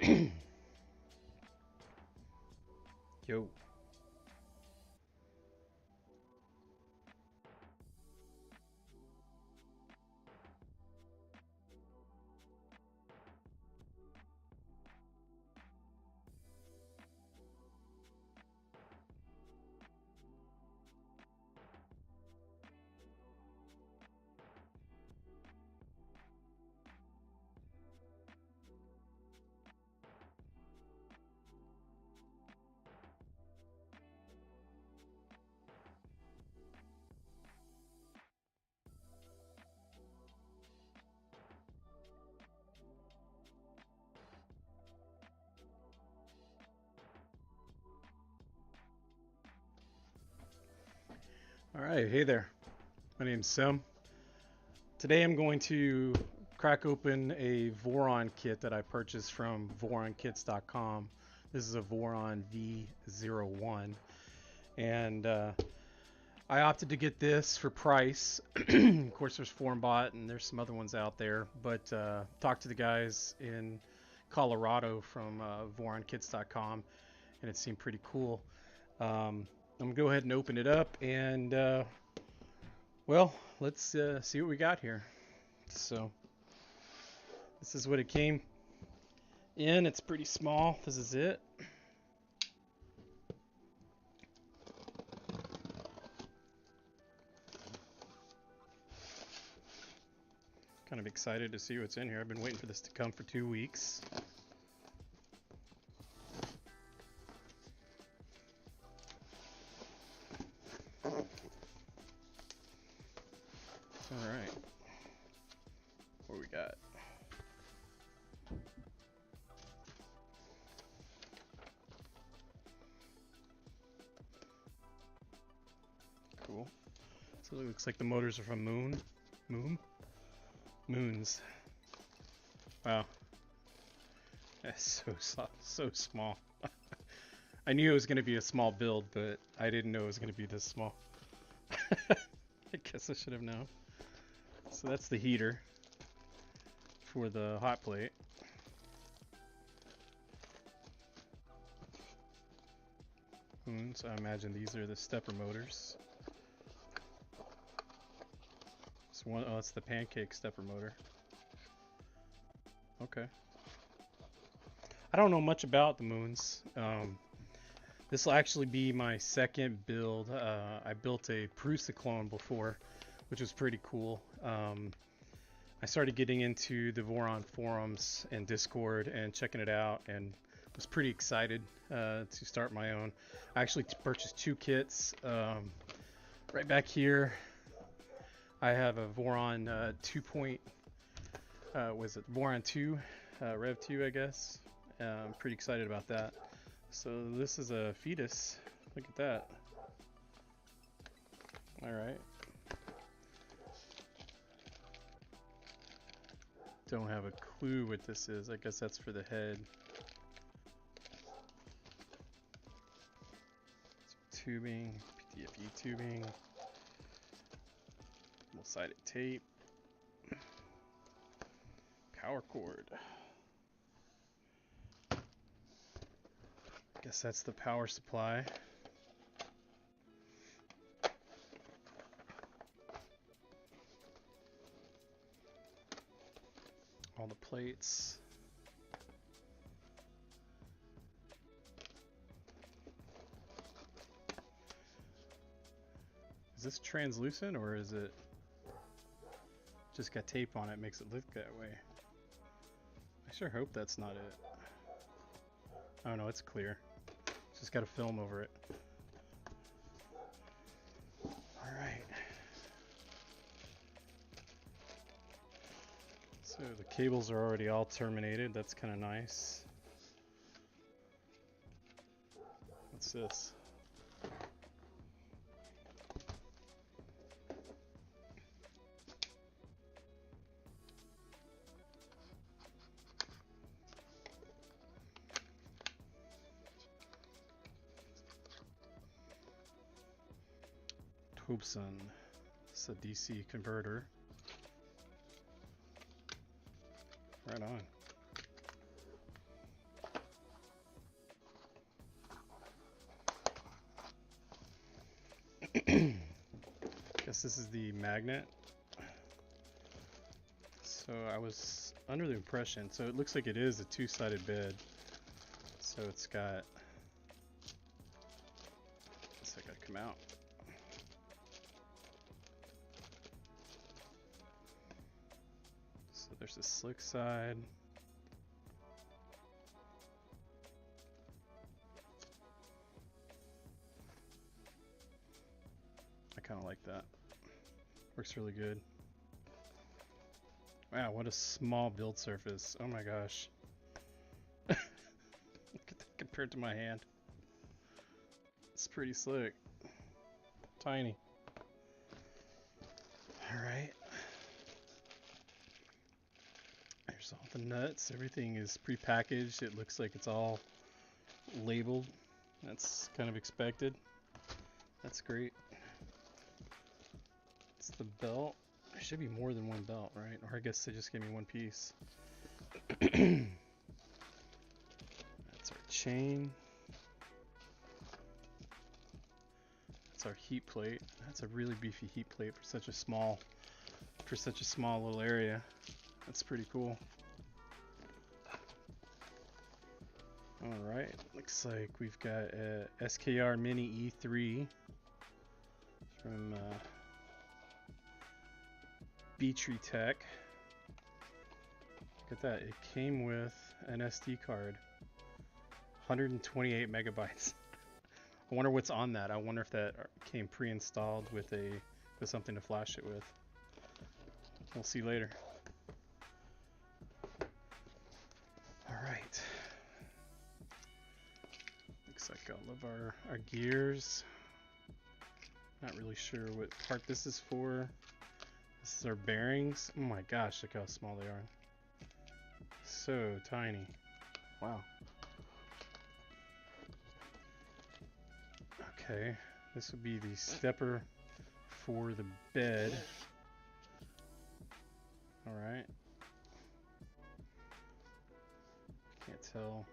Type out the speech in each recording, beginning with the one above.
Yo. All right, hey there. My name's Sim. Today I'm going to crack open a Voron kit that I purchased from VoronKits.com. This is a Voron V0.1, and I opted to get this for price. Of course, there's FormBot and there's some other ones out there, but talked to the guys in Colorado from VoronKits.com, and it seemed pretty cool. I'm gonna go ahead and open it up, and well, let's see what we got here. So this is what it came in. It's pretty small. This is it. Kind of excited to see what's in here. I've been waiting for this to come for 2 weeks. All right, what we got? Cool. So it looks like the motors are from Moons. Wow, that's so small. I knew it was going to be a small build, but I didn't know it was going to be this small. I guess I should have known. So that's the heater for the hot plate. So I imagine these are the stepper motors. It's one, oh, it's the pancake stepper motor. Okay. I don't know much about the Moons. This will actually be my second build. I built a Prusa clone before, which was pretty cool. I started getting into the Voron forums and Discord and checking it out, and was pretty excited to start my own. I actually purchased 2 kits. Right back here, I have a Voron Voron 2, Rev 2, I guess. I'm pretty excited about that. So this is a fetus. Look at that. All right. Don't have a clue what this is. I guess that's for the head. Tubing, PTFE tubing, double-sided tape, power cord. Guess that's the power supply. All the plates. Is this translucent, or is it just got tape on it, makes it look that way? I sure hope that's not it. Oh no, it's clear. It's just got a film over it. Alright. So the cables are already all terminated. That's kind of nice. What's this? Hobson. It's a DC converter. Right on. this is the magnet. So I was under the impression, so it looks like it is a two-sided bed. So it's got, I gotta come out. So there's the slick side. I kind of like that. Works really good. Wow, what a small build surface. Oh my gosh. Look at that compared to my hand. It's pretty slick. Tiny. Alright. There's all the nuts. Everything is pre-packaged. It looks like it's all labeled. That's kind of expected. That's great. It's the belt. There should be more than one belt, right? Or I guess they just gave me one piece. That's our chain. That's our heat plate. That's a really beefy heat plate for such a small little area. That's pretty cool. Alright, looks like we've got a SKR Mini E3 from Beatree Tech. Look at that, it came with an SD card. 128 megabytes. I wonder what's on that. I wonder if that came pre-installed with something to flash it with. We'll see later. Alright. Looks like all of our gears. Not really sure what part this is for. This is our bearings. Oh my gosh, look how small they are. So tiny. Wow. Okay, this would be the stepper for the bed. Alright. Can't tell.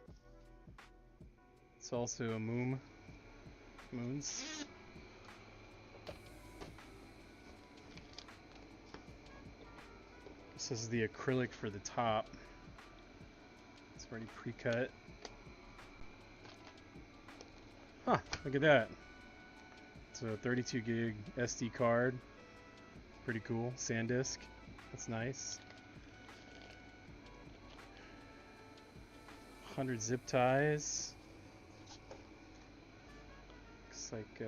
It's also a moons. This is the acrylic for the top. It's already pre-cut. Huh, look at that. It's a 32 gig SD card. Pretty cool. SanDisk. That's nice. 100 zip ties. Looks like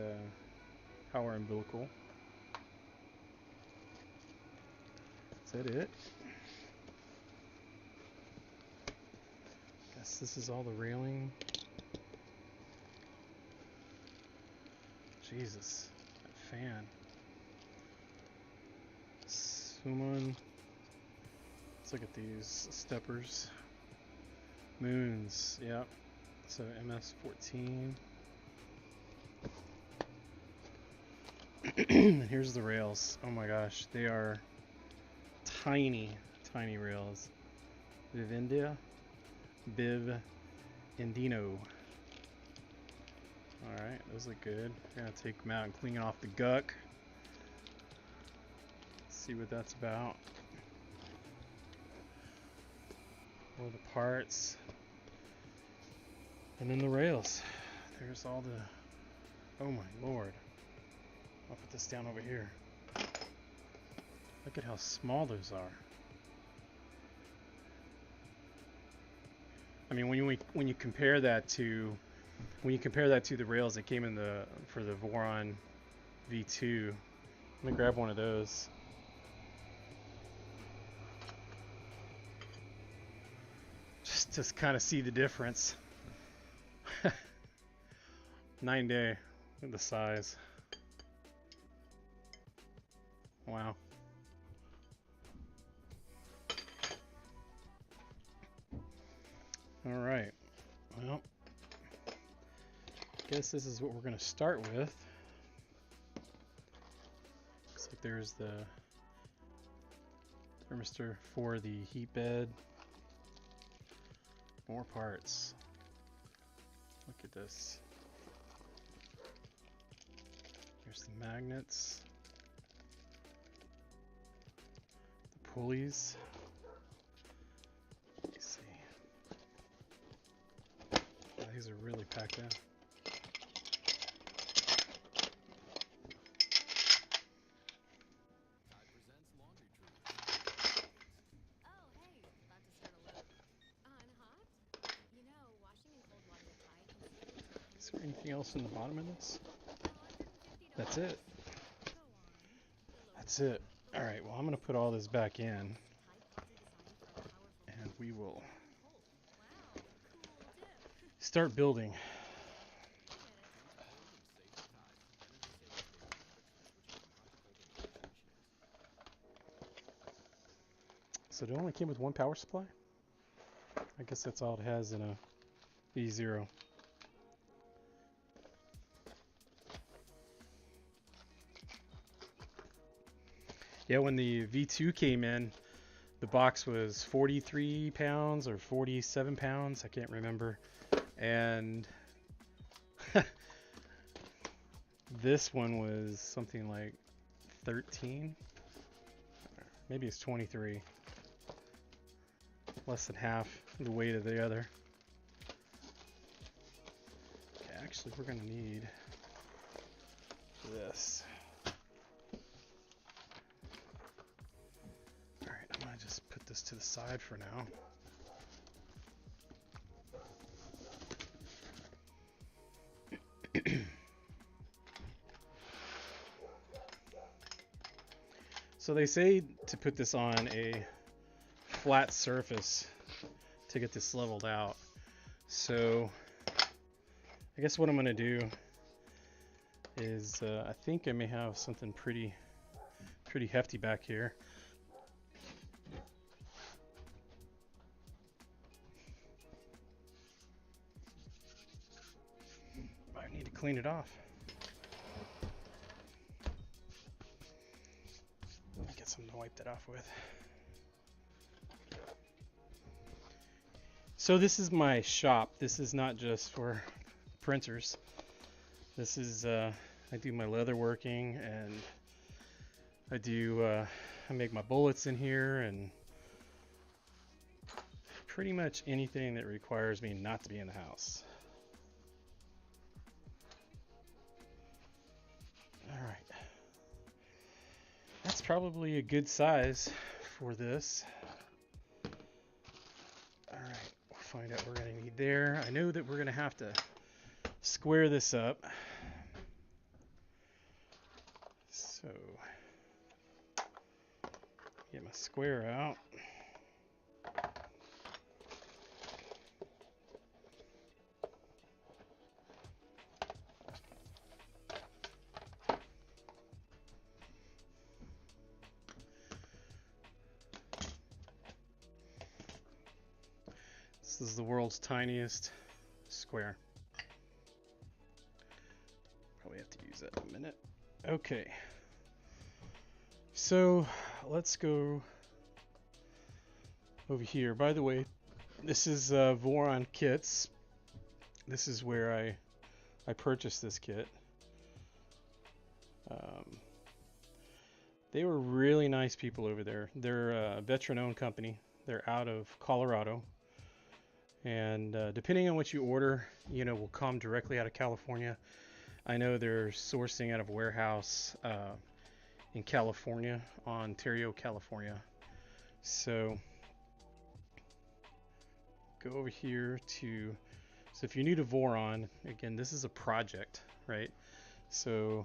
power umbilical. Is that it? Guess this is all the railing. Jesus, that fan. Summon. Let's look at these steppers. Moons, yep. So MS-14. And here's the rails. Oh my gosh, they are tiny, tiny rails. Vivindia, Biv, Indino. Alright, those look good. We're gonna take them out and clean off the guck. See what that's about. All the parts. And then the rails. There's all the... Oh my lord. I'll put this down over here. Look at how small those are. I mean, when you compare that to the rails that came in for the Voron V0.1. Let me grab one of those. Just to kind of see the difference. 9-day. Look at the size. Wow. All right. Well, I guess this is what we're going to start with. Looks like there's the thermistor for the heat bed. More parts. Look at this. There's the magnets. pulleys. Let me see. Oh, these are really packed in. Is there anything else in the bottom of this? That's it. That's it. Alright, well I'm going to put all this back in. And we will start building. So it only came with one power supply? I guess that's all it has in a V0. Yeah, when the V2 came in, the box was 43 pounds or 47 pounds, I can't remember. And this one was something like 13, maybe it's 23. Less than half the weight of the other. Okay, actually we're gonna need this. Alright, I'm gonna just put this to the side for now. So they say to put this on a flat surface to get this leveled out. So I guess what I'm going to do is I think I may have something pretty hefty back here. I need to clean it off. Let me get something to wipe that off with. So this is my shop. This is not just for printers. This is I do my leather working, and I make my bullets in here, and pretty much anything that requires me not to be in the house. All right, that's probably a good size for this. All right. Find out what we're going to need there. I know that we're going to have to square this up. So, get my square out. This is the world's tiniest square. Probably have to use that in a minute. Okay. So let's go over here. By the way, this is Voron Kits. This is where I purchased this kit. They were really nice people over there. They're a veteran-owned company. They're out of Colorado. And depending on what you order, will come directly out of California. I know they're sourcing out of a warehouse in California, Ontario, California. So go over here to, so if you're new to Voron, again, this is a project, right? So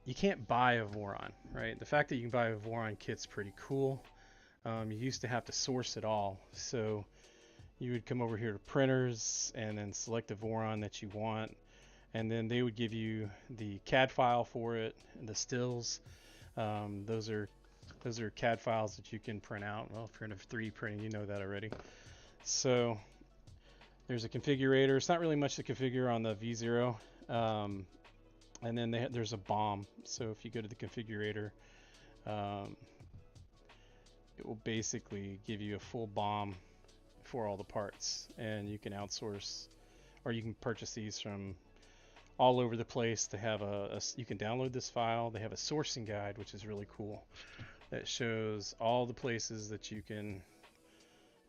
you can't buy a Voron, right? The fact that you can buy a Voron kit's pretty cool. You used to have to source it all. So you would come over here to printers and then select the Voron that you want, and then they would give you the CAD file for it and the stills. Those are CAD files that you can print out. Well, if you're in a 3D printing, you know that already. So there's a configurator. It's not really much to configure on the V0. And then there's a BOM. So if you go to the configurator, it will basically give you a full BOM for all the parts, and you can outsource, or you can purchase these from all over the place. They have you can download this file. They have a sourcing guide, which is really cool. that shows all the places that you can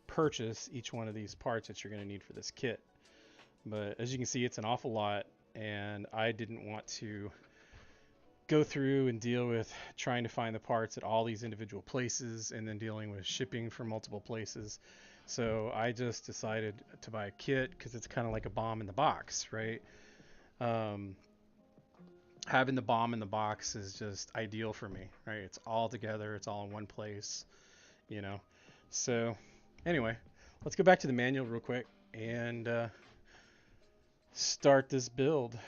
purchase each one of these parts that you're going to need for this kit. But as you can see, it's an awful lot, and I didn't want to go through and deal with trying to find the parts at all these individual places and then dealing with shipping from multiple places. So I just decided to buy a kit because it's kind of like a bomb in the box, right? Having the bomb in the box is just ideal for me, right? It's all together, it's all in one place, you know. So anyway, let's go back to the manual real quick and start this build.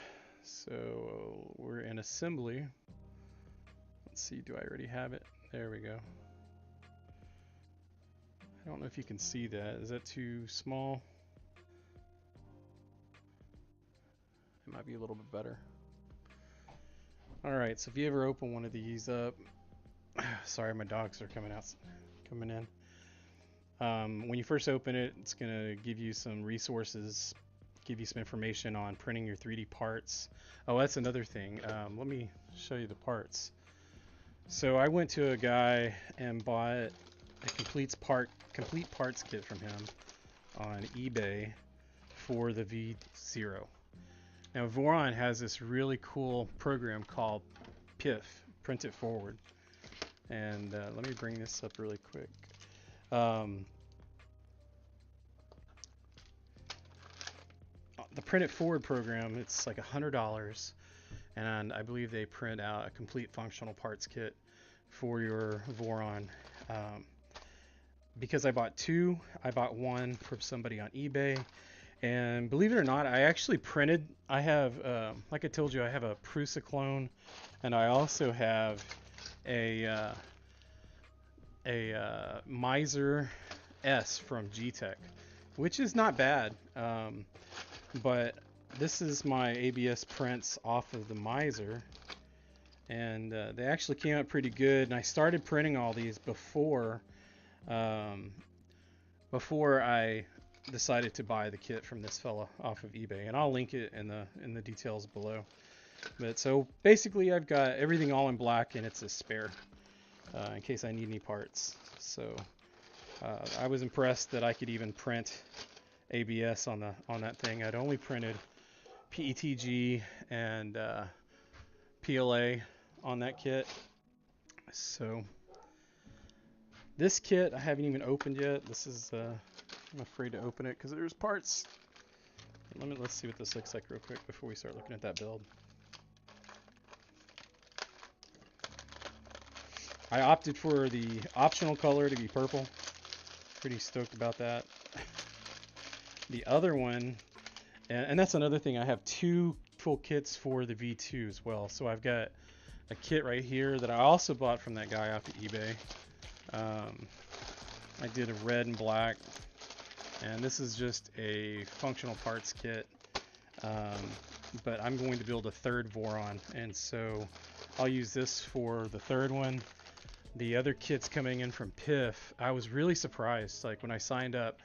So we're in assembly. Let's see, do I already have it? There we go. I don't know if you can see that. Is that too small? It might be a little bit better. Alright, so if you ever open one of these up, sorry, my dogs are coming in. When you first open it, it's going to give you some resources, give you some information on printing your 3D parts. Oh, that's another thing. Let me show you the parts. So I went to a guy and bought a complete parts kit from him on eBay for the V0. Now Voron has this really cool program called PIF, Print It Forward. And let me bring this up really quick. The Print It Forward program, it's like $100, and I believe they print out a complete functional parts kit for your Voron. Because I bought two, I bought one from somebody on eBay, and believe it or not, I actually printed. I have, like I told you, I have a Prusa clone, and I also have a Miser S from G-Tech, which is not bad. But this is my ABS prints off of the Miser, and they actually came out pretty good. And I started printing all these before I decided to buy the kit from this fella off of eBay, and I'll link it in the details below. But so basically, I've got everything all in black, and it's a spare in case I need any parts. So I was impressed that I could even print ABS on that thing. I'd only printed PETG and PLA on that kit. So this kit I haven't even opened yet. This is I'm afraid to open it because there's parts. Let's see what this looks like real quick before we start looking at that build. I opted for the optional color to be purple. Pretty stoked about that. The other one, and that's another thing, I have two full kits for the V2 as well. So I've got a kit right here that I also bought from that guy off of eBay. I did a red and black, and this is just a functional parts kit. But I'm going to build a third Voron, and so I'll use this for the third one. The other kits coming in from PIF, I was really surprised. Like when I signed up,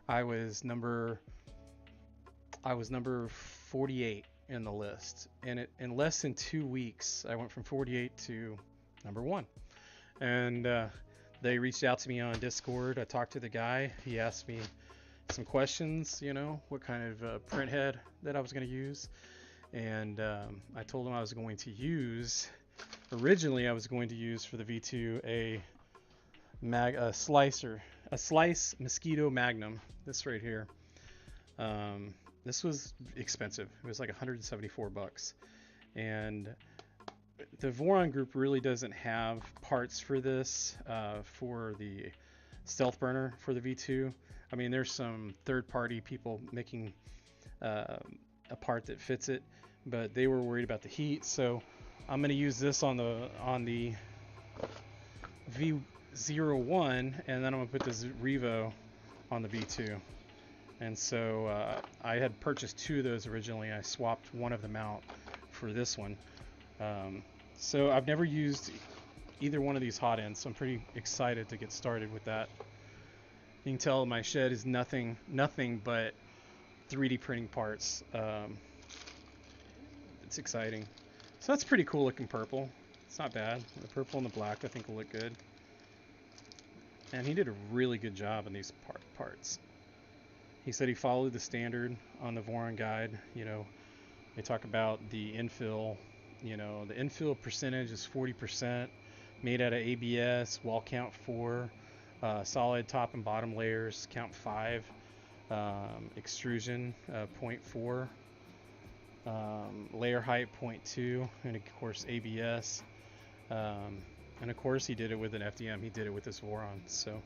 I was number 48 in the list, and in less than 2 weeks I went from 48 to number 1. And they reached out to me on Discord. I talked to the guy. He asked me some questions, what kind of print head that I was going to use, and I told him I was going to use, originally I was going to use for the V2 a Slice Mosquito Magnum, this right here. This was expensive. It was like 174 bucks. And the Voron group really doesn't have parts for this, for the stealth burner for the V2. I mean, there's some third-party people making a part that fits it, but they were worried about the heat. So I'm going to use this on the V0.1, and then I'm going to put this Revo on the V2. And so I had purchased two of those originally. I swapped one of them out for this one. So I've never used either one of these hot ends, so I'm pretty excited to get started with that. You can tell my shed is nothing but 3D printing parts. It's exciting. So that's pretty cool looking purple. It's not bad. The purple and the black I think will look good. and he did a really good job in these parts. He said he followed the standard on the Voron guide. You know, they talk about the infill. You know, the infill percentage is 40%, made out of ABS, wall count 4, solid top and bottom layers count 5, extrusion 0.4, layer height 0.2, and of course ABS. And of course he did it with an FDM. He did it with this Voron. So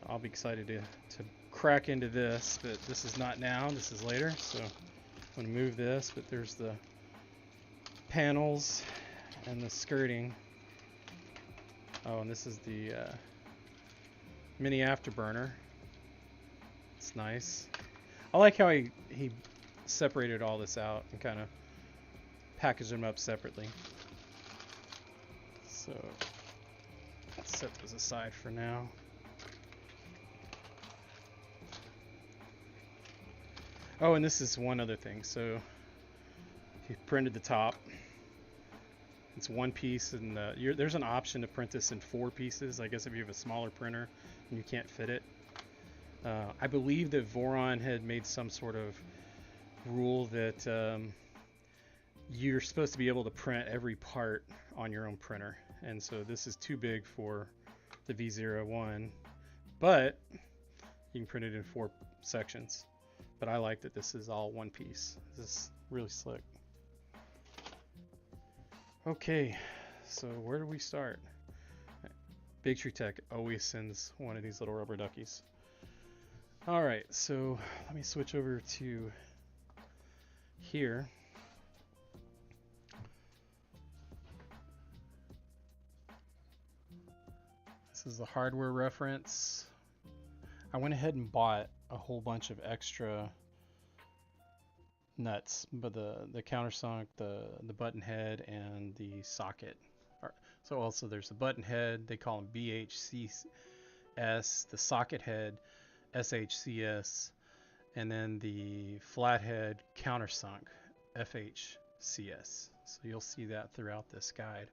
I'll be excited to crack into this, but this is not now, this is later. So I'm going to move this, but there's the panels and the skirting. Oh, and this is the mini afterburner. It's nice. I like how he separated all this out and kind of packaged them up separately. So let's set those aside for now. Oh, and this is one other thing. So he printed the top. It's one piece, and there's an option to print this in 4 pieces. I guess if you have a smaller printer and you can't fit it. I believe that Voron had made some sort of rule that you're supposed to be able to print every part on your own printer, and so this is too big for the V0.1, but you can print it in 4 sections. But I like that this is all one piece. This is really slick. Okay, so where do we start? Big Tree Tech always sends one of these little rubber duckies. All right, so let me switch over to here. This is the hardware reference. I went ahead and bought a whole bunch of extra nuts, but the countersunk, the button head, and the socket. So also there's the button head, they call them BHCS, the socket head SHCS, and then the flathead countersunk FHCS. So you'll see that throughout this guide.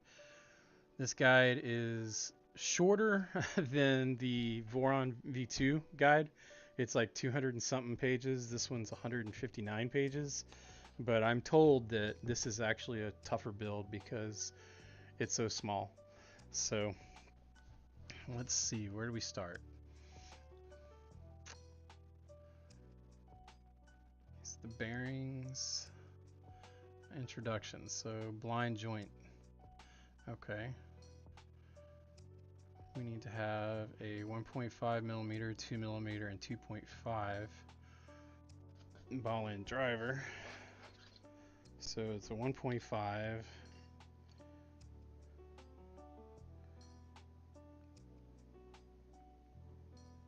This guide is shorter than the Voron V2 guide. It's like 200 and something pages. This one's 159 pages. But I'm told that this is actually a tougher build because it's so small. So let's see, where do we start? It's the bearings. Introduction. So blind joint. Okay. We need to have a 1.5 millimeter, 2 millimeter, and 2.5 ball end driver. So it's a 1.5,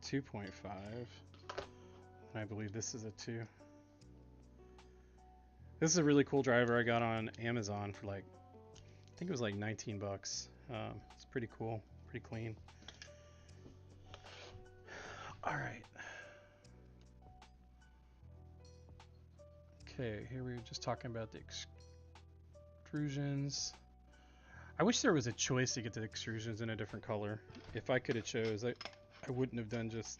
2.5, and I believe this is a 2. This is a really cool driver I got on Amazon for like, I think it was like 19 bucks. It's pretty cool, pretty clean. All right. Okay, here we were just talking about the extrusions. I wish there was a choice to get the extrusions in a different color. If I could have chose, I wouldn't have done just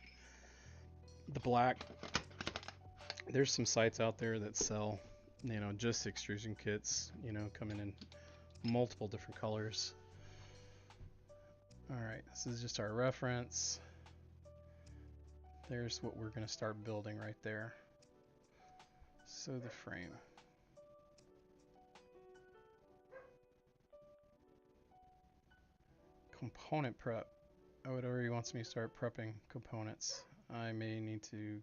the black. There's some sites out there that sell, you know, just extrusion kits, you know, coming in multiple different colors. All right, this is just our reference. There's what we're going to start building right there. So the frame. Component prep. Oh, it already wants me to start prepping components. I may need to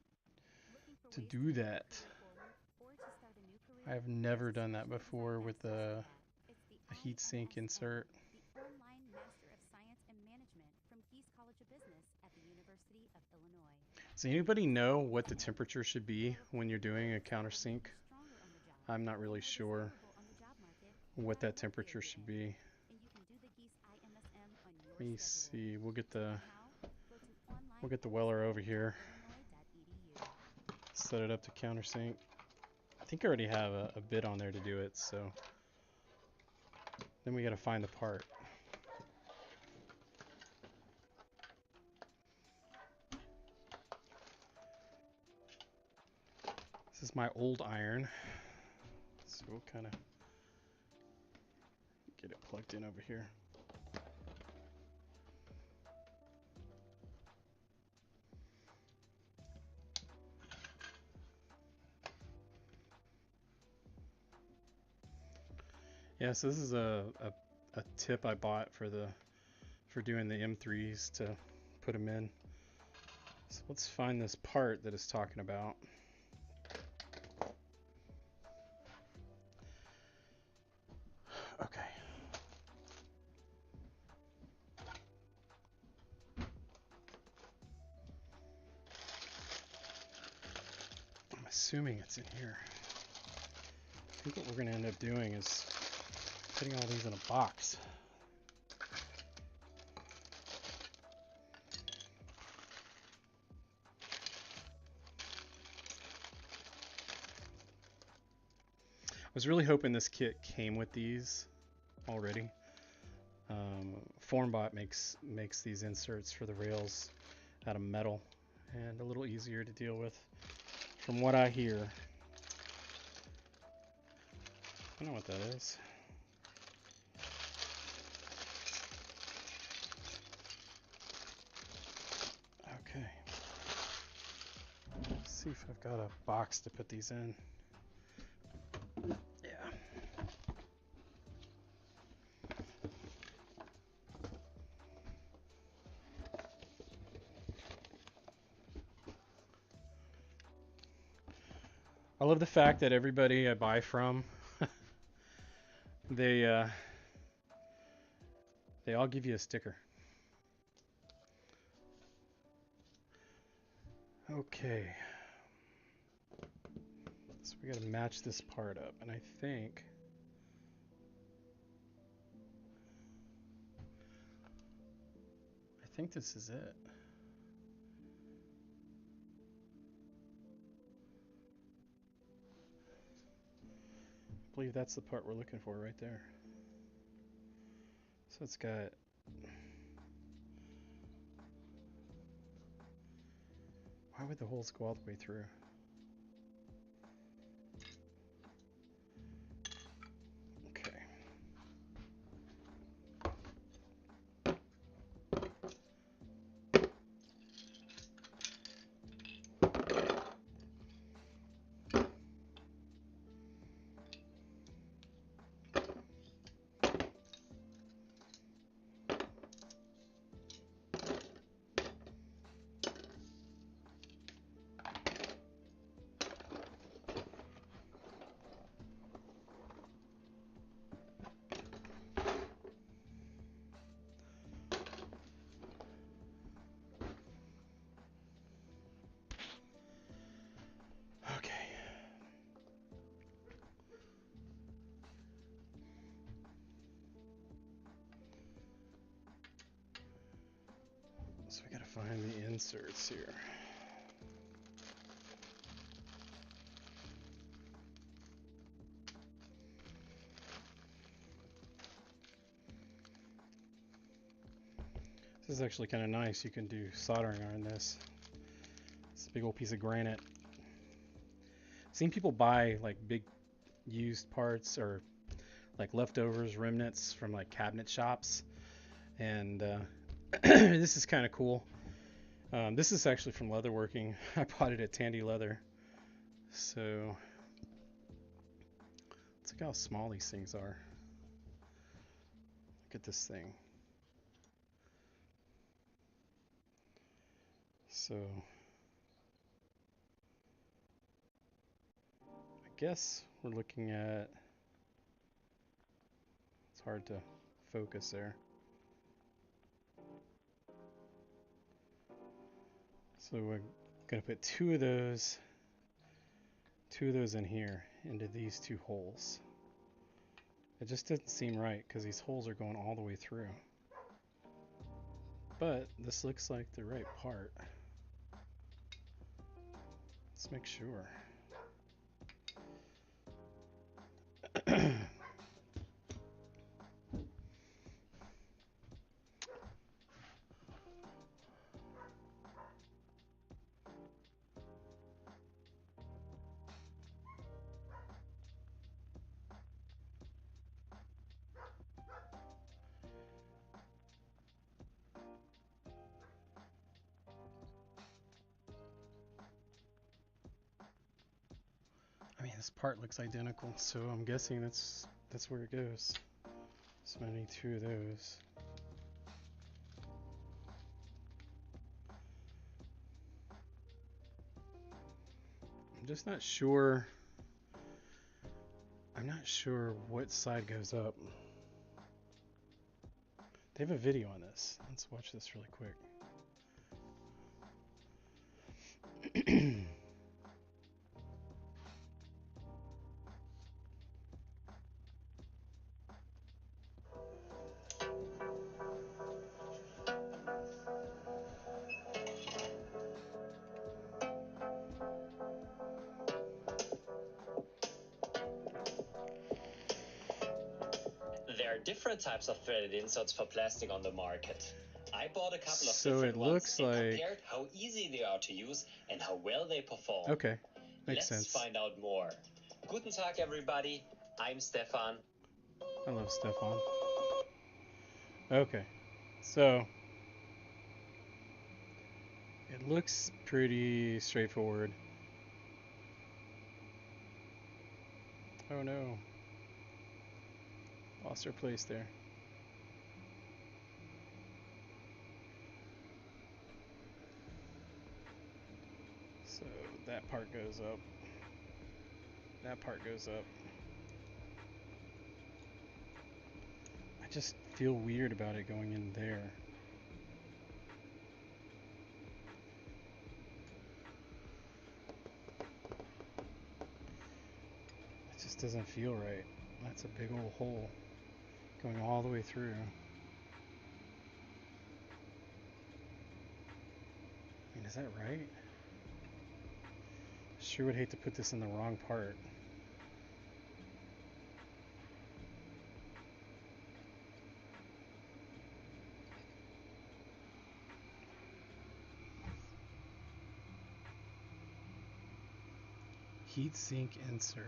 do that. I have never done that before with a heatsink insert. Does anybody know what the temperature should be when you're doing a countersink? I'm not really sure what that temperature should be. Let me see. We'll get the Weller over here. Set it up to countersink. I think I already have a bit on there to do it, so then we got to find the part. This is my old iron, so we'll kind of get it plugged in over here. Yeah, so this is a tip I bought for doing the M3s to put them in. So let's find this part that it's talking about. Okay. I'm assuming it's in here. I think what we're going to end up doing is putting all these in a box. I was really hoping this kit came with these already. Formbot makes these inserts for the rails out of metal and a little easier to deal with, from what I hear. I don't know what that is. Okay. Let's see if I've got a box to put these in. Yeah. I love the fact that everybody I buy from, they all give you a sticker. Okay. So we got to match this part up, and I think this is it. I believe that's the part we're looking for right there. So it's got, why would the holes go all the way through? Okay. So we gotta find the inserts here. This is actually kind of nice. You can do soldering on this. It's a big old piece of granite. I've seen people buy like big used parts or like leftovers, remnants from like cabinet shops, and this is kind of cool. This is actually from leatherworking. I bought it at Tandy Leather. So let's look how small these things are. Look at this thing. So I guess we're looking at, it's hard to focus there. So we're gonna put two of those in here, into these two holes. It just doesn't seem right because these holes are going all the way through. But this looks like the right part. Let's make sure. This part looks identical, so I'm guessing that's where it goes. So I need 2 of those. I'm just not sure. I'm not sure what side goes up. They have a video on this. Let's watch this really quick. There are different types of threaded inserts for plastic on the market. I bought a couple of So different it ones looks and like compared how easy they are to use and how well they perform. okay, makes Let's sense. find out more. Guten Tag, everybody. I'm Stefan. I love Stefan. Okay, so it looks pretty straightforward. Oh no, lost our place there. So that part goes up. That part goes up. I just feel weird about it going in there. It just doesn't feel right. That's a big old hole going all the way through. I mean, is that right? Sure would hate to put this in the wrong part. Heatsink insert.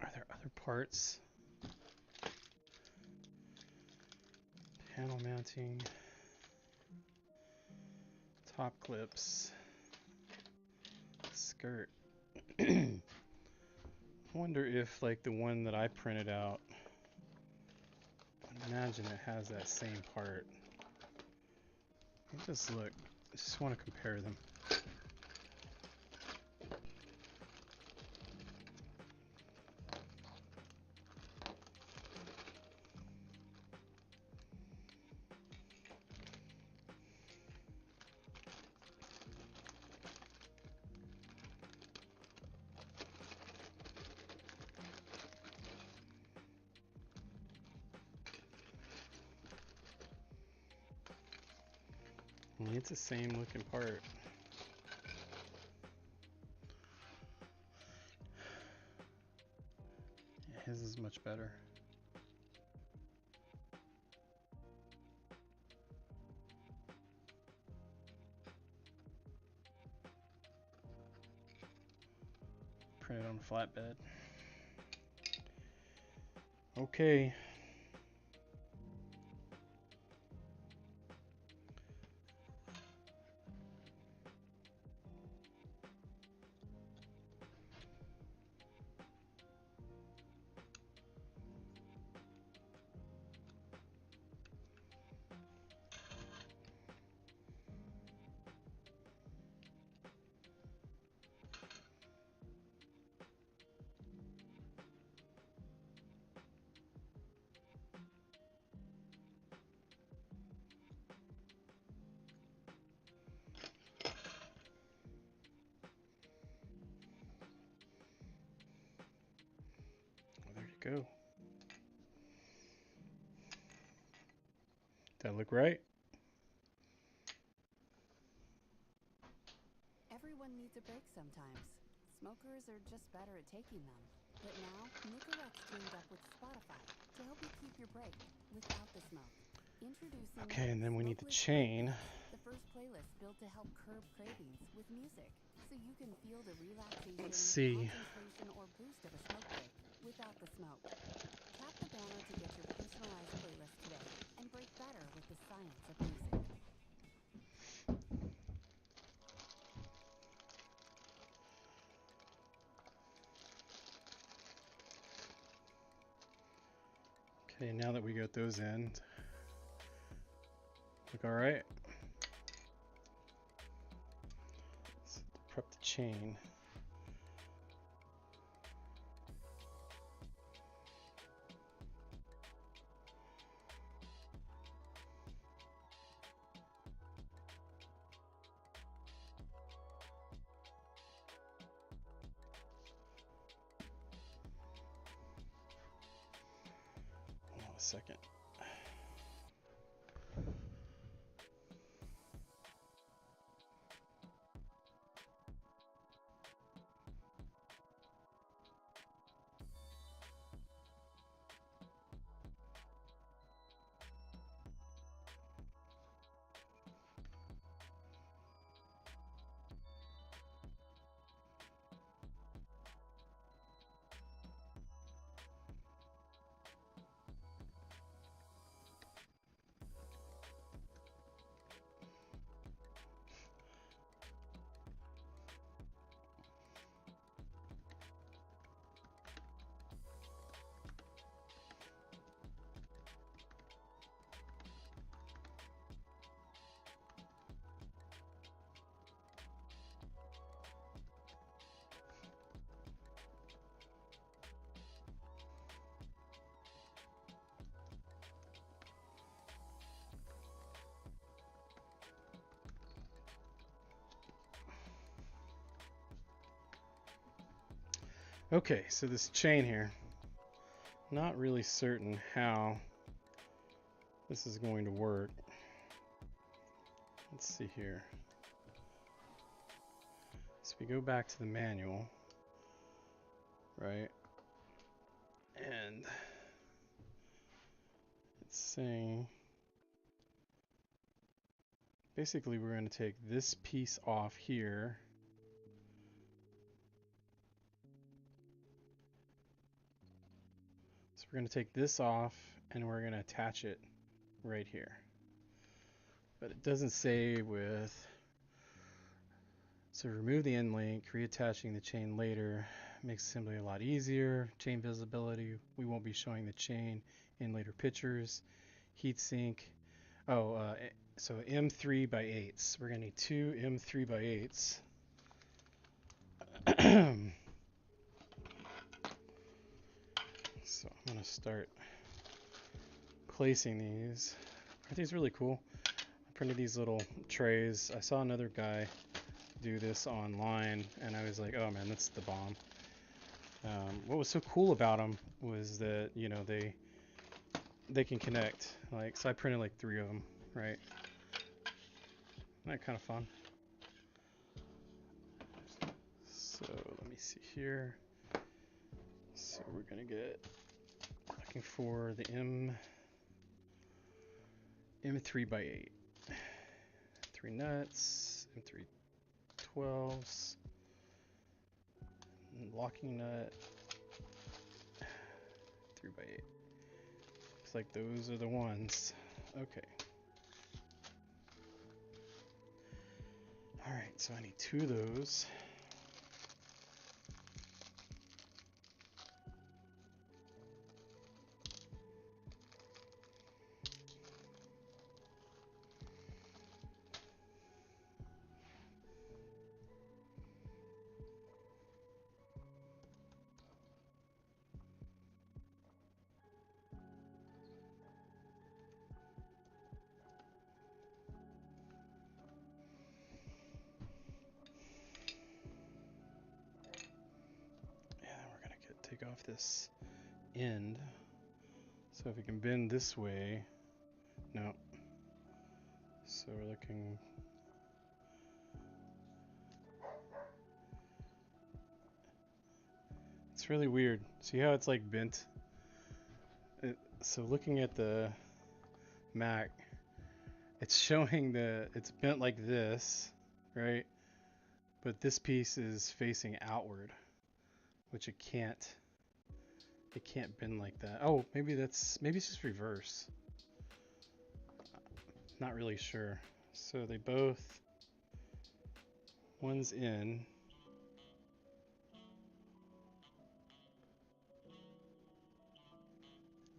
Are there other parts? Panel mounting, top clips, skirt. I wonder if, like, the one that I printed out, I imagine it has that same part. Just look. I just want to compare them. I mean, it's the same looking part. Yeah, his is much better. Printed on a flatbed. Okay. go. That look right? Everyone needs a break sometimes. Smokers are just better at taking them. But now, Nicorette's teamed up with Spotify to help you keep your break without the smoke. Introducing Okay, and then we need the Smokeless chain. Playlist, the first playlist built to help curb cravings with music, so you can feel the relaxation, Let's see. concentration, or boost of a smoke break without the smoke. Tap the banner to get your personalized playlist today and break better with the science of music. Okay, now that we got those in, look all right. Let's prep the chain. Hold on a second. Okay, so this chain here, not really certain how this is going to work. Let's see here. So we go back to the manual, right? And it's saying, basically we're going to take this piece off here. So we're going to take this off and we're going to attach it right here. But it doesn't say with, so remove the end link, reattaching the chain later makes assembly a lot easier. Chain visibility, we won't be showing the chain in later pictures. Heatsink, so M3 by 8s. We're going to need two M3 by 8s. So I'm going to start placing these. Aren't these really cool? I printed these little trays. I saw another guy do this online and I was like, oh man, that's the bomb. What was so cool about them was that, you know, they can connect. Like, so I printed like 3 of them, right? Isn't that kind of fun? So let me see here. So we're gonna get, looking for the M3 by 8. 3 nuts, M3 12s, locking nut, 3 by 8. Looks like those are the ones. Okay. All right, so I need 2 of those. Take off this end. So if we can bend this way, no. So we're looking. It's really weird. See how it's like bent? So looking at the Mac, it's showing that it's bent like this, right? But this piece is facing outward, which it can't bend like that. Oh, maybe it's just reverse. Not really sure. So they both, one's in.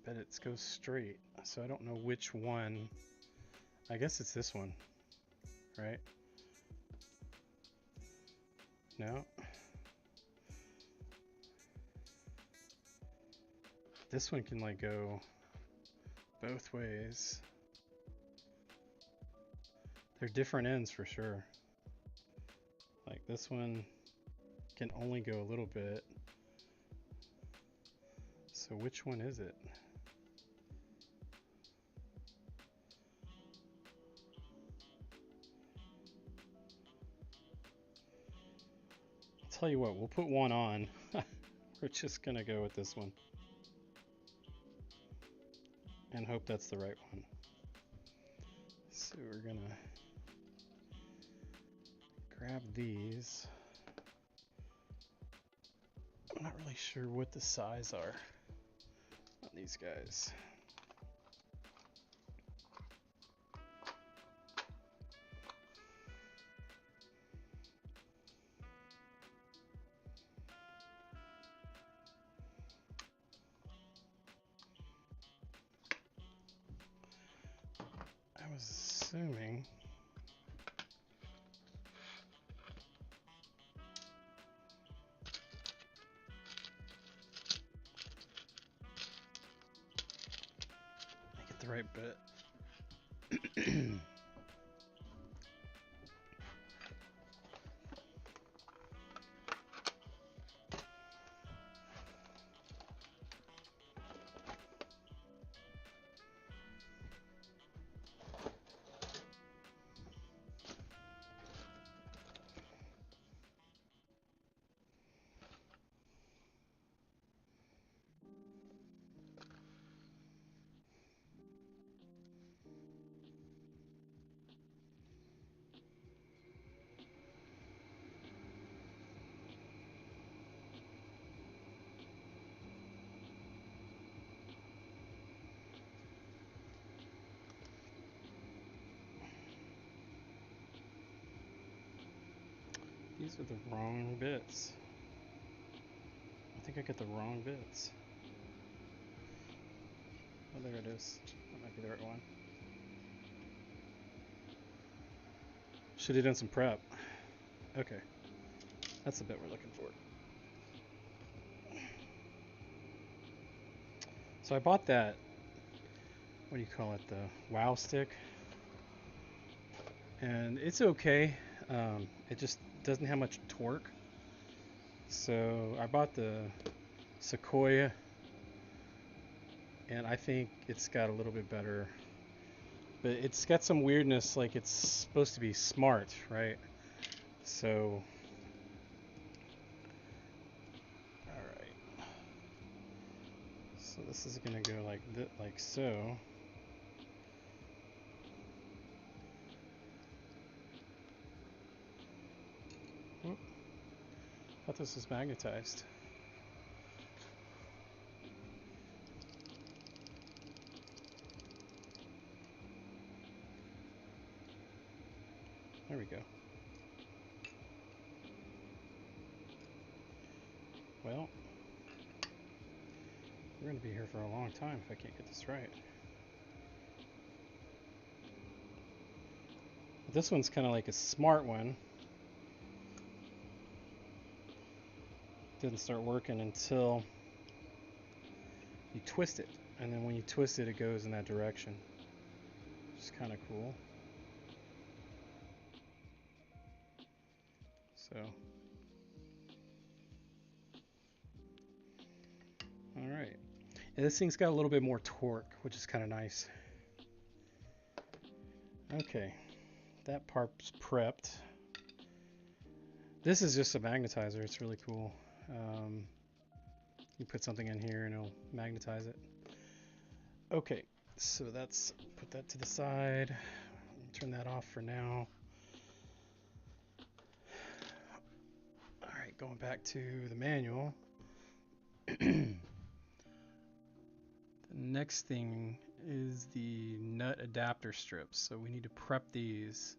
But it goes straight, so I don't know which one. I guess it's this one, right? No. This one can like go both ways. They're different ends for sure. Like this one can only go a little bit. So which one is it? I'll tell you what, we'll put one on. We're just gonna go with this one. And hope that's the right one. So we're gonna grab these. I'm not really sure what the size are on these guys. I was assuming I get the right bit. These are the wrong bits. I think I got the wrong bits. Oh, there it is. That might be the right one. Should have done some prep. Okay. That's the bit we're looking for. So I bought that, what do you call it, the Wow stick. And it's okay. It just doesn't have much torque. So I bought the Sequoia, and I think it's got a little bit better, but it's got some weirdness, like it's supposed to be smart, right? So alright, so this is gonna go like so. Whoop. I thought this was magnetized. There we go. Well, we're going to be here for a long time if I can't get this right. But this one's kind of like a smart one. Didn't start working until you twist it. And then when you twist it, it goes in that direction. Which is kind of cool. So, alright. And this thing's got a little bit more torque, which is kind of nice. Okay, that part's prepped. This is just a magnetizer. It's really cool. You put something in here and it'll magnetize it. Okay, so that's, put that to the side. Turn that off for now. Alright, going back to the manual. The next thing is the nut adapter strips. So we need to prep these.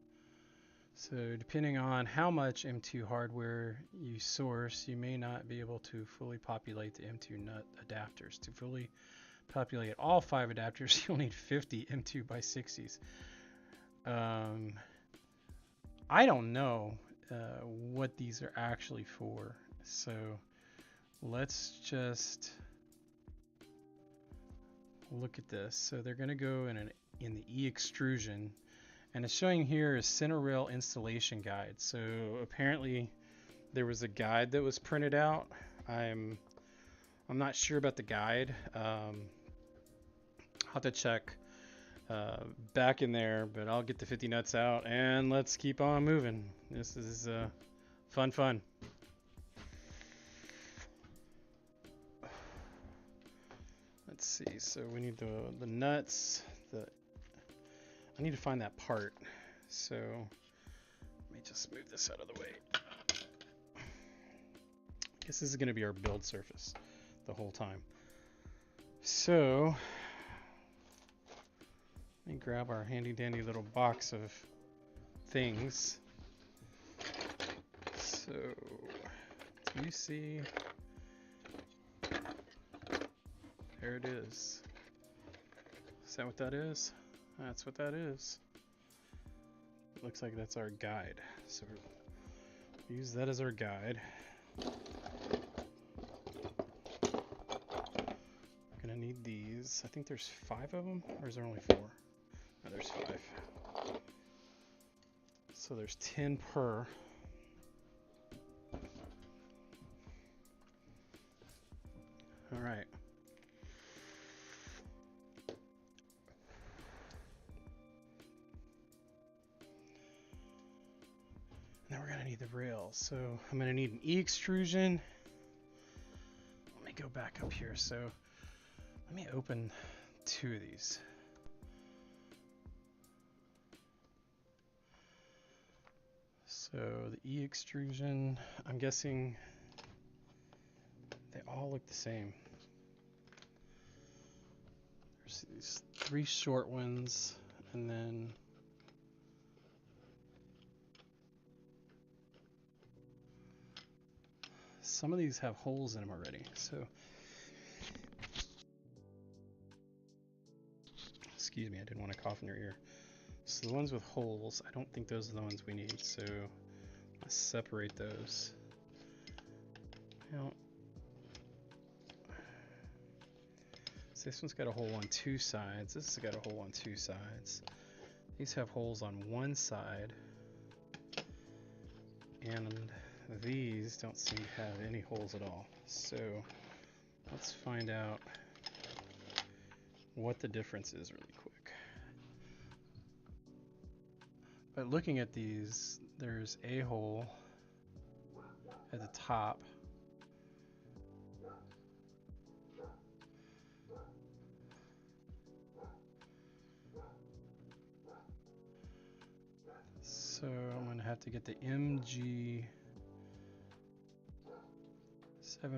So depending on how much M2 hardware you source, you may not be able to fully populate the M2 nut adapters. To fully populate all 5 adapters, you'll need 50 M2 by 60s. I don't know what these are actually for, so let's just look at this. So they're going to go in the E extrusion, and it's showing here a center rail installation guide. So apparently there was a guide that was printed out. I'm not sure about the guide. I'll have to check back in there, but I'll get the 50 nuts out and let's keep on moving. This is fun. Let's see. So we need the nuts. I need to find that part. So let me just move this out of the way. I guess this is going to be our build surface the whole time. So let me grab our handy dandy little box of things. So do you see? There it is. Is that what that is? That's what that is. It looks like that's our guide. So we'll use that as our guide. We're gonna need these. I think there's 5 of them, or is there only 4? No, there's 5. So there's 10 per. All right. Now we're gonna need the rails. So I'm gonna need an E extrusion. Let me go back up here. So let me open 2 of these. So the E extrusion, I'm guessing they all look the same. There's these 3 short ones, and then some of these have holes in them already. So excuse me, I didn't want to cough in your ear. So the ones with holes, I don't think those are the ones we need. So let's separate those. Now, so this one's got a hole on 2 sides. This has got a hole on 2 sides. These have holes on 1 side. And these don't seem to have any holes at all. So let's find out what the difference is really quick. But looking at these, there's a hole at the top. So I'm going to have to get the MG7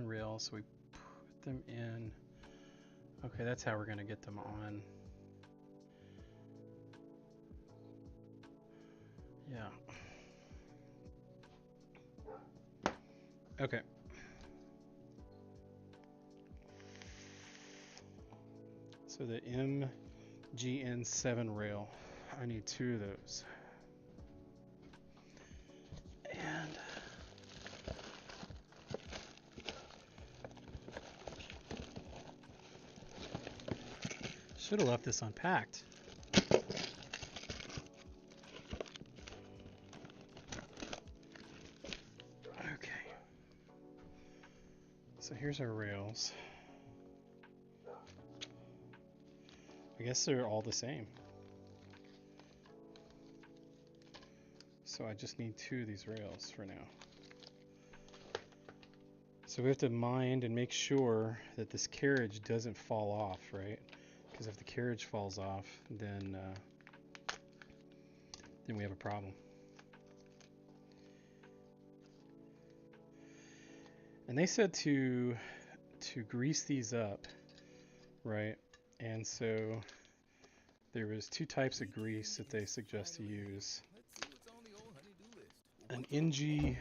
rails. So we put them in. Okay, that's how we're going to get them on. Yeah. Okay. So the MGN7 rail, I need 2 of those. And should have left this unpacked. Okay. So here's our rails. I guess they're all the same. So I just need 2 of these rails for now. So we have to mind and make sure that this carriage doesn't fall off, right? Because if the carriage falls off, then we have a problem. And they said to grease these up, right? And so there was 2 types of grease that they suggest to use. An NGL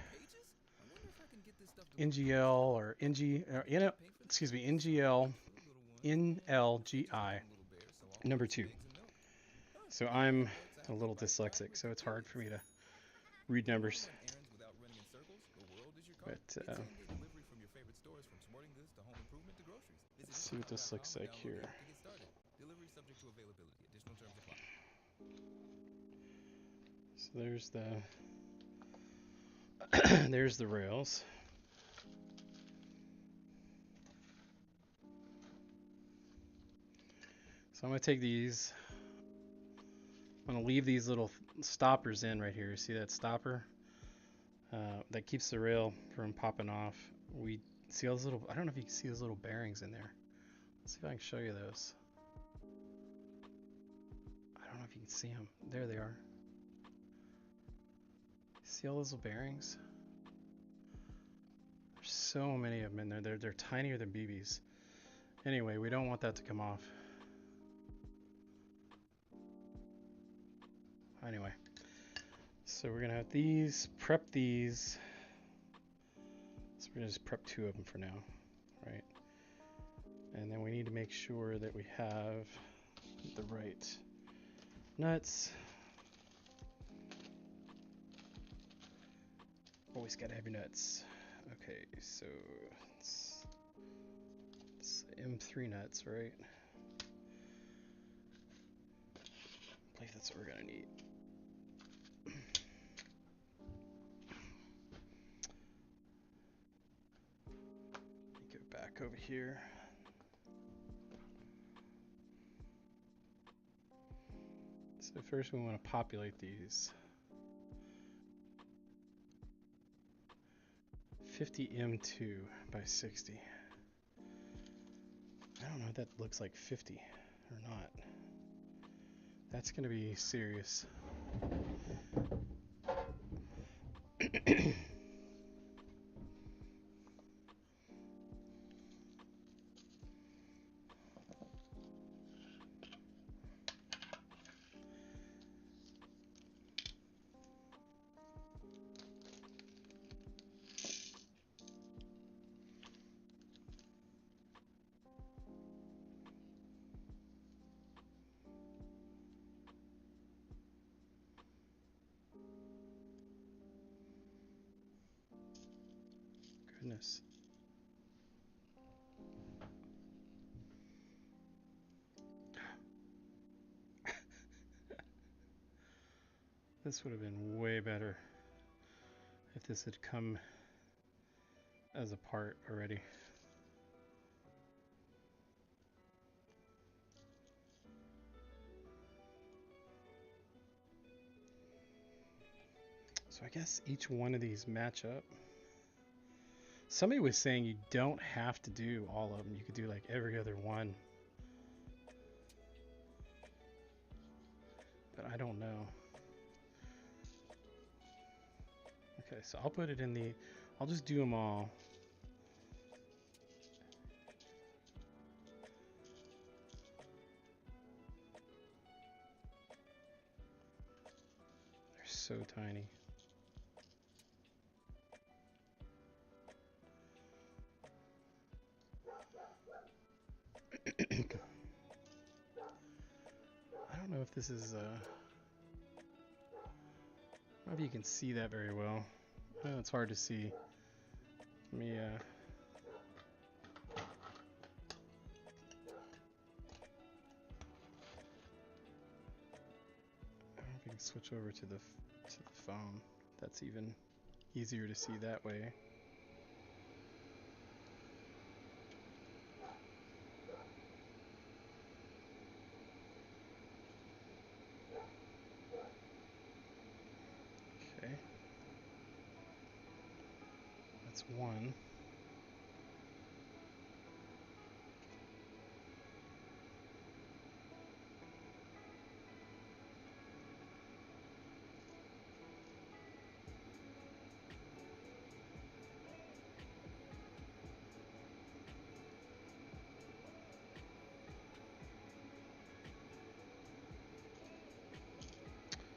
or NGL NLGI number 2. So I'm a little dyslexic, so it's hard for me to read numbers. But let's see what this looks like here. So there's the there's the rails. So I'm going to take these. I'm going to leave these little stoppers in right here. See that stopper? That keeps the rail from popping off. We see all those little, I don't know if you can see those little bearings in there. Let's see if I can show you those. I don't know if you can see them. There they are. See all those little bearings? There's so many of them in there. They're tinier than BBs. Anyway, we don't want that to come off. Anyway, so we're gonna have these, prep these. So we're gonna just prep 2 of them for now, right? And then we need to make sure that we have the right nuts. Always gotta have your nuts. Okay, so it's M3 nuts, right? I believe that's what we're gonna need. Go back over here. So first we want to populate these. 50 M2 by 60. I don't know if that looks like 50 or not. That's going to be serious. Goodness. This would have been way better if this had come as a part already. So I guess each one of these match up. Somebody was saying you don't have to do all of them. You could do like every other one. But I don't know. Okay, so I'll put it in the... I'll just do them all. They're so tiny. I don't know if this is... I don't know if you can see that very well. It's hard to see. Let me... I don't know if you can switch over to the phone. That's even easier to see that way. one.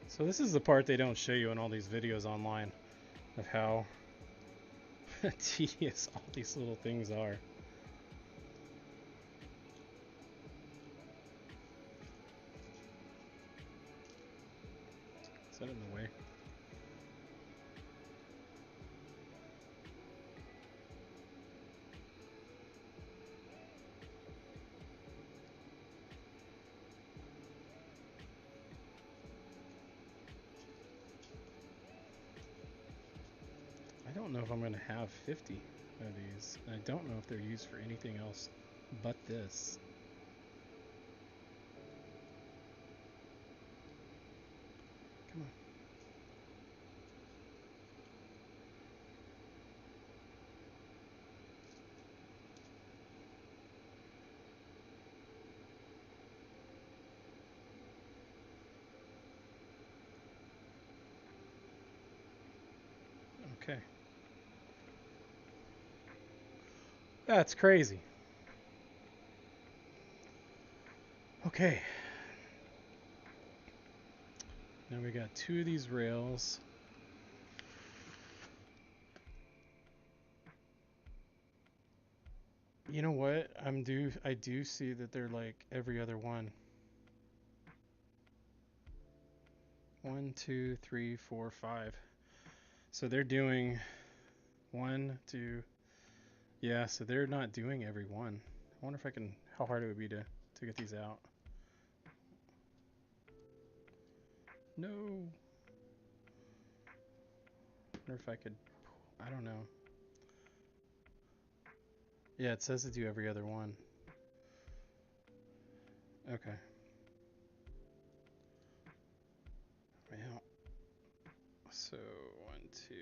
So this is the part they don't show you in all these videos online of how tedious all these little things are. Is that in the way? I don't know if I'm going to have 50 of these. I don't know if they're used for anything else but this. Come on. Okay. That's crazy. Okay. Now we got 2 of these rails. You know what? I do see that they're like every other one. 1, 2, 3, 4, 5. So they're doing 1, 2. Yeah, so they're not doing every one. I wonder if I can, how hard it would be to get these out. No. I wonder if I could, I don't know. Yeah, it says to do every other one. Okay. Well, so 1, 2.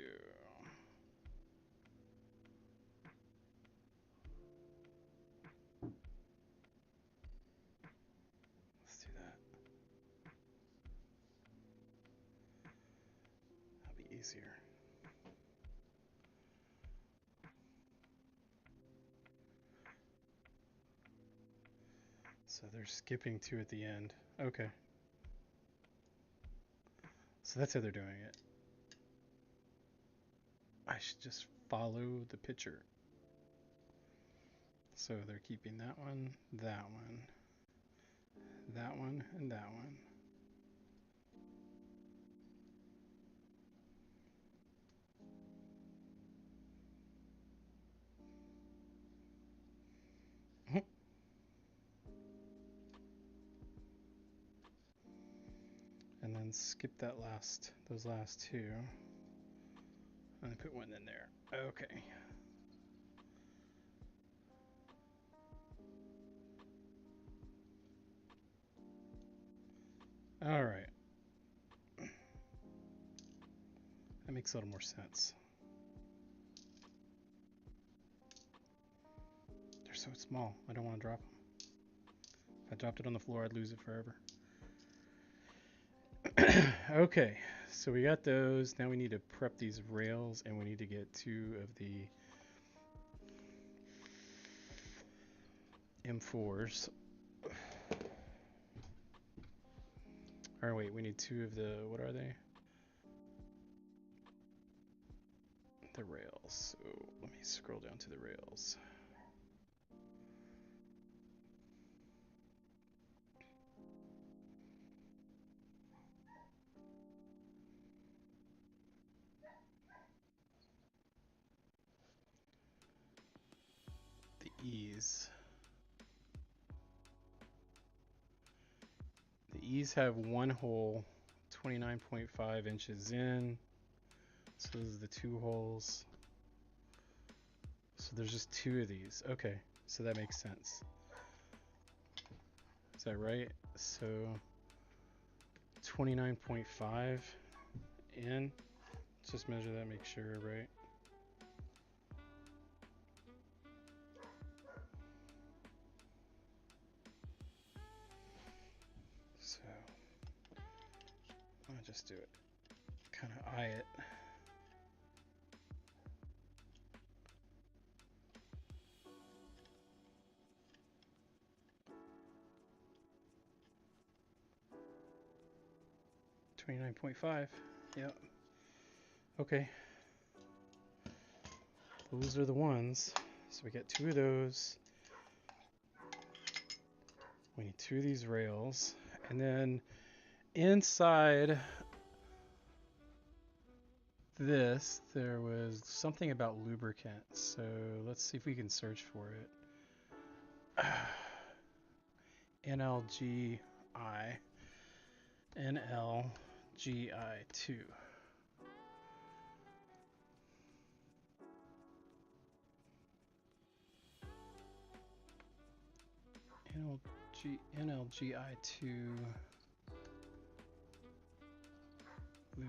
Let's do that. That'll be easier. So they're skipping 2 at the end. Okay. So that's how they're doing it. I should just follow the picture. So they're keeping that one, that one, that one, and that one. And then skip those last 2. And put 1 in there. Okay. All right. That makes a little more sense. They're so small. I don't want to drop them. If I dropped it on the floor, I'd lose it forever. Okay, so we got those. Now we need to prep these rails, and we need to get 2 of the M4s. Or wait, we need 2 of the, what are they? The rails. So let me scroll down to the rails. The E's. The E's have 1 hole, 29.5 inches in. So those are the 2 holes. So there's just 2 of these. Okay, so that makes sense. Is that right? So 29.5 in. Let's just measure that, make sure, right? just do it. Kind of eye it. $29.5. Yep. Okay. Those are the ones. So we get 2 of those. We need 2 of these rails. And then inside this, there was something about lubricant. So let's see if we can search for it. NLGI. NLGI2. NLGI2 lube.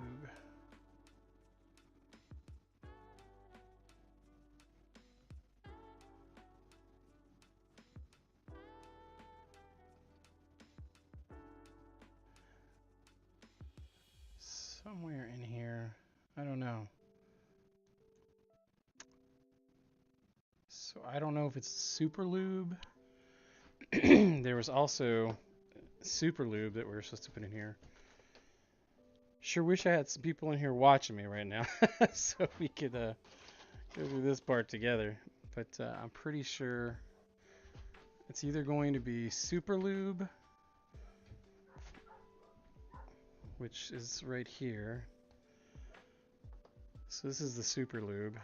Somewhere in here, I don't know. So I don't know if it's super lube. There was also super lube that we were supposed to put in here. Sure wish I had some people in here watching me right now so we could go through this part together. But I'm pretty sure it's either going to be super lube, which is right here. So this is the super lube.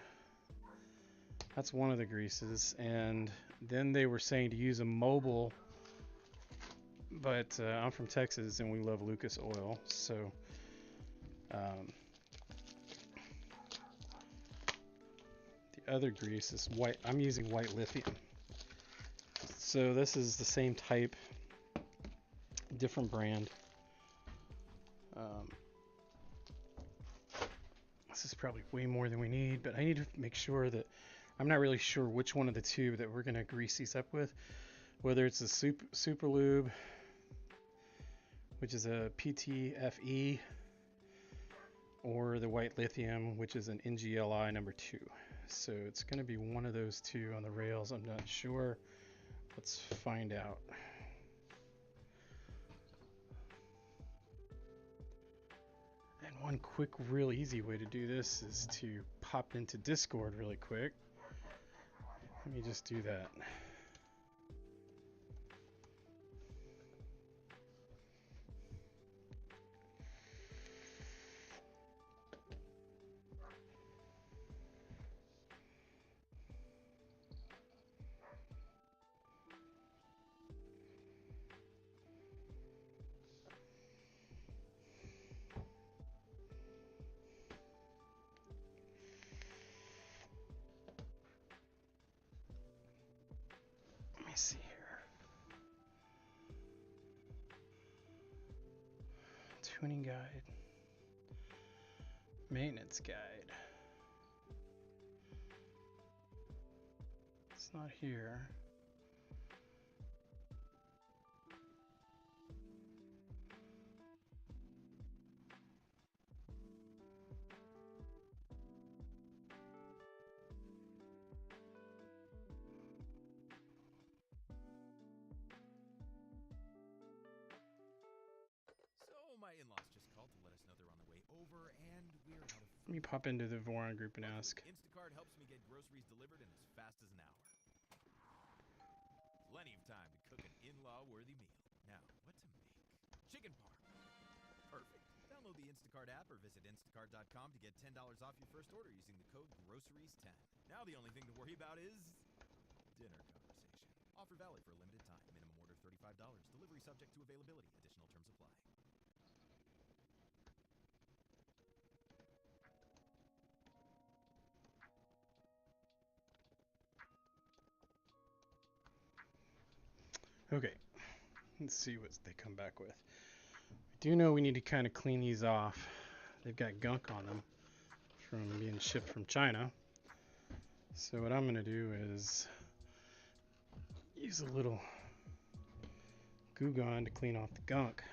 That's one of the greases. And then they were saying to use a mobile, but I'm from Texas and we love Lucas oil. So the other grease is white. I'm using white lithium. So this is the same type, different brand. This is probably way more than we need, but I need to make sure that I'm not really sure which one of the 2 that we're going to grease these up with, whether it's the super lube, which is a PTFE, or the white lithium, which is an NGLI number 2. So it's going to be one of those 2 on the rails. I'm not sure. Let's find out. And one quick, real easy way to do this is to pop into Discord really quick. Let me just do that. Let me see here. Tuning guide. Maintenance guide. It's not here. My in-laws just called to let us know they're on their way over, and we're out of food. Let me pop into the Voron group and ask. Instacart helps me get groceries delivered in as fast as an hour. Plenty of time to cook an in-law worthy meal. Now, what to make? Chicken parm. Perfect. Download the Instacart app or visit instacart.com to get $10 off your first order using the code GROCERIES10. Now the only thing to worry about is dinner conversation. Offer valid for a limited time. Minimum order $35. Delivery subject to availability. Additional terms apply. Okay, let's see what they come back with. I do know we need to kind of clean these off. They've got gunk on them from being shipped from China. So what I'm going to do is use a little Goo Gone to clean off the gunk.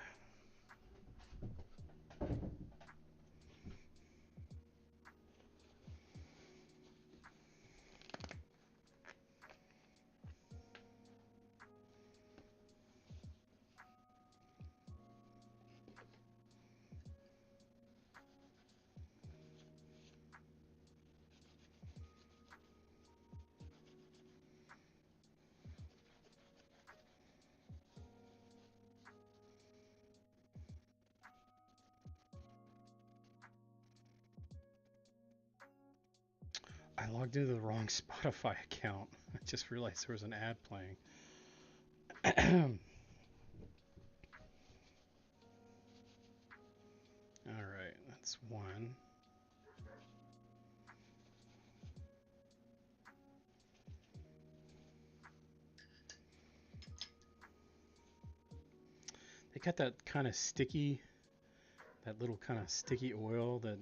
logged into the wrong Spotify account. I just realized there was an ad playing. Alright, that's one. They got that kind of sticky, that little kind of sticky oil that,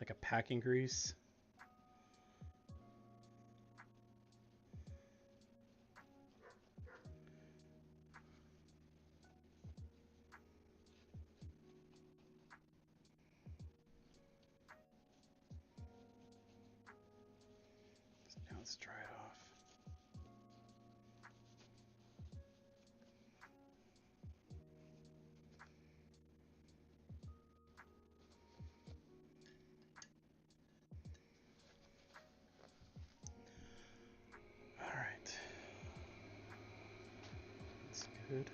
like a packing grease. Now let's dry it off. Alright. That's good.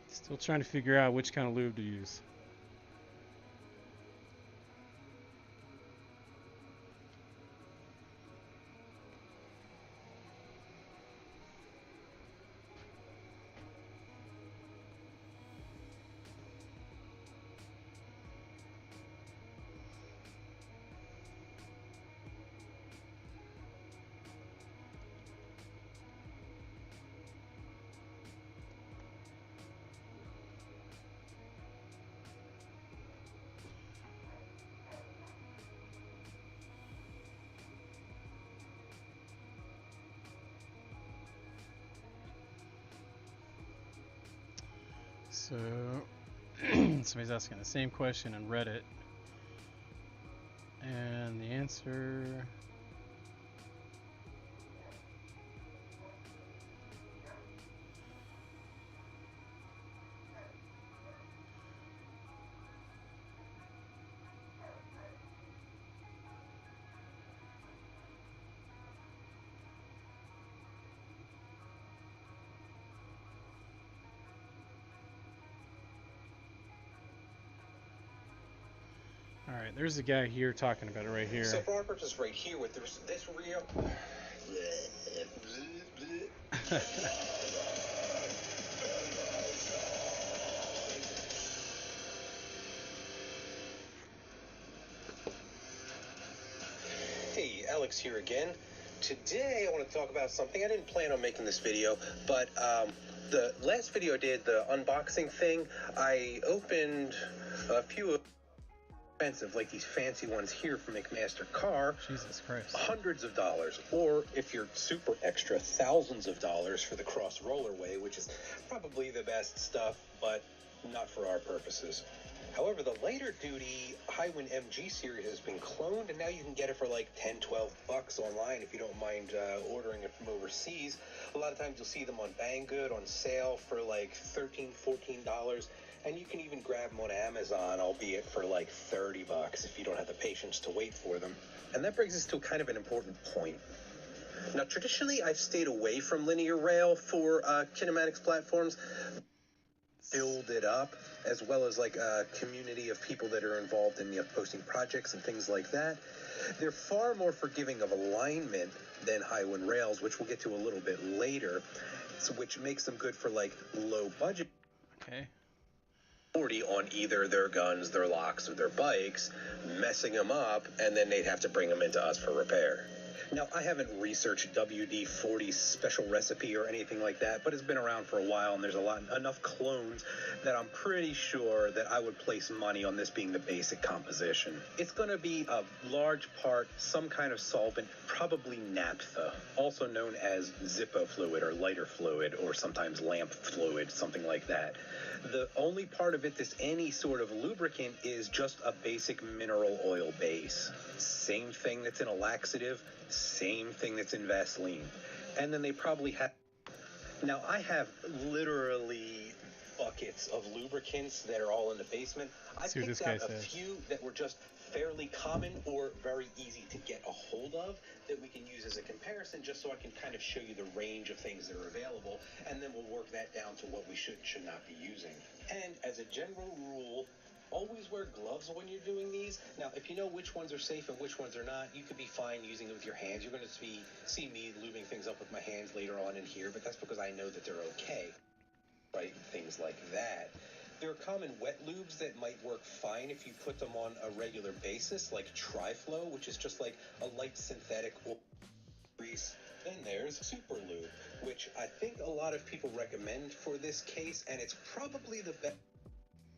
Still trying to figure out which kind of lube to use. So, somebody's asking the same question in Reddit. And the answer... Alright, there's a guy here talking about it right here. So for our purpose right here with this reel... Hey, Alex here again. Today I want to talk about something. I didn't plan on making this video, but the last video I did, the unboxing thing, I opened a few expensive, like these fancy ones here from McMaster Car. Jesus Christ. Hundreds of dollars, or if you're super extra, thousands of dollars for the Cross Rollerway, which is probably the best stuff, but not for our purposes. However, the later duty Highwind MG series has been cloned, and now you can get it for like 10, 12 bucks online if you don't mind ordering it from overseas. A lot of times you'll see them on Banggood on sale for like $13, $14. And you can even grab them on Amazon, albeit for like 30 bucks if you don't have the patience to wait for them. And that brings us to kind of an important point. Now, traditionally, I've stayed away from linear rail for kinematics platforms. Build it up, as well as like a community of people that are involved in posting projects and things like that. They're far more forgiving of alignment than Highwind rails, which we'll get to a little bit later, which makes them good for like low budget. Okay. On either their guns, their locks, or their bikes, messing them up, and then they'd have to bring them into us for repair. Now, I haven't researched WD-40's special recipe or anything like that, but it's been around for a while, and there's enough clones that I'm pretty sure that I would place money on this being the basic composition. It's going to be a large part some kind of solvent, probably naphtha, also known as Zippo fluid or lighter fluid, or sometimes lamp fluid, something like that. The only part of it that's any sort of lubricant is just a basic mineral oil base. Same thing that's in a laxative, same thing that's in Vaseline. And then they probably have... Now, I have literally buckets of lubricants that are all in the basement. I See what this picked guy out a says. few that were just fairly common or very easy to get a hold of that we can use as a comparison, just so I can kind of show you the range of things that are available, and then we'll work that down to what we should not be using. And as a general rule, always wear gloves when you're doing these. Now, if you know which ones are safe and which ones are not, you could be fine using them with your hands. You're going to see me lubing things up with my hands later on in here, but that's because I know that they're okay, right? Things like that. There are common wet lubes that might work fine if you put them on a regular basis, like Tri-Flow, which is just like a light synthetic oil grease. Then there's Super Lube, which I think a lot of people recommend for this case, and it's probably the best.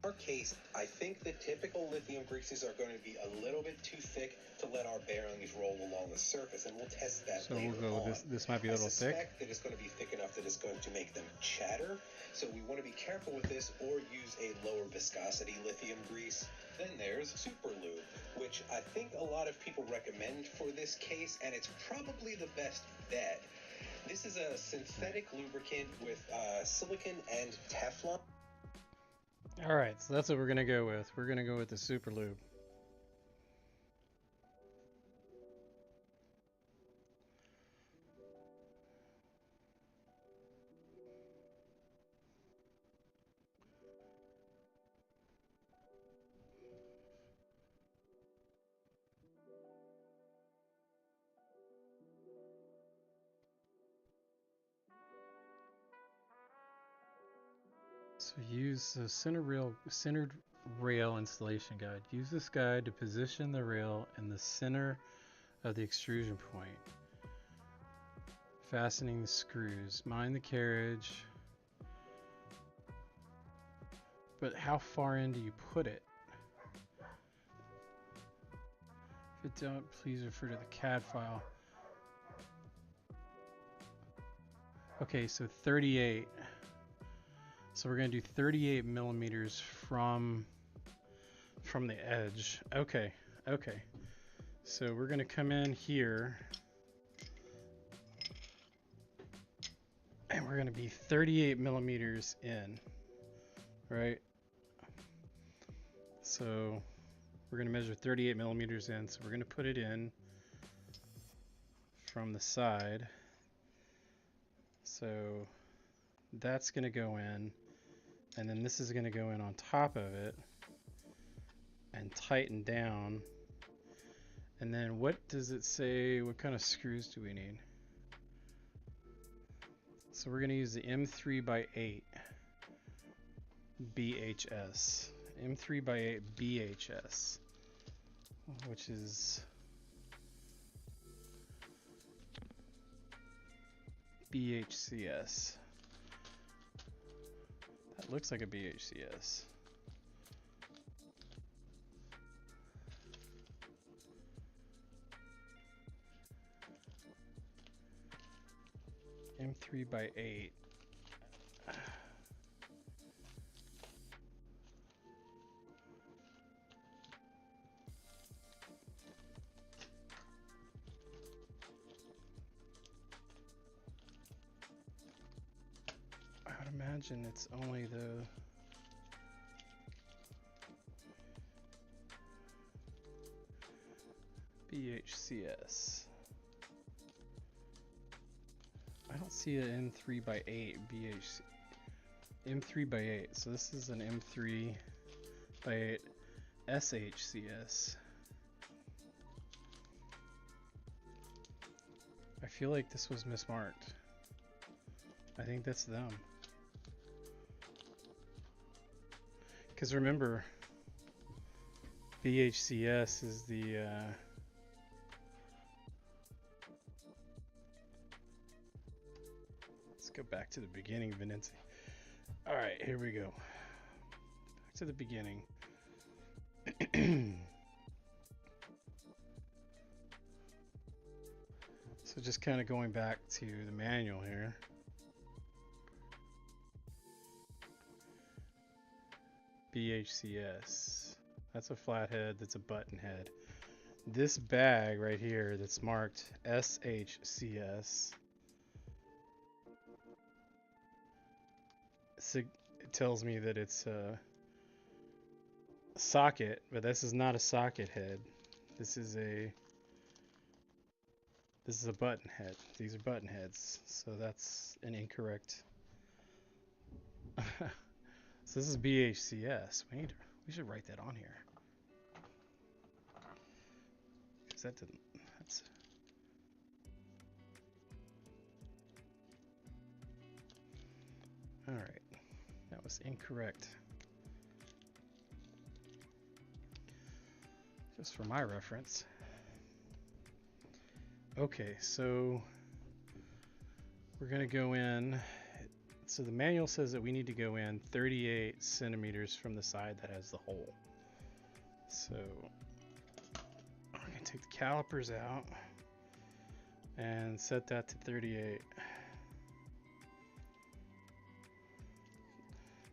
In our case, I think the typical lithium greases are going to be a little bit too thick to let our bearings roll along the surface, and we'll test that So later we'll go on. with this might be a little I thick. suspect that it's going to be thick enough that it's going to make them chatter, so we want to be careful with this or use a lower viscosity lithium grease. Then there's Super Lube, which I think a lot of people recommend for this case, and it's probably the best bet. This is a synthetic lubricant with silicon and Teflon. Alright, so that's what we're going to go with. We're going to go with the Super Lube. So use the centered rail installation guide. Use this guide to position the rail in the center of the extrusion point. Fastening the screws. Mind the carriage. But how far in do you put it? If it don't, please refer to the CAD file. Okay, so 38. So we're gonna do 38 millimeters from the edge. Okay, okay. So we're gonna come in here and we're gonna be 38 millimeters in, right? So we're gonna measure 38 millimeters in. So we're gonna put it in from the side. So that's gonna go in. And then this is going to go in on top of it and tighten down. And then what does it say? What kind of screws do we need? So we're going to use the M3x8 BHS. M3x8 BHS, which is BHCS. That looks like a BHCS. M3x8. I would imagine it's only the BHCS. I don't see an M3x8 BHC. M3x8. So this is an M3x8 SHCS. I feel like this was mismarked. I think that's them. Because remember, BHCS is the let's go back to the beginning, Venenzi. Alright, here we go. Back to the beginning. So just kind of going back to the manual here. BHCS. That's a flathead, that's a button head. This bag right here that's marked SHCS tells me that it's a socket, but this is not a socket head. This is a button head. These are button heads, so that's an incorrect. So this is BHCS. We should write that on here. Cause that didn't. That's. All right, that was incorrect. Just for my reference. Okay, so we're gonna go in. So the manual says that we need to go in 38 centimeters from the side that has the hole. So I'm gonna take the calipers out and set that to 38.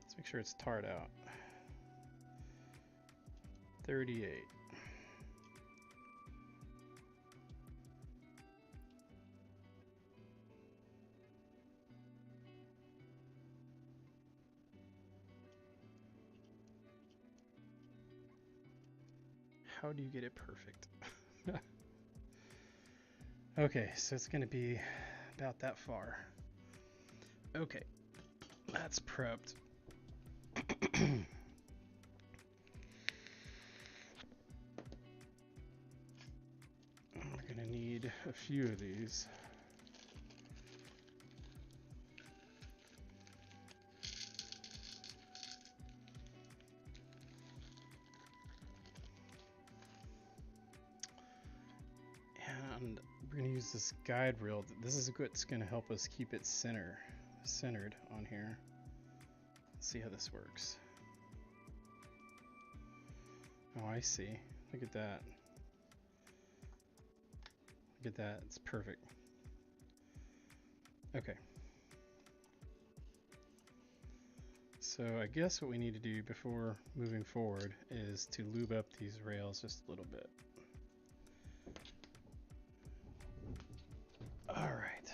Let's make sure it's tarred out. 38. How do you get it perfect? Okay, so it's gonna be about that far. Okay, that's prepped. We're gonna need a few of these. And we're going to use this guide rail. This is what's going to help us keep it centered on here. Let's see how this works. Oh, I see. Look at that. Look at that. It's perfect. Okay. So I guess what we need to do before moving forward is to lube up these rails just a little bit. All right.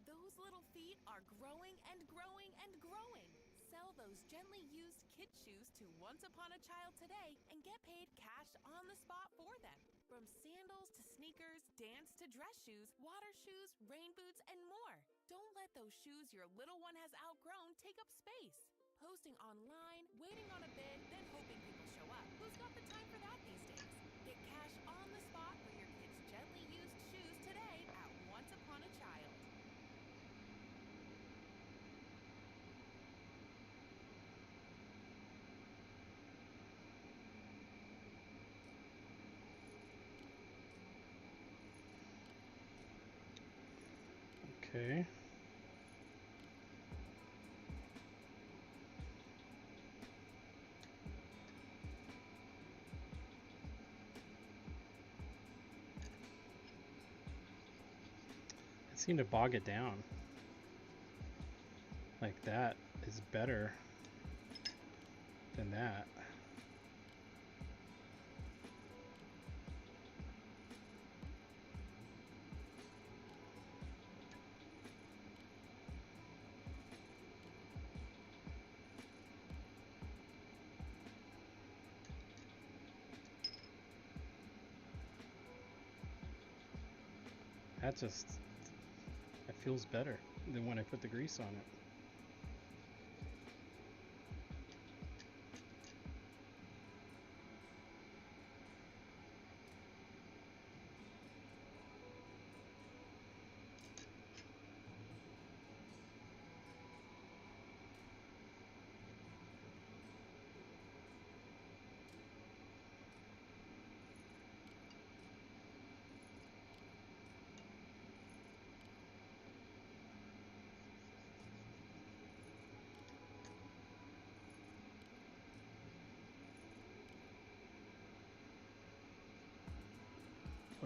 Those little feet are growing and growing and growing. Sell those gently used kid shoes to Once Upon a Child today and get paid cash on the spot for them. From sandals to sneakers, dance to dress shoes, water shoes, rain boots, and more. Don't let those shoes your little one has outgrown take up space. Posting online, waiting on a bid, then hoping people show up. Who's got the time for that these days? Get cash on the spot for your kids' gently used shoes today at Once Upon a Child. Okay. I seem to bog it down. Like that is better than that. That feels better than when I put the grease on it.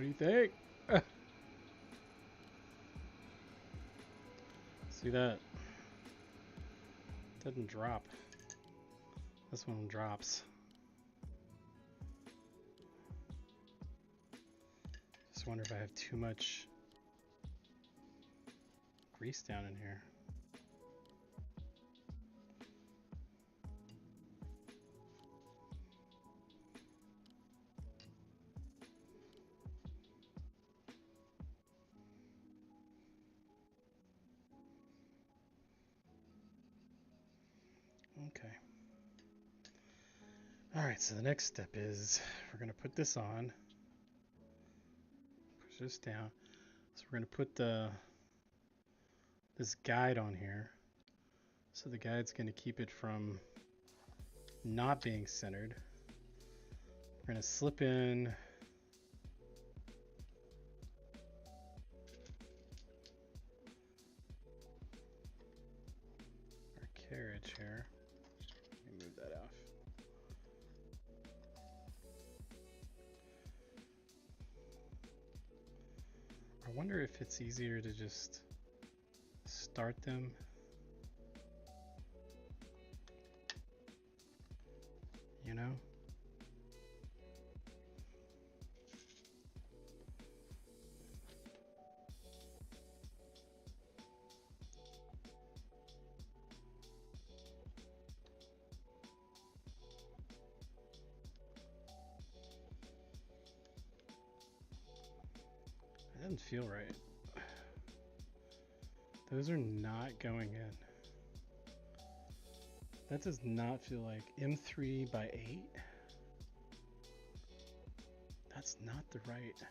What do you think? See that? Doesn't drop. This one drops. Just wonder if I have too much grease down in here. Okay. Alright, so the next step is we're going to put this on. Push this down. So we're going to put this guide on here. So the guide's going to keep it from not being centered. We're going to slip in our carriage here. Let me move that off. I wonder if it's easier to just start them. You know? That doesn't feel right. Those are not going in. That does not feel like M3 by 8. That's not the right.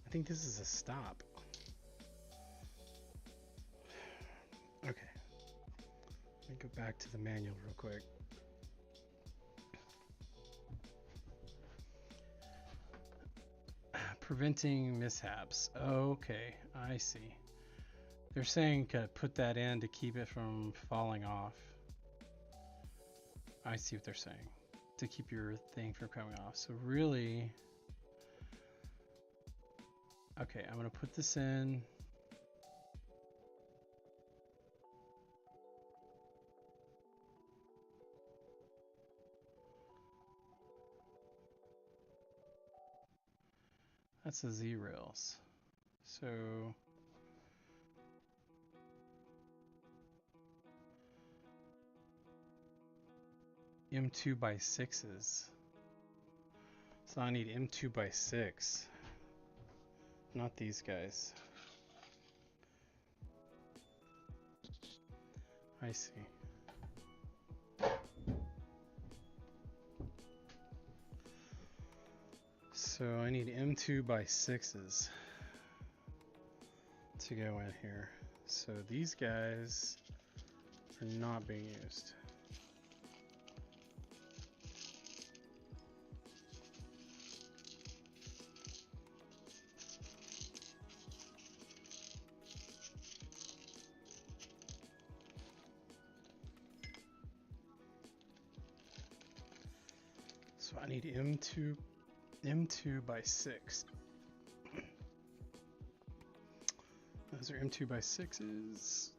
I think this is a stop. Okay. Let me go back to the manual real quick. Preventing mishaps. Okay, I see. They're saying to put that in to keep it from falling off. I see what they're saying. To keep your thing from coming off. So really, okay, I'm gonna put this in. That's the Z rails. So M2 by 6s. So I need M2 by 6. Not these guys. I see. So I need M2 by 6s to go in here. So these guys are not being used. So I need M2 by 6. Those are M2 by 6s.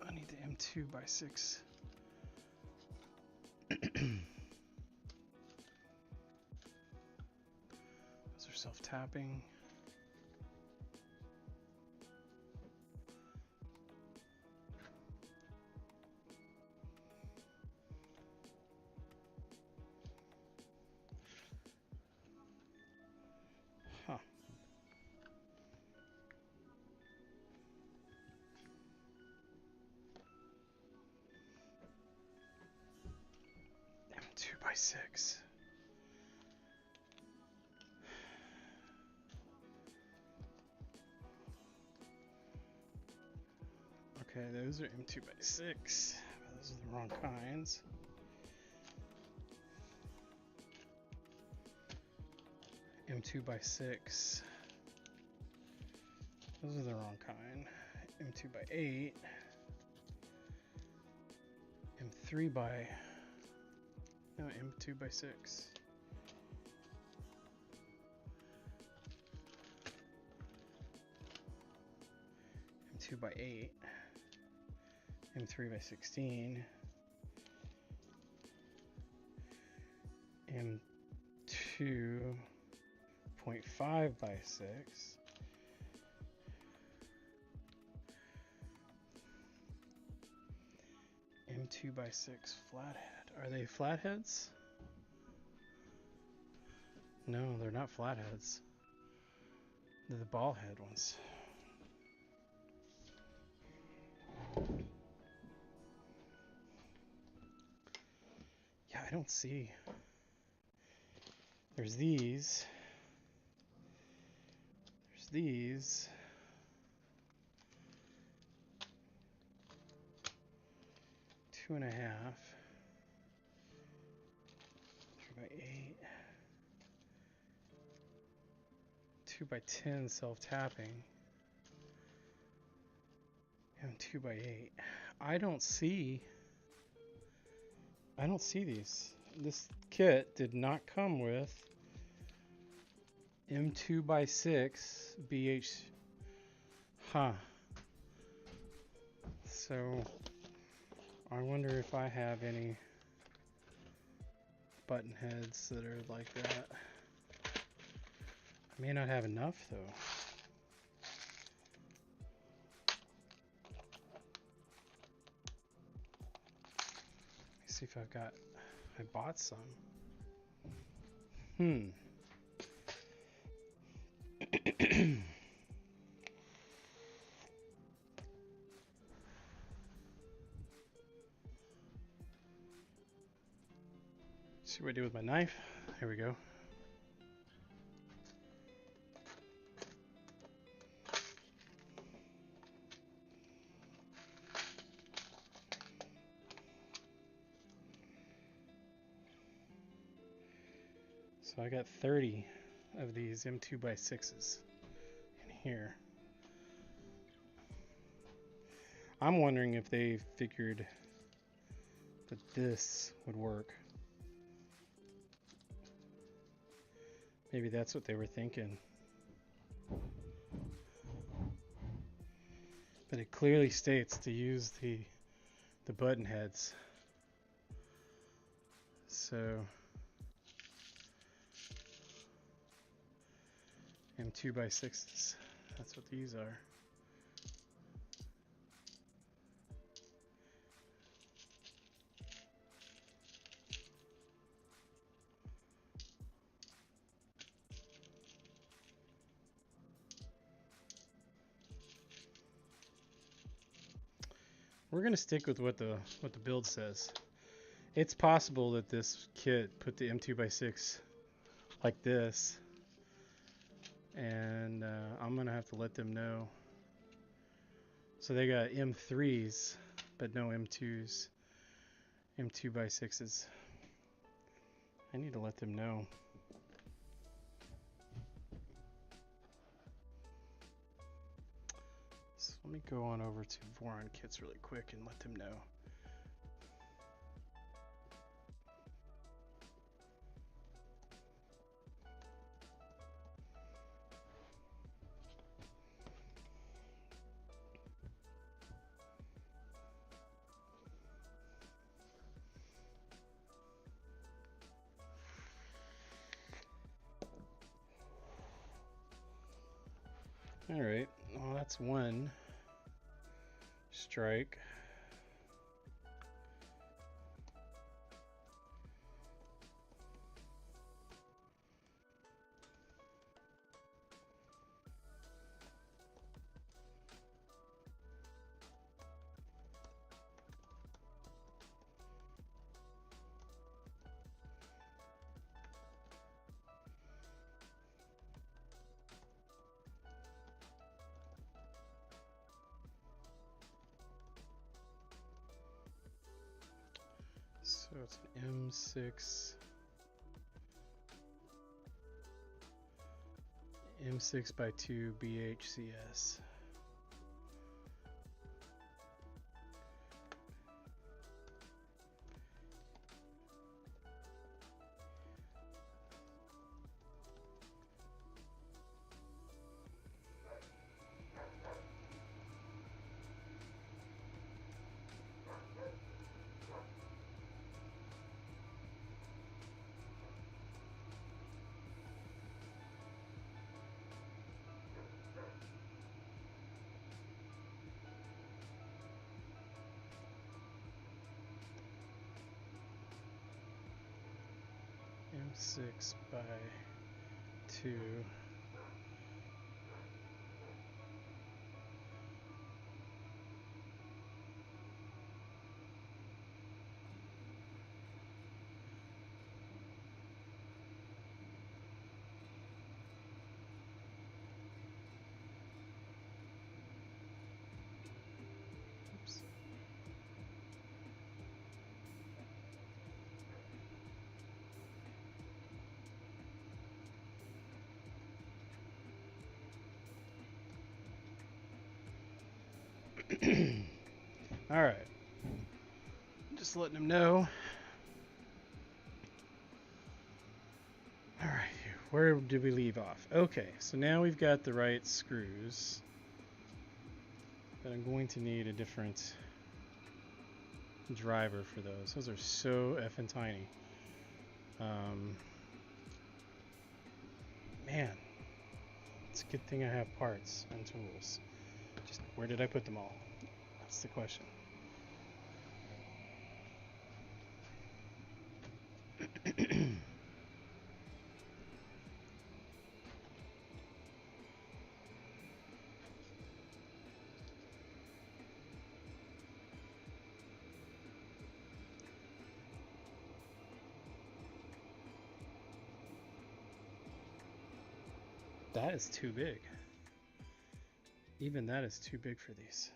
I need the M2 by 6. Those are self-tapping. Huh. M2 by 6. Okay, those are M2 by 6. Those are the wrong kinds. M2 by 6. Those are the wrong kind. M2 by 8. M3 by, no, M2 by 6. M2 by 8. M3 by 16. M2.5 by 6. M2 by 6 flathead. Are they flatheads? No, they're not flatheads. They're the ball head ones. Yeah, I don't see. There's these. There's these. Two and a half. 3 by 8. 2 by 10 self-tapping. And 2 by 8. I don't see these. This kit did not come with M2 by 6 BH. Huh. So I wonder if I have any button heads that are like that. I may not have enough though. Let me see if I bought some. See what I do with my knife. Here we go. So I got 30 of these M2 by 6s in here. I'm wondering if they figured that this would work. Maybe that's what they were thinking. But it clearly states to use the button heads. So M2 by 6s. That's what these are. We're gonna stick with what the build says. It's possible that this kit put the M2 by 6 like this, and I'm gonna have to let them know. So they got M3s, but no M2s, M2 by 6s. I need to let them know. So let me go on over to Voron Kits really quick and let them know. All right, well, that's one strike. So it's an M6 by 2 BHCS. 6 by 2. Oops. All right. Just letting him know. All right, where did we leave off? Okay, so now we've got the right screws, but I'm going to need a different driver for those. Those are so effing tiny. Man, it's a good thing I have parts and tools. Just where did I put them all? That's the question. That is too big. Even that is too big for these.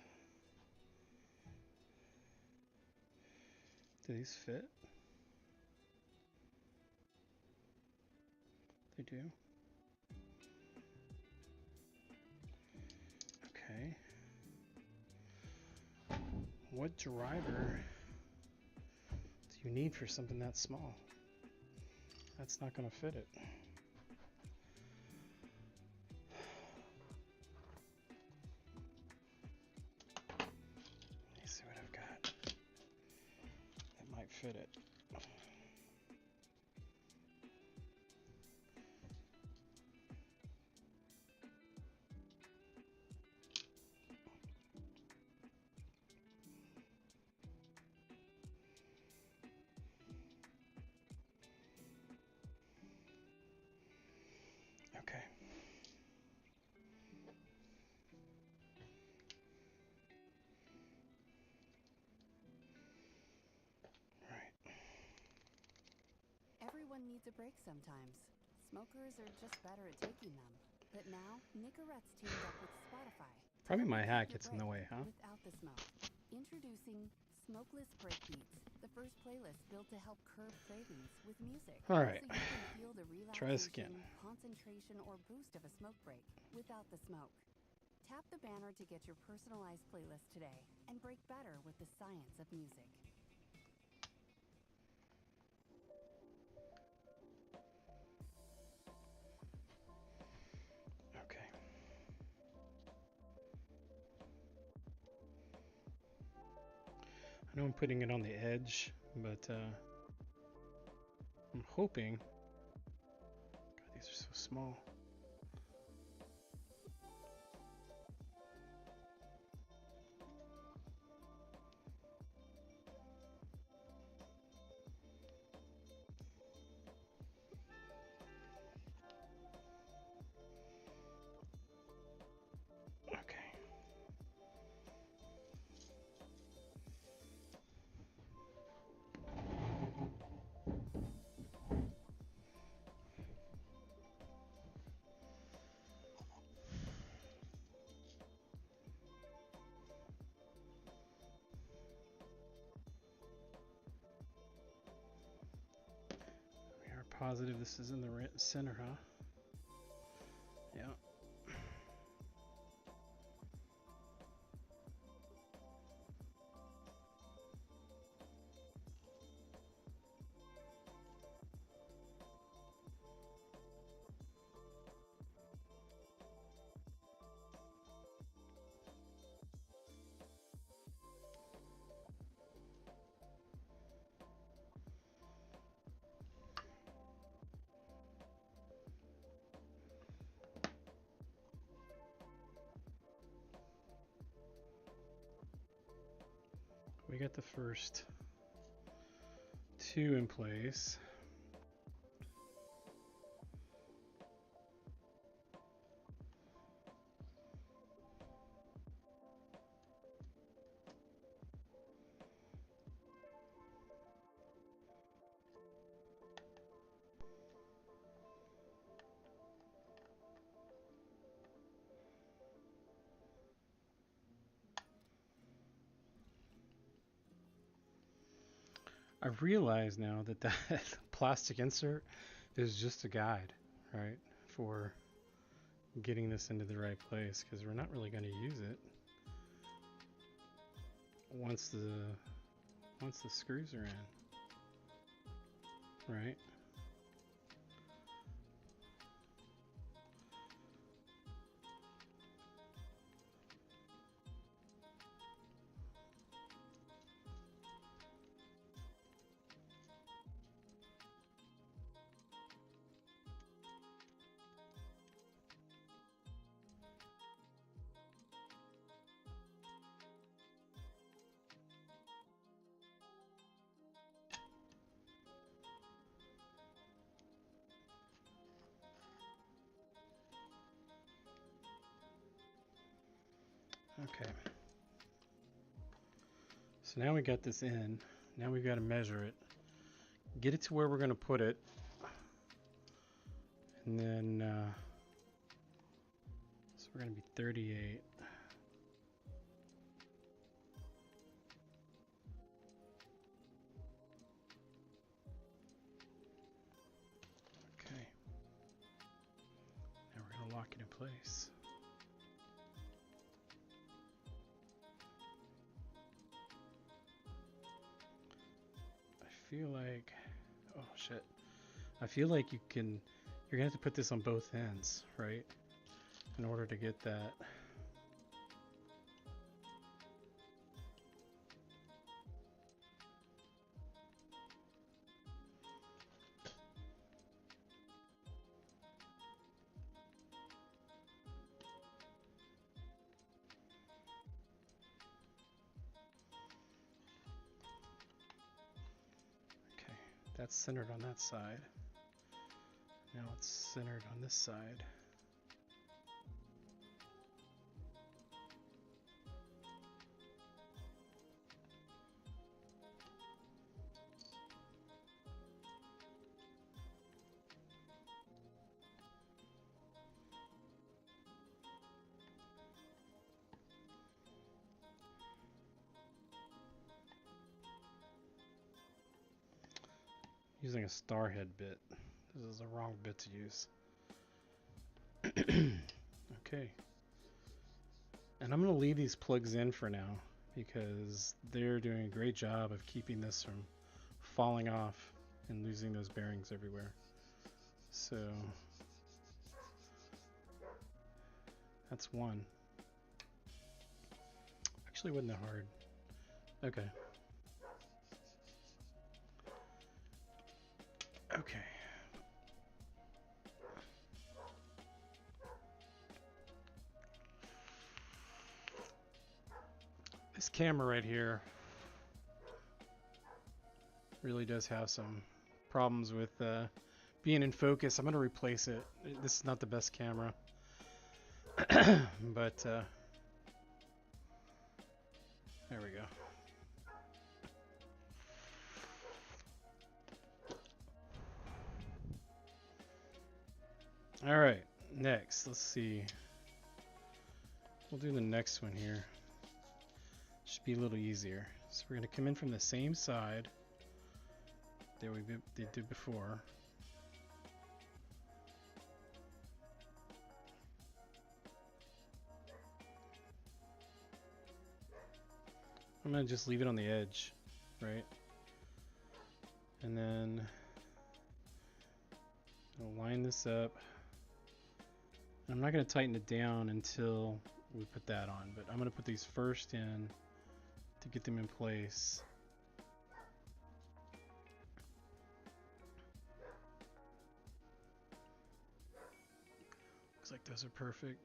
Do these fit? They do. Okay. What driver do you need for something that small? That's not going to fit it. Let me see what I've got. That might fit it. Okay. Right. Everyone needs a break sometimes. Smokers are just better at taking them. But now, Nicorette's teamed up with Spotify. to Probably help my you hat keep your gets in the break way, huh? Without the smoke. Introducing Smokeless Breakbeats, the first playlist built to help curb cravings with music. All right. So you can feel the Try this again. relaxation, concentration, or boost of a smoke break without the smoke. Tap the banner to get your personalized playlist today and break better with the science of music. Okay. I know I'm putting it on the edge, but I'm hoping. God, these are so small. Okay. We are positive this is in the center, huh? Yeah. We got the first two in place. I realize now that that plastic insert is just a guide, right, for getting this into the right place, because we're not really going to use it once the screws are in, right? Okay. So now we got this in. Now we've got to measure it. Get it to where we're going to put it. And then, so we're going to be 38. Okay. Now we're going to lock it in place. I feel like, oh shit. I feel like you're gonna have to put this on both ends, right? In order to get that. Okay, that's centered on that side. Now it's centered on this side. Using a star head bit. This is the wrong bit to use. Okay. And I'm going to leave these plugs in for now because they're doing a great job of keeping this from falling off and losing those bearings everywhere. So that's one. Actually, wasn't that hard. Okay. Okay. This camera right here really does have some problems with being in focus. I'm going to replace it. This is not the best camera. But there we go. All right, next, let's see. We'll do the next one here. Should be a little easier. So we're going to come in from the same side that we did before. I'm going to just leave it on the edge, right? And then I'll line this up. I'm not going to tighten it down until we put that on, but I'm going to put these first in to get them in place. Looks like those are perfect.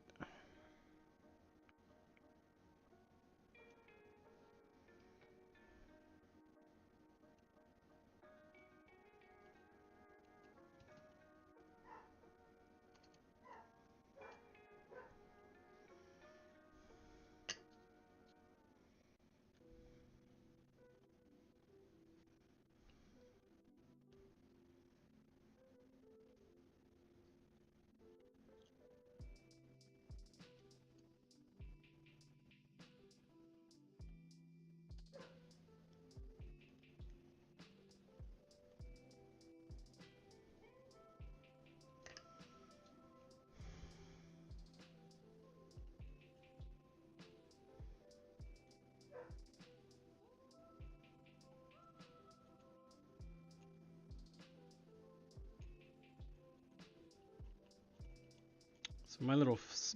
So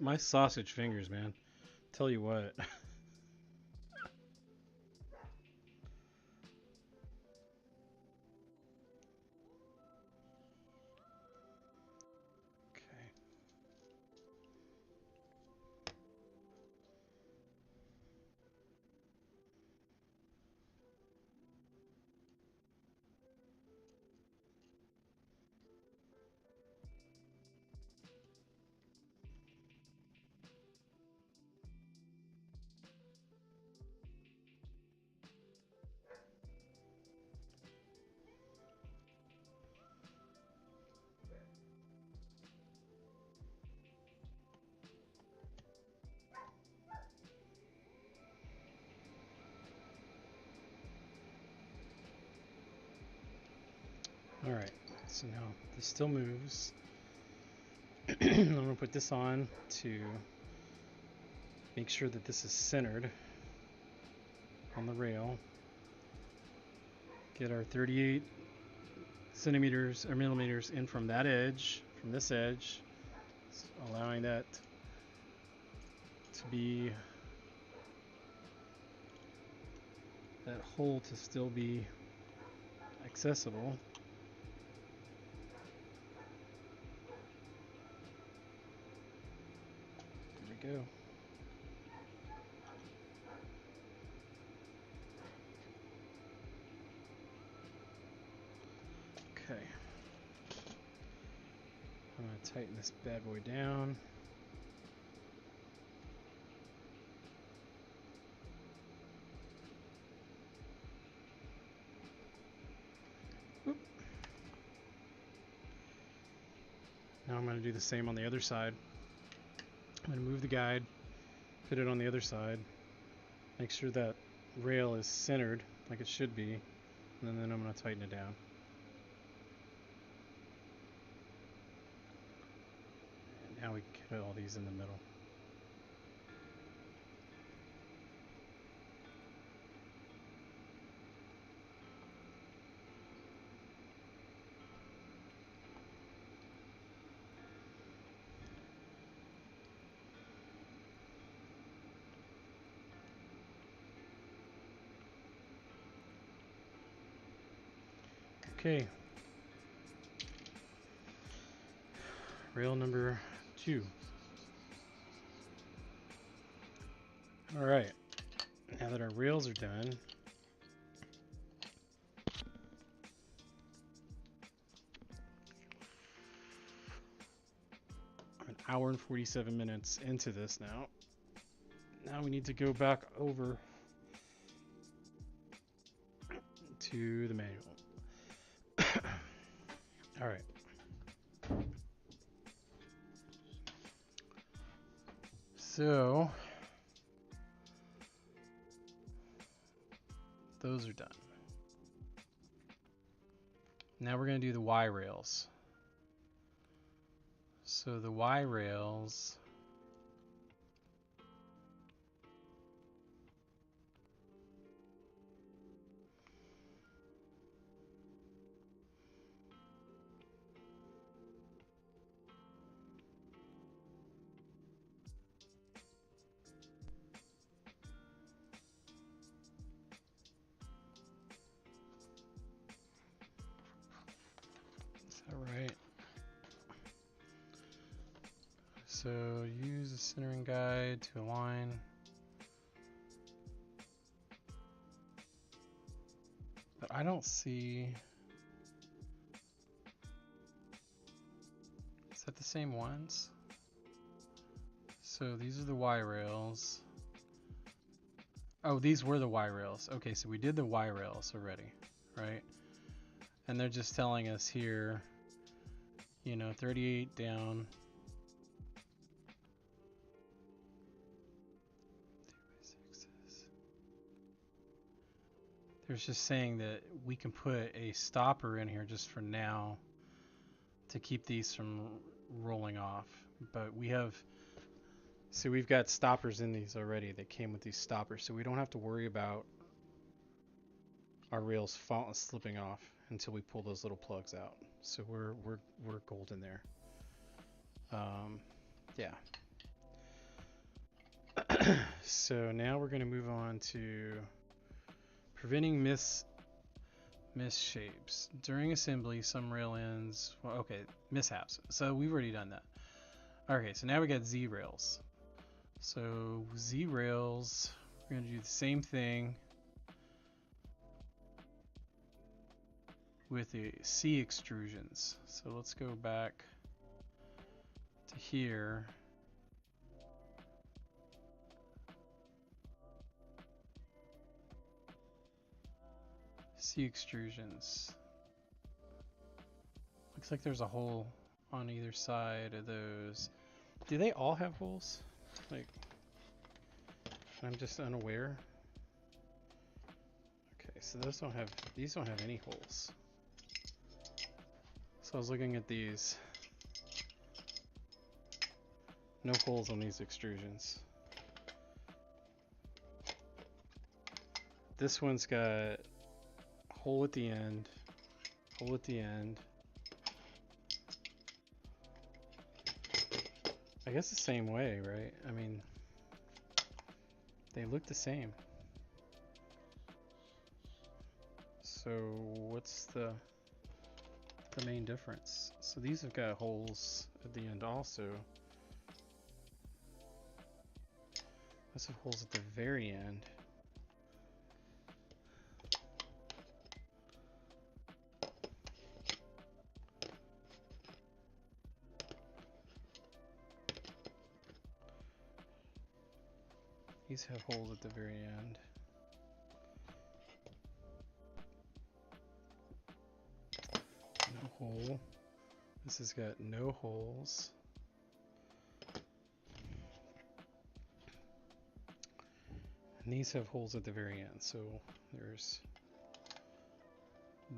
my sausage fingers, man. Tell you what. Okay. Alright, so now this still moves. I'm going to put this on to make sure that this is centered on the rail. Get our 38 centimeters or millimeters in from that edge, from this edge, allowing that to be, that hole to still be accessible. There we go. Okay. I'm going to tighten this bad boy down. Oop. Now I'm going to do the same on the other side. I'm going to move the guide, put it on the other side, make sure that rail is centered like it should be, and then I'm going to tighten it down. And now we can put all these in the middle. Okay. Rail number 2. Alright. Now that our rails are done, I'm an hour and 47 minutes into this now. Now we need to go back over to the manual. Alright. So, those are done. Now we're going to do the Y rails. So the Y rails, is that right? So use the centering guide to align. But I don't see. Is that the same ones? So these are the Y rails. Oh, these were the Y rails. Okay, so we did the Y rails already, right? And they're just telling us here, you know, 38 down. There's just saying that we can put a stopper in here just for now to keep these from rolling off. But we have, see, we've got stoppers in these already that came with these stoppers, so we don't have to worry about our rails slipping off until we pull those little plugs out. So we're golden there. Yeah. So now we're going to move on to preventing misshapes. During assembly, some rail ends, well, okay, mishaps. So we've already done that. Okay, so now we got Z rails. So Z rails, we're going to do the same thing with the C extrusions. So let's go back to here. C extrusions. Looks like there's a hole on either side of those. Do they all have holes? Like, I'm just unaware. Okay, so these don't have any holes. So I was looking at these. No holes on these extrusions. This one's got a hole at the end, hole at the end. I guess the same way, right? I mean, they look the same. So what's the main difference? So these have got holes at the end also. Those have holes at the very end. These have holes at the very end. No hole. This has got no holes. And these have holes at the very end. So there's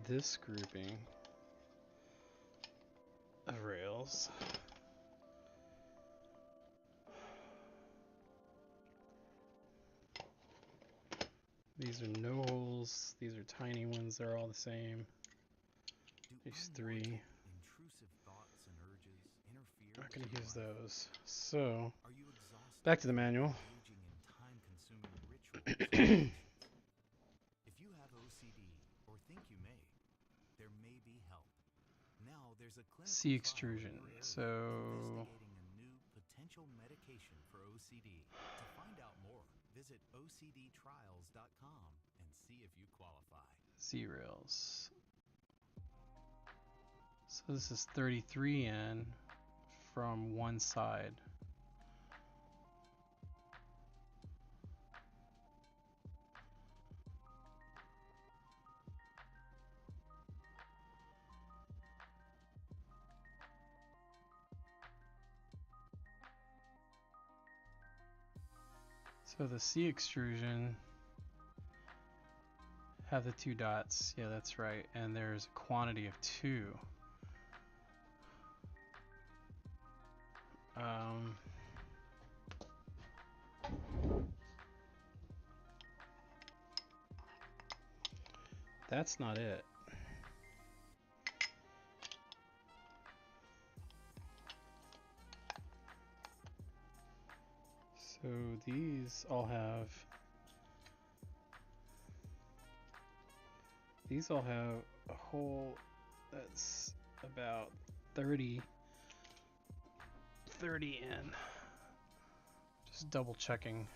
this grouping of rails. These are no holes. These are tiny ones. They're all the same. These three. I'm not going to use those. So, back to the manual. If you have OCD or think you may, there may be help. Now there's a clinical C extrusion. So, investigating a new potential medication for OCD. To find out more, visit OCDtrials.com and see if you qualify. Z rails. So this is 33N from one side. So the C extrusion have the two dots. Yeah, that's right. And there's a quantity of 2. That's not it. So these all have a hole that's about 30 in. Just double checking.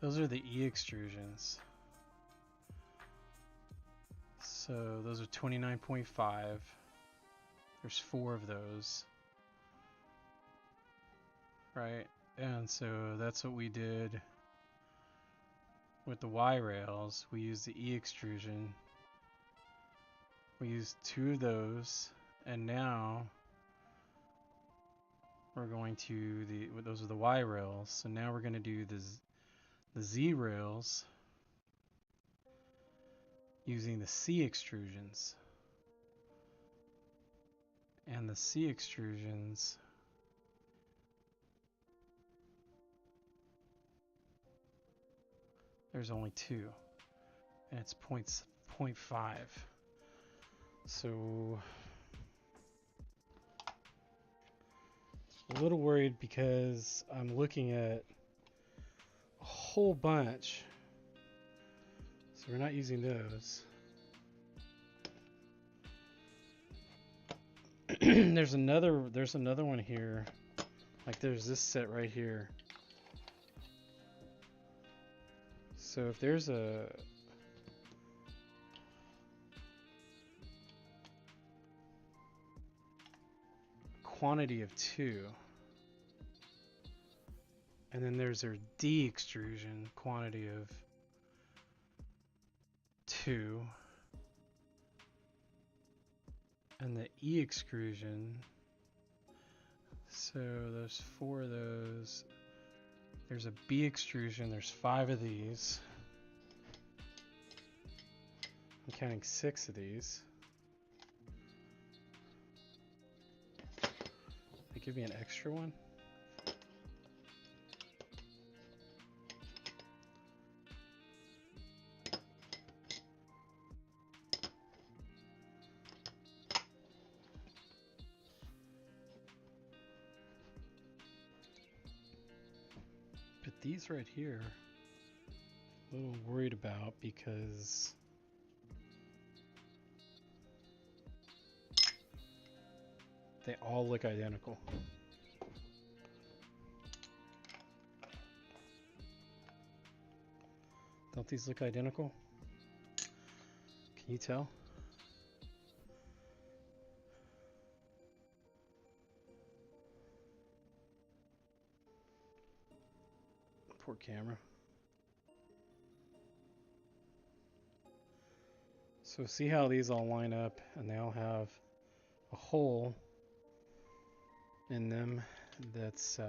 Those are the E extrusions. So those are 29.5. There's 4 of those. Right? And so that's what we did with the Y rails. We used the E extrusion. We used 2 of those, and now we're going to those are the Y rails. So now we're going to do the Z rails using the C extrusions. And the C extrusions There's only 2, and it's 0.5. So a little worried because I'm looking at a whole bunch. So we're not using those. there's another one here. Like there's this set right here. So if there's a quantity of 2, and then there's a D extrusion quantity of 2, and the E extrusion, so there's 4 of those. There's a B extrusion, there's 5 of these. I'm counting 6 of these. They give me an extra one. But these right here, a little worried about because they all look identical. Don't these look identical? Can you tell? Poor camera. So see how these all line up and they all have a hole in them that's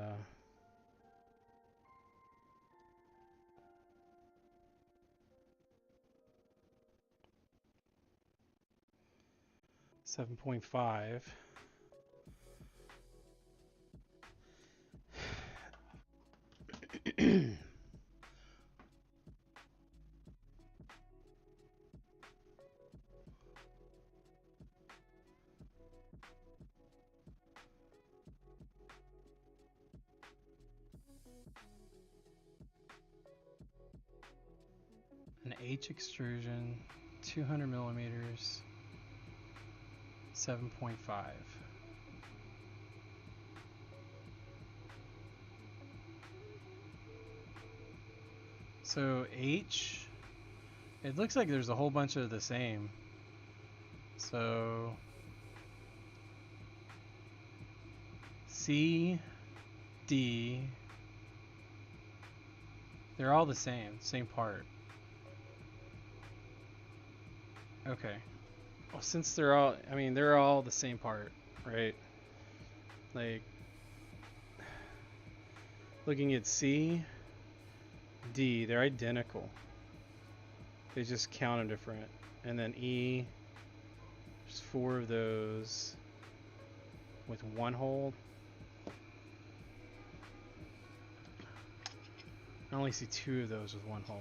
7.5. An H extrusion, 200 millimeters, 7.5. So H, it looks like there's a whole bunch of the same. So C, D, they're all the same part. Okay. Well, since they're all, I mean, they're all the same part, right? Like, looking at C, D, they're identical. They just count them different. And then E, there's 4 of those with 1 hole. I only see 2 of those with 1 hole.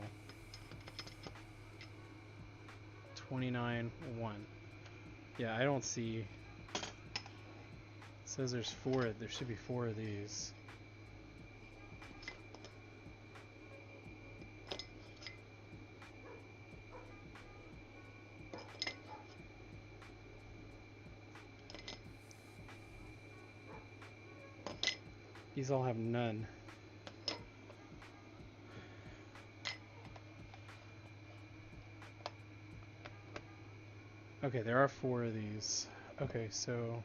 29, 1. Yeah, I don't see. It says there's 4. There should be 4 of these. These all have none. Okay, there are 4 of these. Okay, so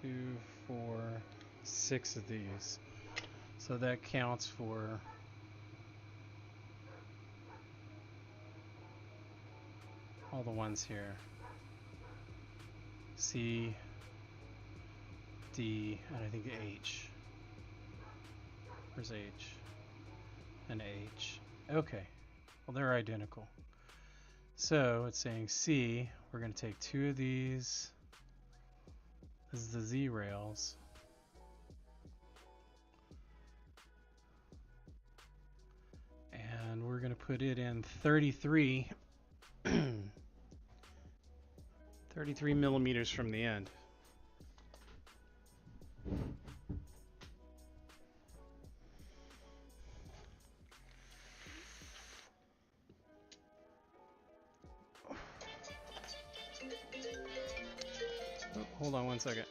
2, 4, 6 of these. So that counts for all the ones here. C, D, and I think H. Where's H? And H. Okay, well they're identical. So it's saying C, we're going to take 2 of these. This is the Z rails. put it in 33 33 millimeters from the end. Oh, hold on one second.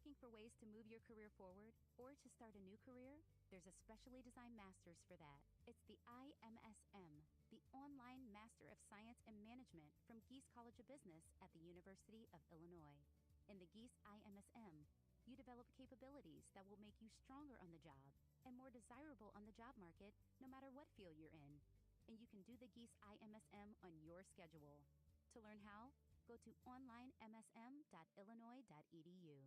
Looking for ways to move your career forward or to start a new career? There's a specially designed master's for that. It's the IMSM, the Online Master of Science and Management from Geese College of Business at the University of Illinois. In the Geese IMSM, you develop capabilities that will make you stronger on the job and more desirable on the job market no matter what field you're in. And you can do the Geese IMSM on your schedule. To learn how, go to onlinemsm.illinois.edu.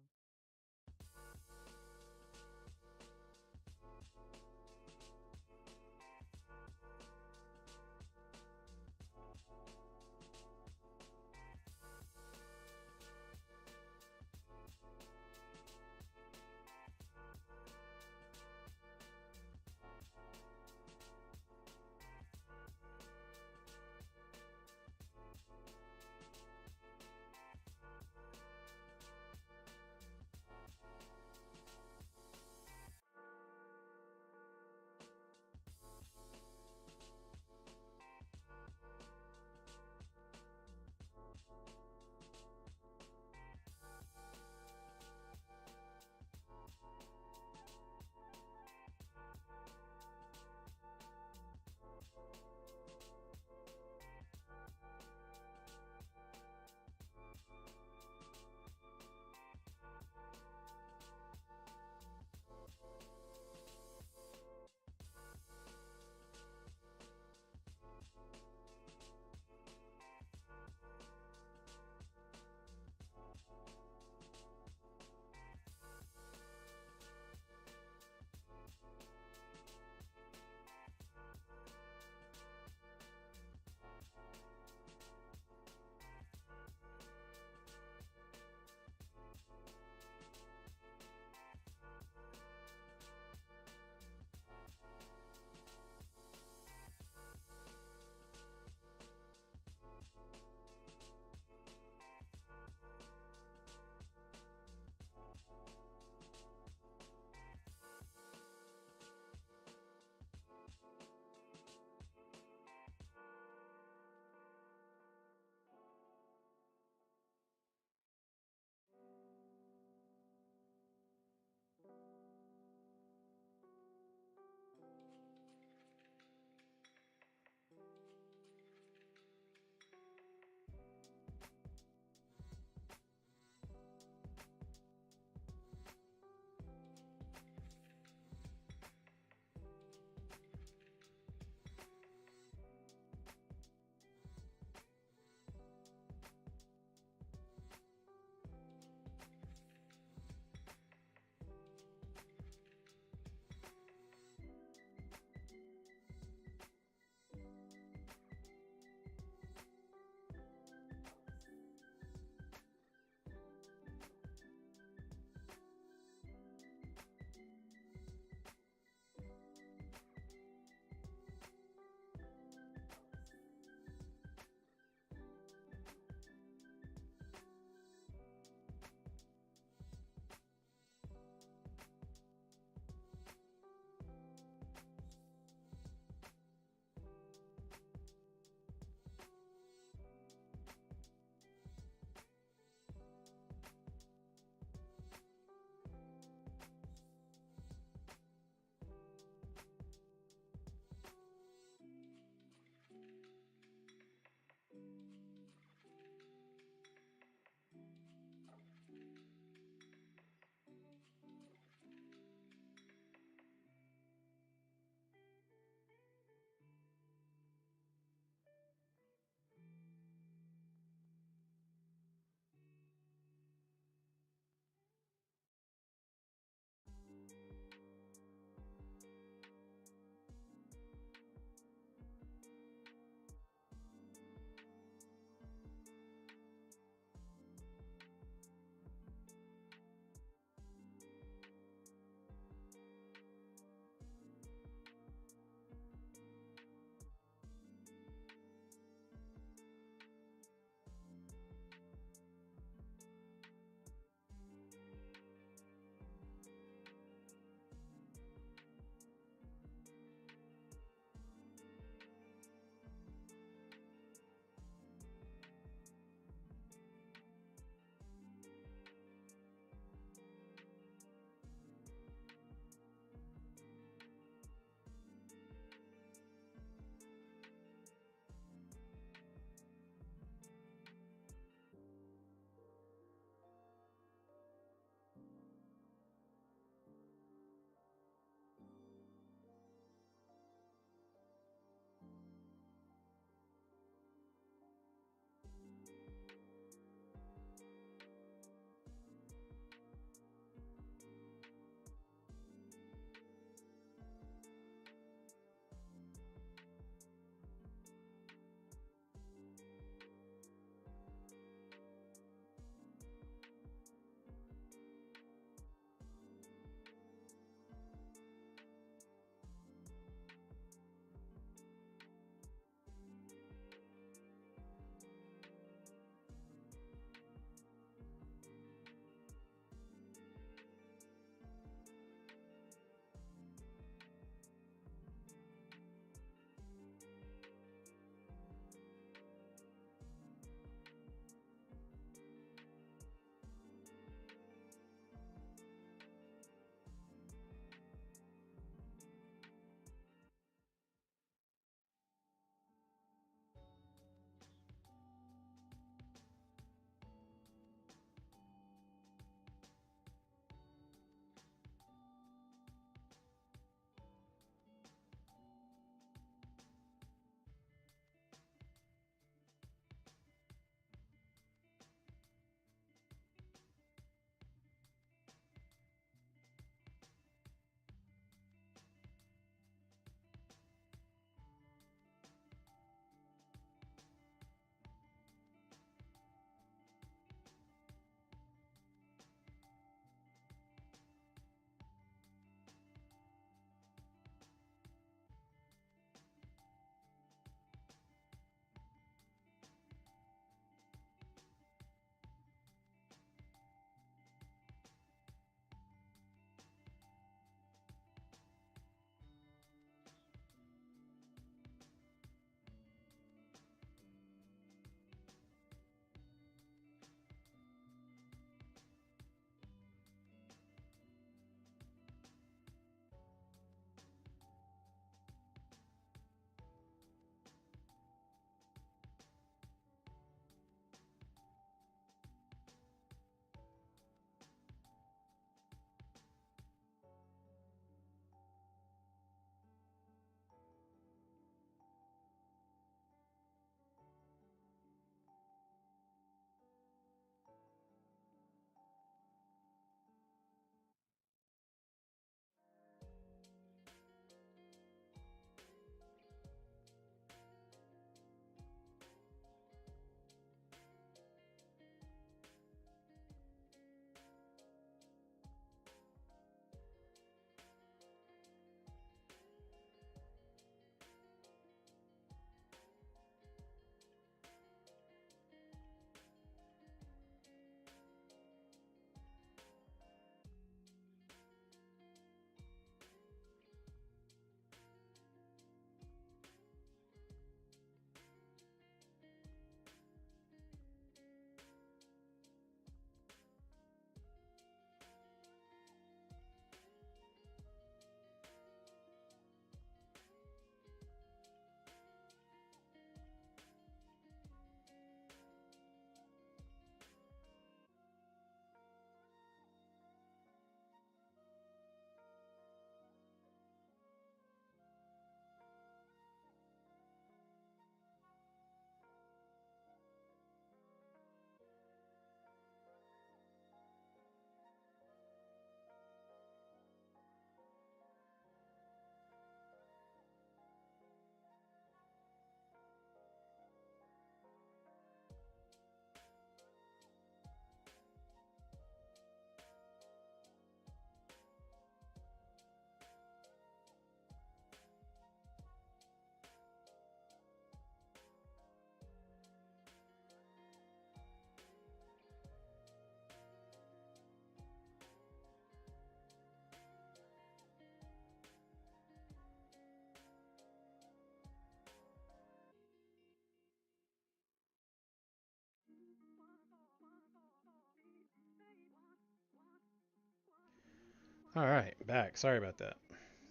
All right, back. Sorry about that.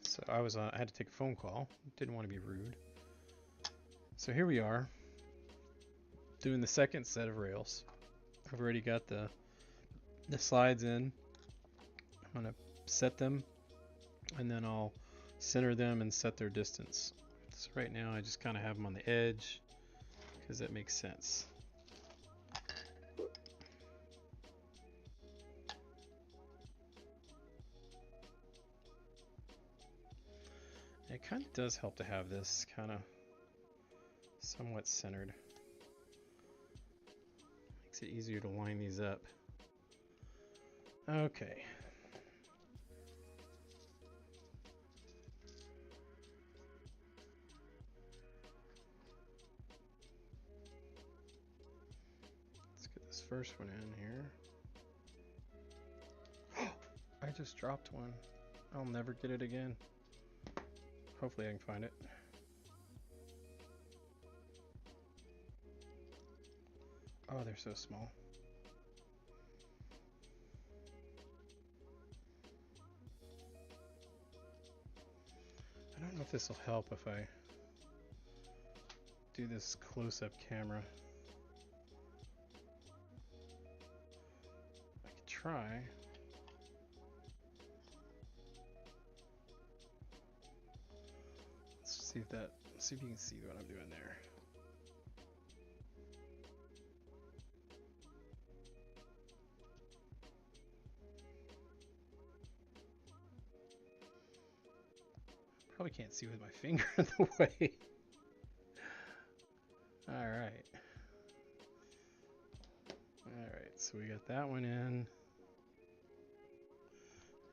So I had to take a phone call. Didn't want to be rude. So here we are, doing the second set of rails. I've already got the slides in. I'm gonna set them, and then I'll center them and set their distance. So right now I just kind of have them on the edge because that makes sense. It kind of does help to have this kind of somewhat centered. Makes it easier to line these up. Okay. Let's get this first one in here. I just dropped one. I'll never get it again. Hopefully I can find it. Oh, they're so small. I don't know if this will help if I do this close-up camera. I could try. Let's see if you can see what I'm doing there. Probably can't see with my finger in the way. Alright. Alright, so we got that one in.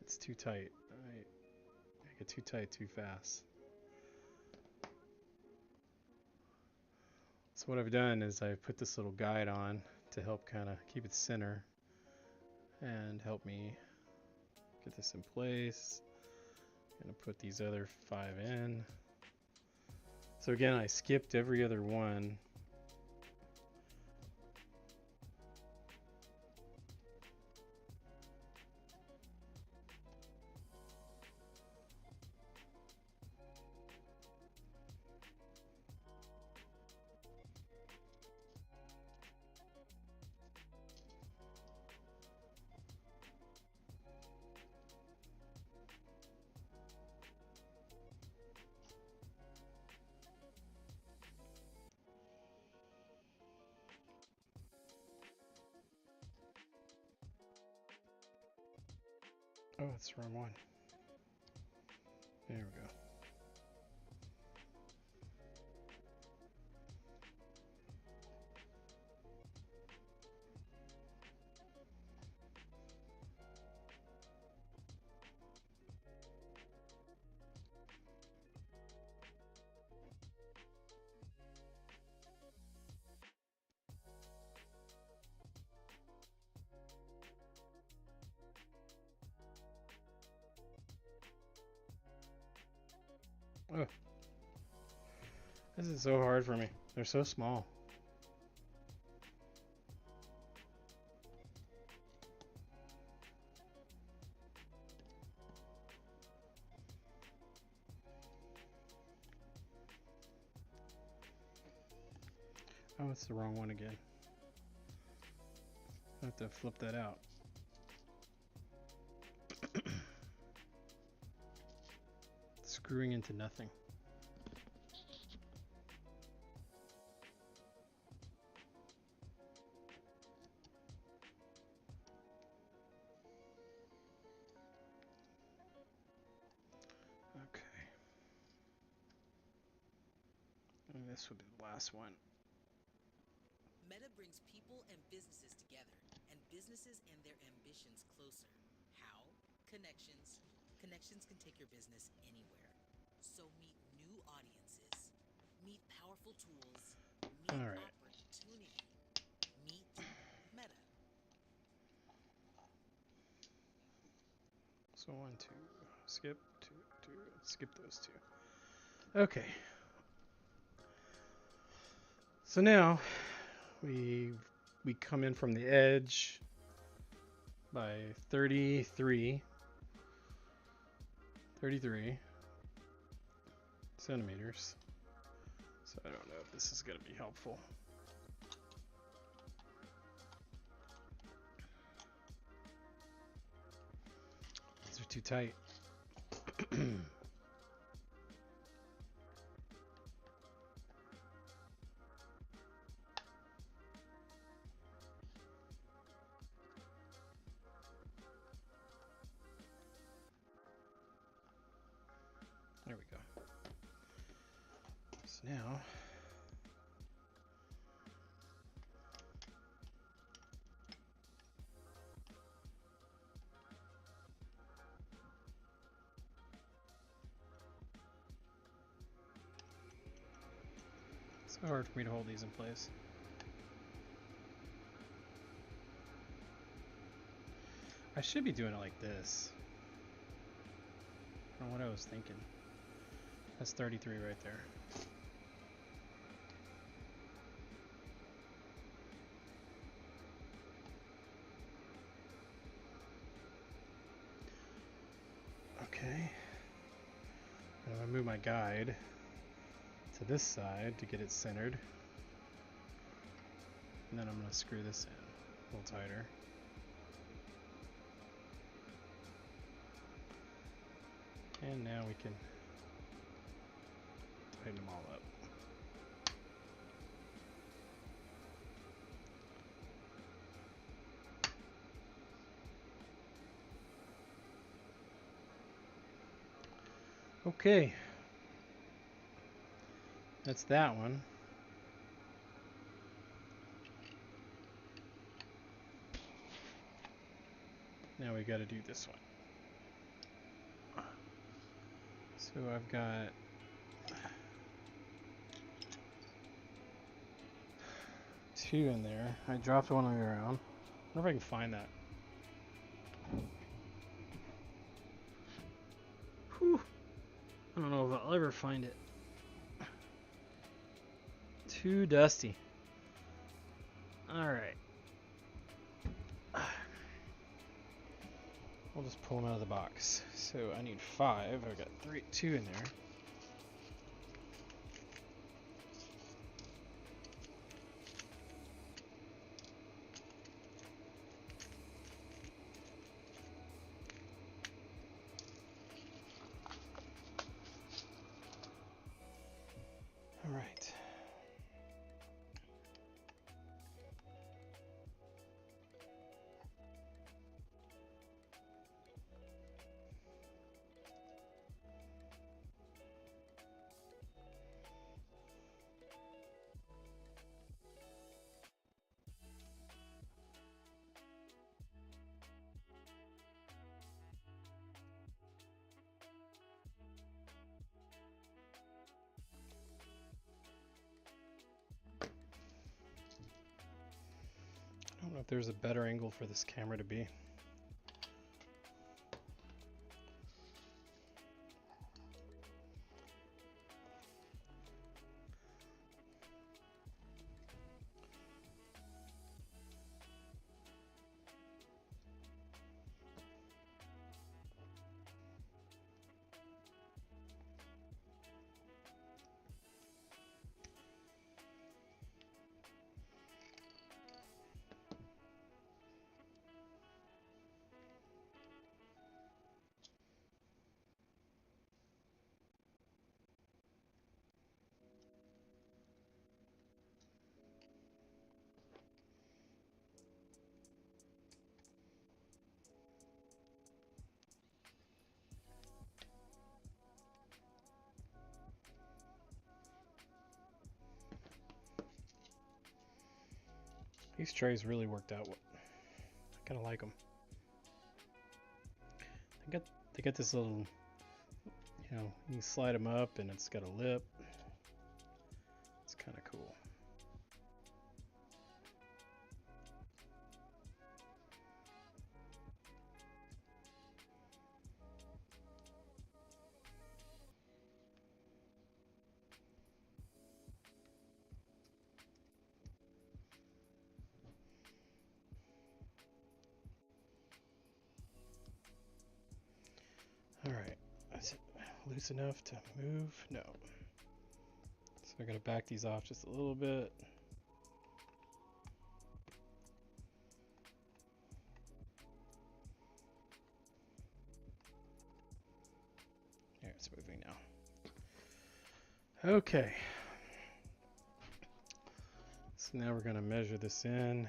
It's too tight. I get too tight too fast. So what I've done is I've put this little guide on to help kind of keep it center and help me get this in place. I'm gonna put these other 5 in. So again, I skipped every other one. Oh, that's the wrong one. There we go. Oh, this is so hard for me. They're so small. Oh, it's the wrong one again. I have to flip that out. Screwing into nothing. Okay. And this would be the last one. Meta brings people and businesses together, and businesses and their ambitions closer. How? Connections. Connections can take your business anywhere. So meet new audiences, meet powerful tools, meet opportunity, meet Meta. So 1, 2, skip, 2, 2, skip those 2. Okay. So now we come in from the edge by 33. 33 centimeters. So I don't know if this is going to be helpful. These are too tight. There we go. So now it's so hard for me to hold these in place. I should be doing it like this. I don't know what I was thinking. That's 33 right there. Okay. I'm going to move my guide to this side to get it centered. And then I'm going to screw this in a little tighter. And now we can tighten them all up. Okay. That's that one. Now we got to do this one. So I've got two in there. I dropped one on the ground. I wonder if I can find that. Whew. I don't know if I'll ever find it. Too dusty. Alright. We'll just pull them out of the box. So I need 5. I've got 2 in there. All right. I don't know if there's a better angle for this camera to be. These trays really worked out. I kind of like them. They got this little, you know, you can slide them up and it's got a lip. It's kind of cool. All right, that's it. loose enough to move? No. So I'm going to back these off just a little bit. There, it's moving now. Okay. So now we're going to measure this in.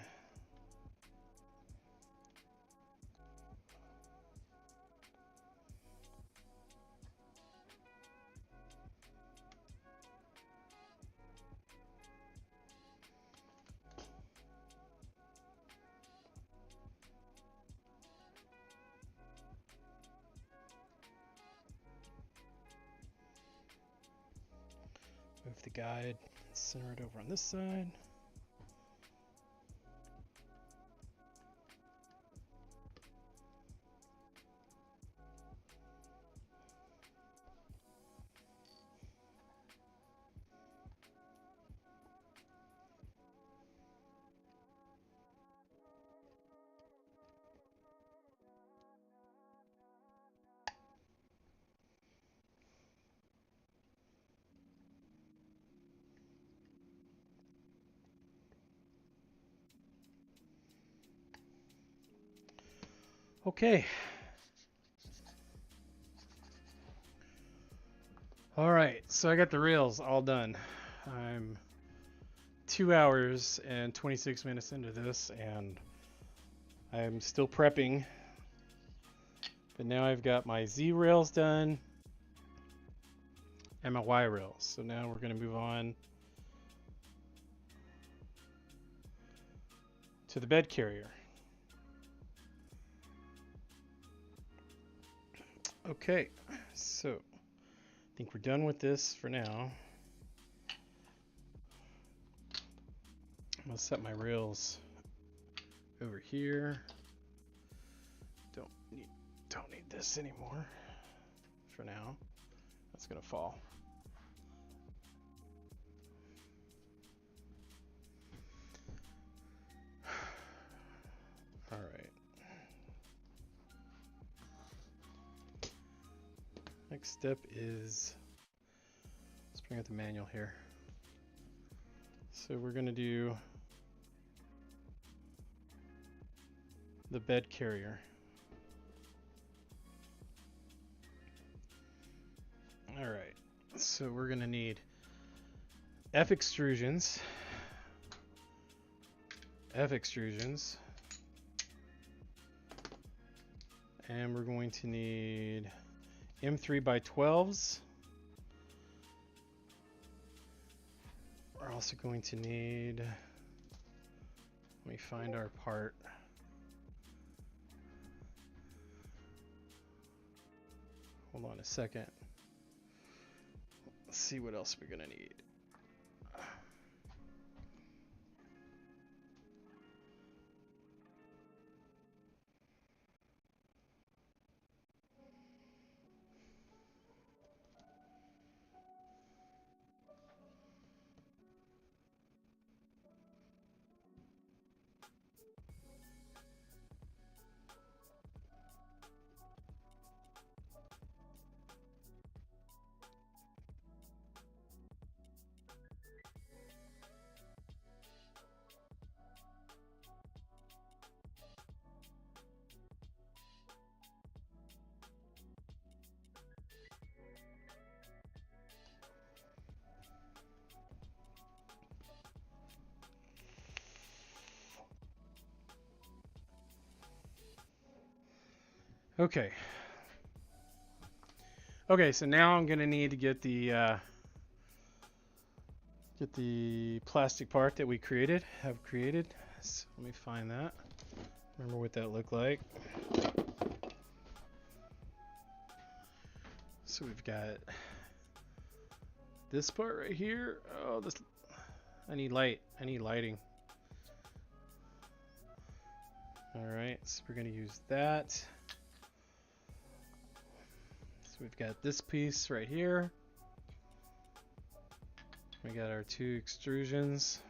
Move the guide, center it over on this side. Okay. All right, so I got the rails all done. I'm 2 hours and 26 minutes into this, and I'm still prepping. But now I've got my Z rails done and my Y rails. So now we're going to move on to the bed carrier. Okay, so I think we're done with this for now. I'm gonna set my rails over here. Don't need this anymore for now. That's gonna fall. All right. Next step is, let's bring up the manual here. So we're going to do the bed carrier. All right, so we're going to need F extrusions, and we're going to need M3 by 12s. We're also going to need, let me find our part. Hold on a second. Let's see what else we're gonna need. Okay. Okay, so now I'm gonna need to get the plastic part that we have created. So let me find that. Remember what that looked like. So we've got this part right here. Oh, this, I need light. I need lighting. All right, so we're gonna use that. So we've got this piece right here. We got our two extrusions.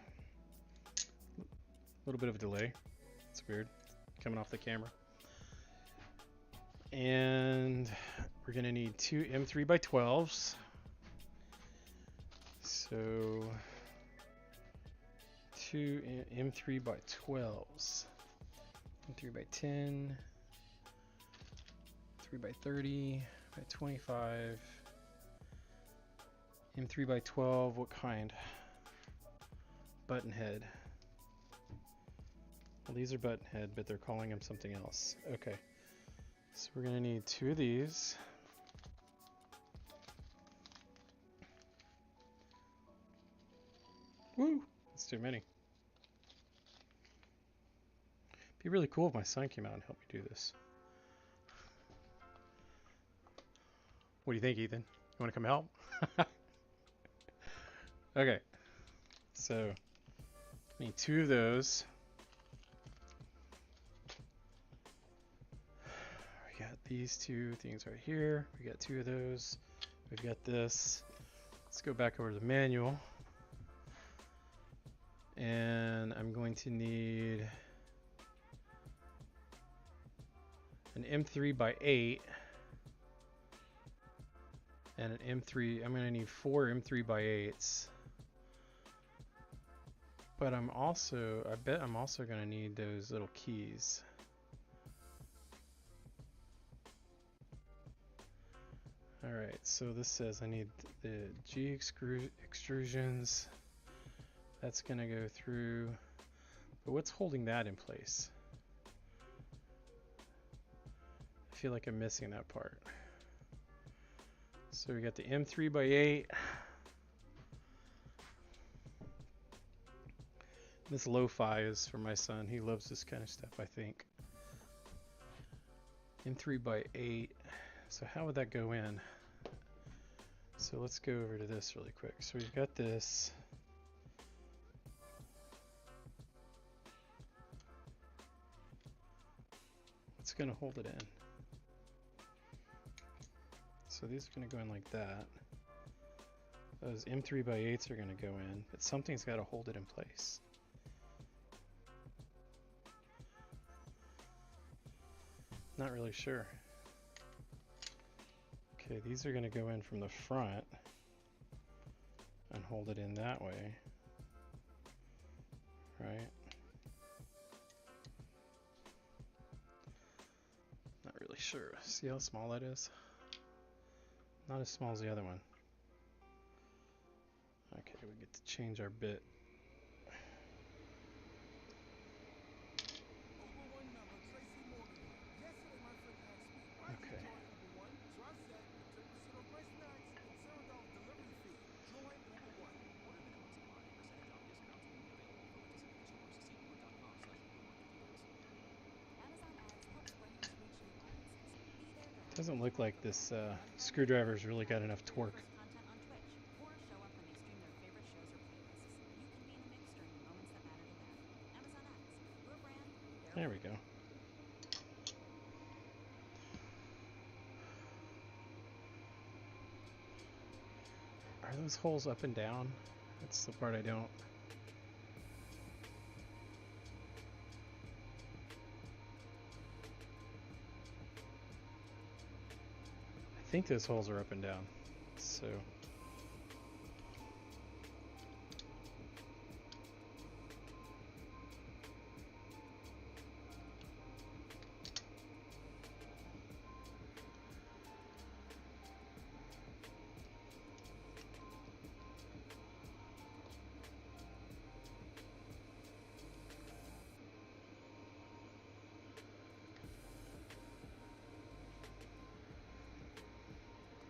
A little bit of a delay. It's weird coming off the camera. And we're going to need 2 M3x12s. So 2 M3x12s. M3x10, 3x30, by 25. M3x12, what kind? Button head. Well, these are button head, but they're calling them something else. Okay. So we're going to need 2 of these. Woo! That's too many. It'd be really cool if my son came out and helped me do this. What do you think, Ethan? You want to come help? Okay. So, I need 2 of those. We got these 2 things right here. We got 2 of those. We've got this. Let's go back over to the manual. And I'm going to need an M3x8 and an M3. I'm going to need 4 M3x8s. But I bet I'm also going to need those little keys. Alright, so this says I need the G extrusions. That's going to go through. But what's holding that in place? I feel like I'm missing that part. So we got the M3x8. This lo-fi is for my son. He loves this kind of stuff, I think. M3x8. So how would that go in? So let's go over to this really quick. So we've got this. It's going to hold it in. So these are going to go in like that. Those M3x8s are going to go in, but something's got to hold it in place. Not really sure. Okay, these are going to go in from the front and hold it in that way, right? Not really sure. See how small that is? Not as small as the other one. Okay, we get to change our bit. Okay. Doesn't look like this screwdriver's really got enough torque. There we go. Are those holes up and down? That's the part I don't. I think those holes are up and down. So.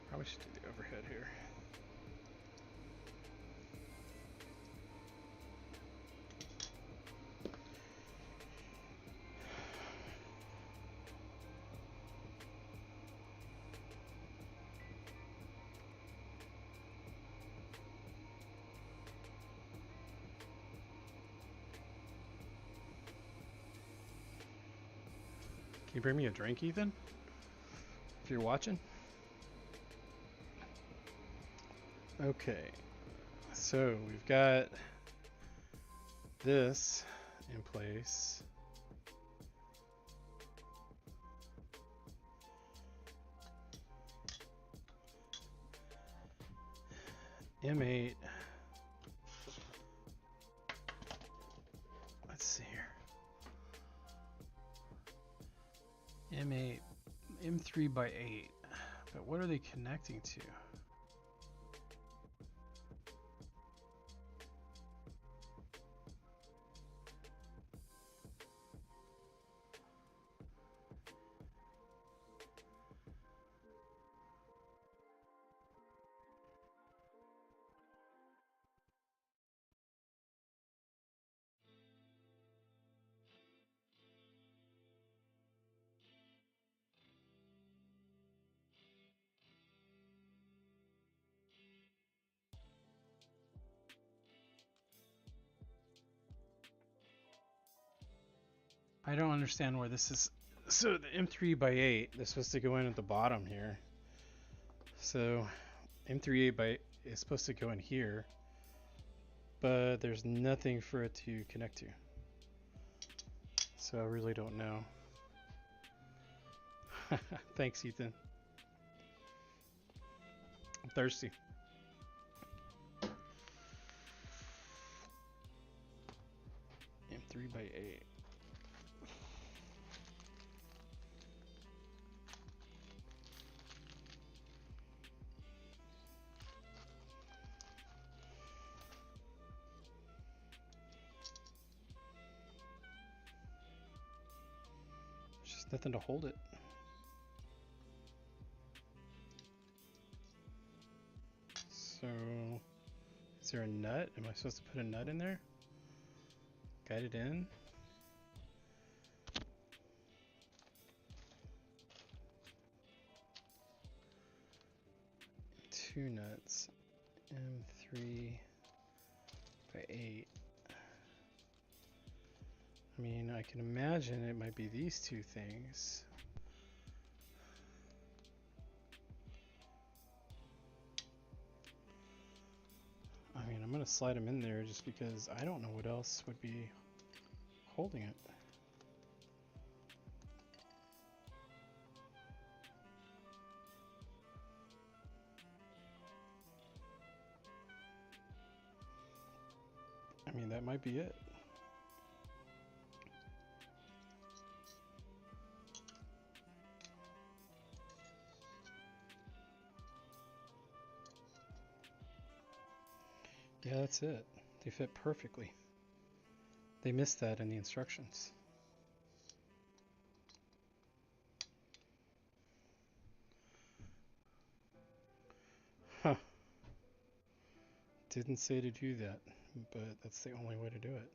Probably should do the overhead here. Can you bring me a drink, Ethan? If you're watching? Okay, so we've got this in place. M8. Let's see here. M8, M3 by 8. But what are they connecting to? I don't understand where this is. So the M3 by 8, they're supposed to go in at the bottom here. So M3 8 by is supposed to go in here, but there's nothing for it to connect to. So I really don't know. Thanks, Ethan. I'm thirsty. M3 by 8. There's just nothing to hold it. So, is there a nut? Am I supposed to put a nut in there? Guide it in? Two nuts. M3 by 8. I mean, I can imagine it might be these two things. I mean, I'm going to slide them in there just because I don't know what else would be holding it. I mean, that might be it. Yeah, that's it. They fit perfectly. They missed that in the instructions. Huh. Didn't say to do that, but that's the only way to do it.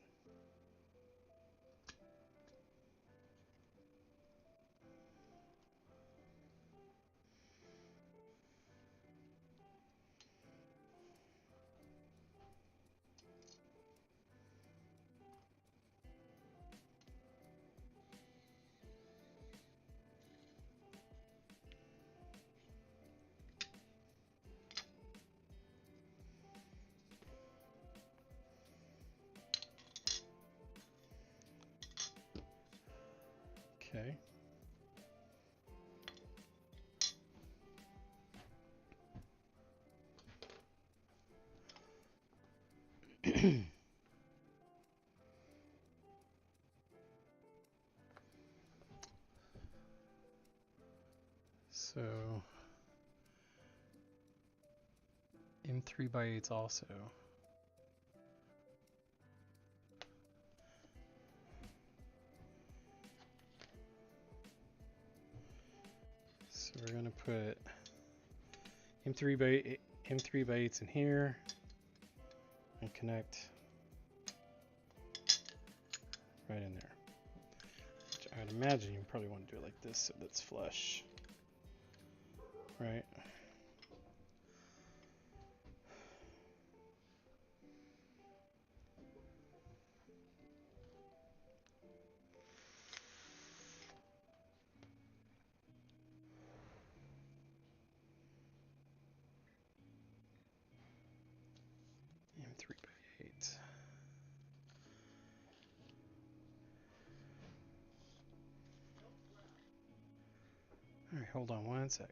Okay. So M3 by 8's also. So we're gonna put M3 by 8's in here and connect right in there. Which I'd imagine you probably want to do it like this so that's flush, right? M3 by 8. Alright, hold on one sec.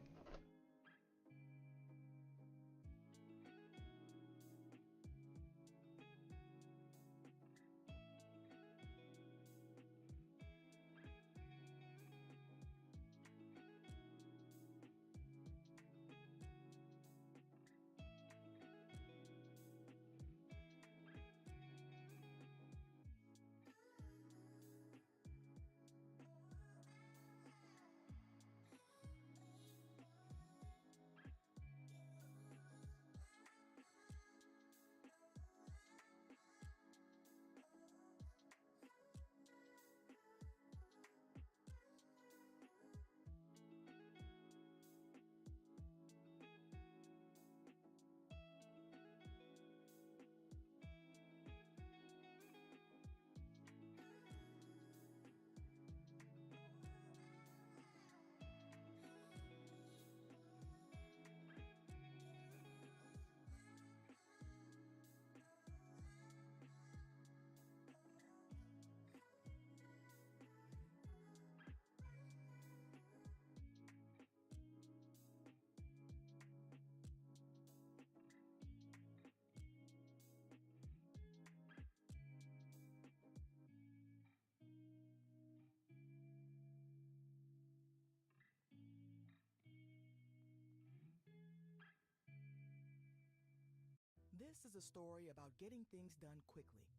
This is a story about getting things done quickly.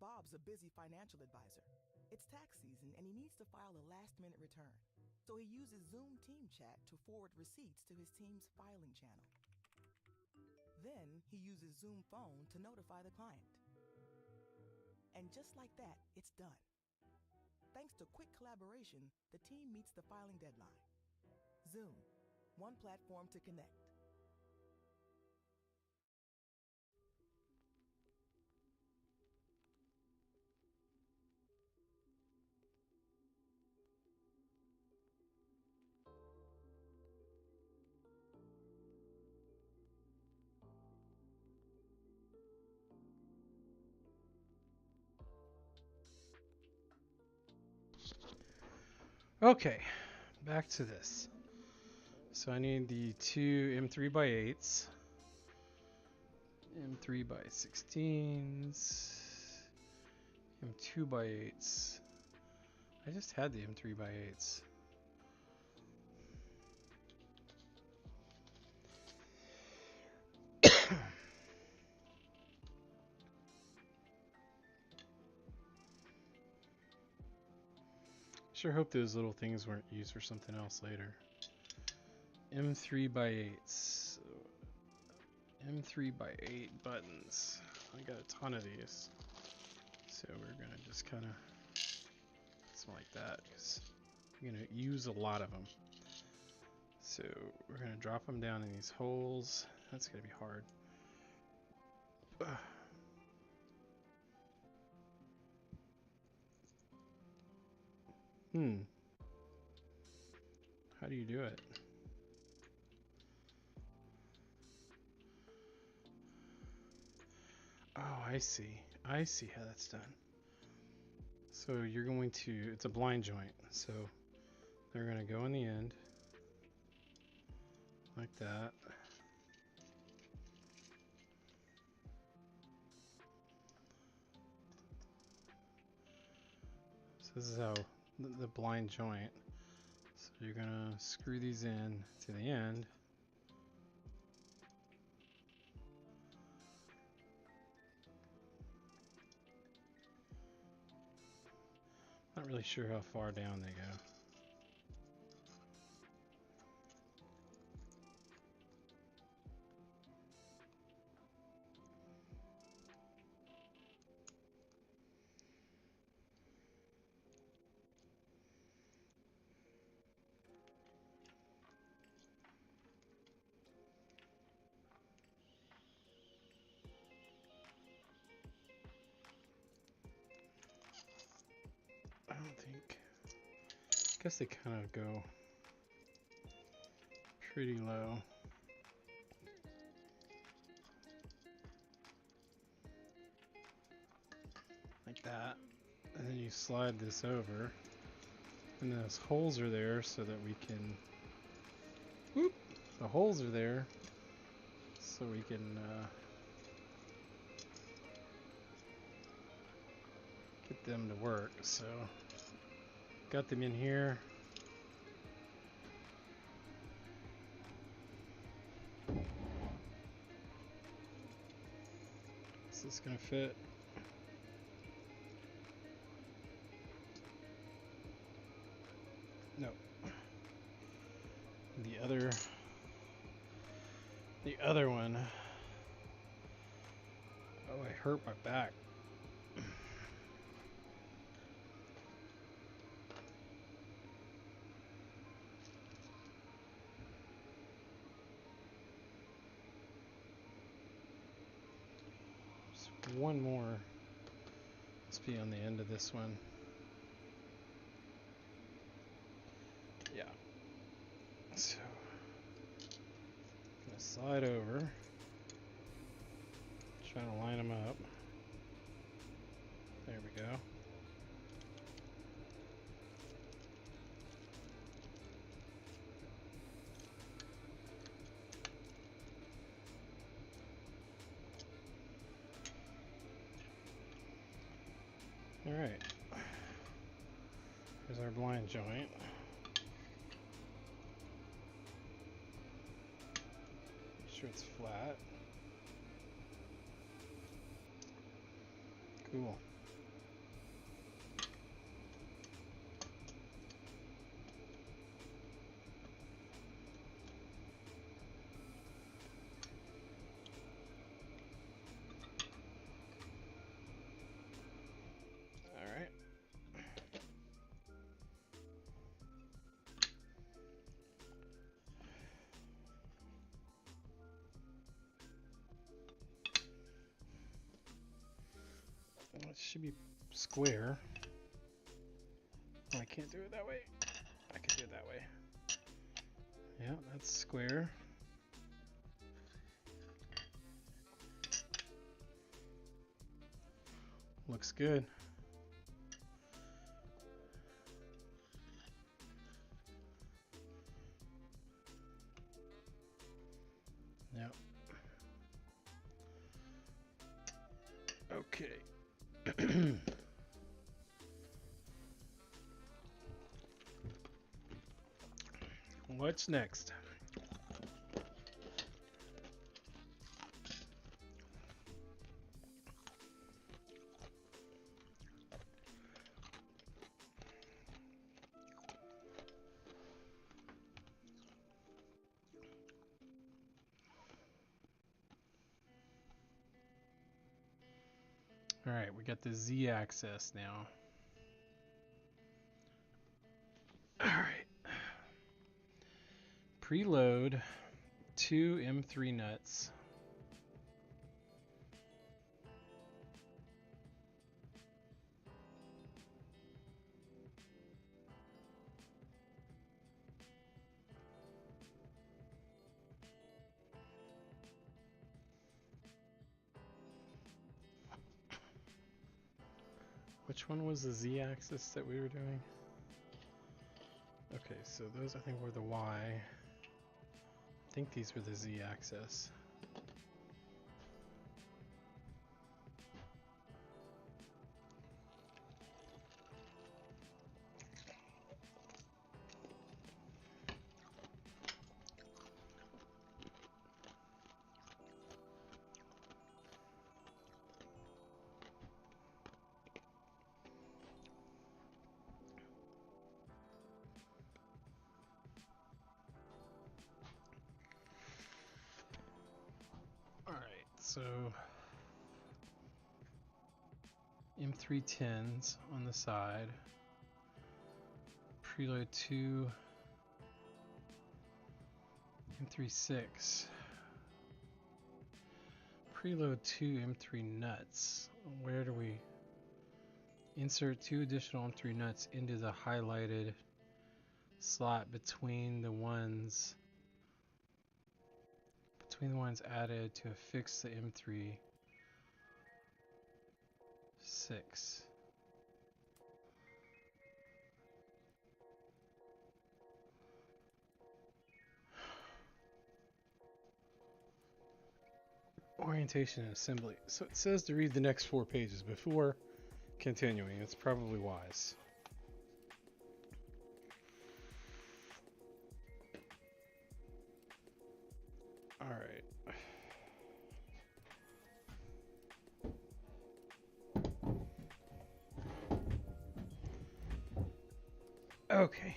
Bob's a busy financial advisor. It's tax season and he needs to file a last-minute return. So he uses Zoom Team Chat to forward receipts to his team's filing channel. Then he uses Zoom Phone to notify the client. And just like that, it's done. Thanks to quick collaboration, the team meets the filing deadline. Zoom, one platform to connect. Okay, back to this. So I need the two M3x8s, M3x16s, M2x8s. I just had the M3x8s. Sure hope those little things weren't used for something else later. M3x8s. M3x8 buttons. I got a ton of these. So we're going to just kind of something like that because we're going to use a lot of them. So we're going to drop them down in these holes. That's going to be hard. How do you do it? Oh, I see. I see how that's done. So you're going to, it's a blind joint. So they're going to go in the end. Like that. So this is how the blind joint. So you're going to screw these in to the end. Not really sure how far down they go. I don't think. I guess they kind of go pretty low. Like that. And then you slide this over. And those holes are there so that we can. Whoop! The holes are there so we can get them to work. So got them in here. Is this gonna fit? No. The other one. Oh, I hurt my back. Just one more. Let's be on the end of this one. Yeah. So, I'm gonna slide over. Trying to line them up. There we go. Alright. Here's our blind joint. Make sure it's flat. Cool. All right. Well, it should be square. Oh, I can't do it that way. I can do it that way. Yeah, that's square. Looks good. Yep. Okay. What's next? All right, we got the Z-axis now. All right. Preload 2 M3 nuts. Which one was the Z-axis that we were doing? Okay, so those I think were the Y. I think these were the Z-axis. Alright, so M310s on the side. Preload 2 M36. Preload 2 M3 nuts. Where do we insert 2 additional M3 nuts into the highlighted slot between the ones added to affix the M3 6. Orientation and assembly. So it says to read the next 4 pages before continuing. It's probably wise. All right. Okay.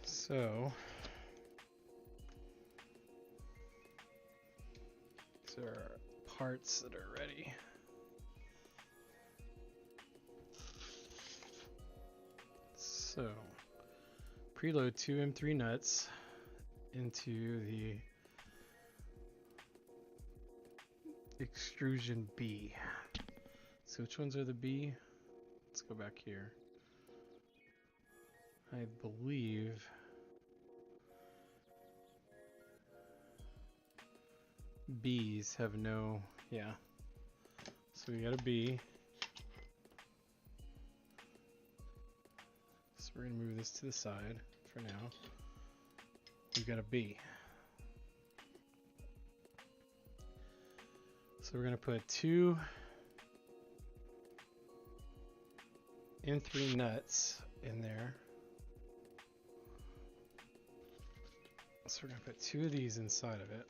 So these are parts that are ready. So preload 2 M3 nuts into the extrusion B. So which ones are the B? Let's go back here. I believe B's have no, yeah. So we got a B. So we're gonna move this to the side for now. We've got a B. So we're gonna put 2 M3 nuts in there. So we're gonna put 2 of these inside of it.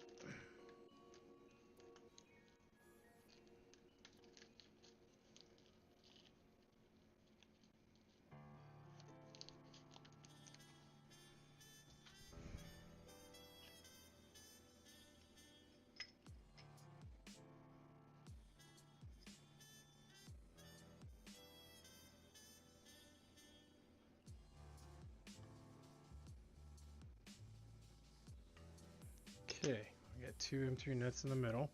put 2 M3 nuts in the middle.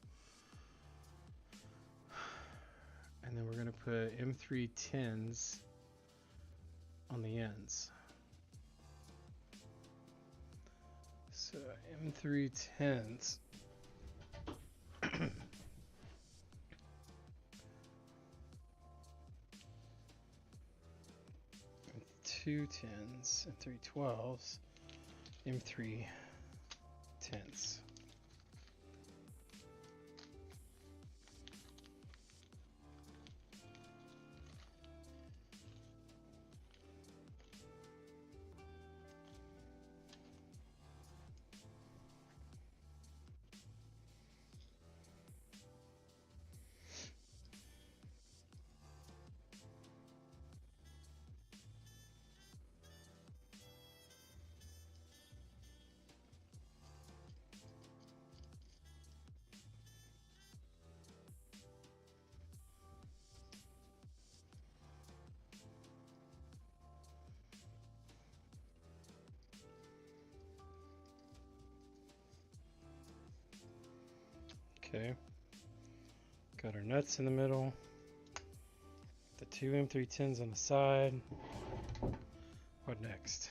And then we're going to put M3 tins on the ends. So M3 tins. 2 10s and 3 12s, M3 10s. Okay, got our nuts in the middle, the 2 M3 tins on the side. What next?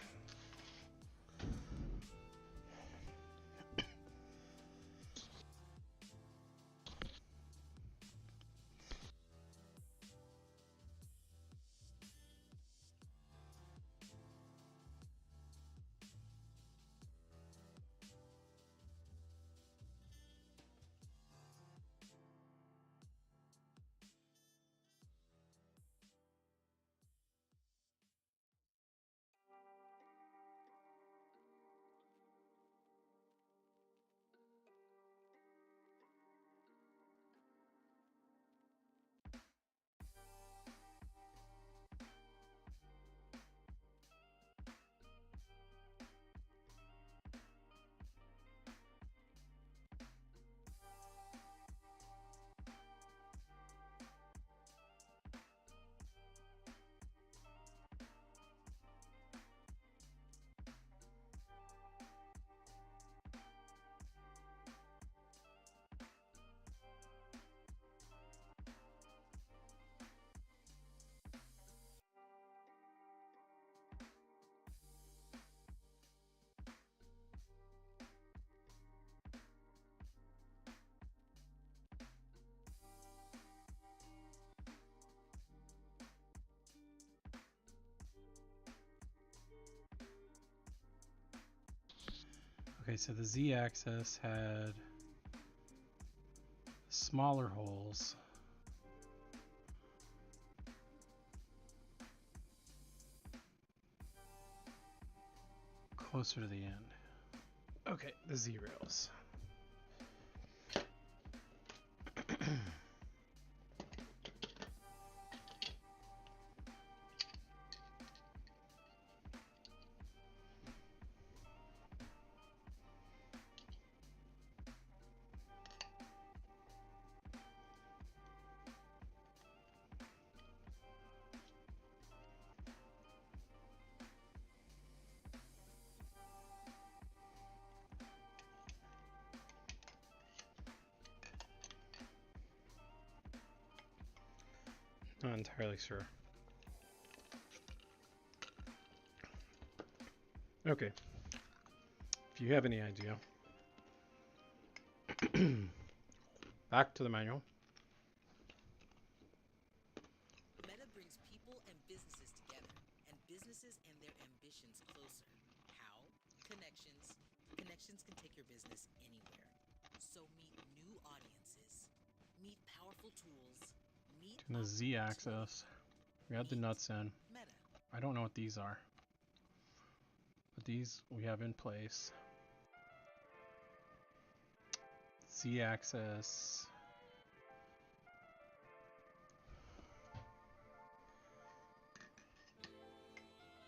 Okay, so the Z-axis had smaller holes. Closer to the end. Okay, the Z-rails. Not entirely sure. Okay. If you have any idea. Back to the manual. Meta brings people and businesses together, and businesses and their ambitions closer. How? Connections. Connections can take your business anywhere. So meet new audiences, meet powerful tools, meet In the Z-axis, we have the nuts in. Meta. I don't know what these are, but these we have in place. Z-axis.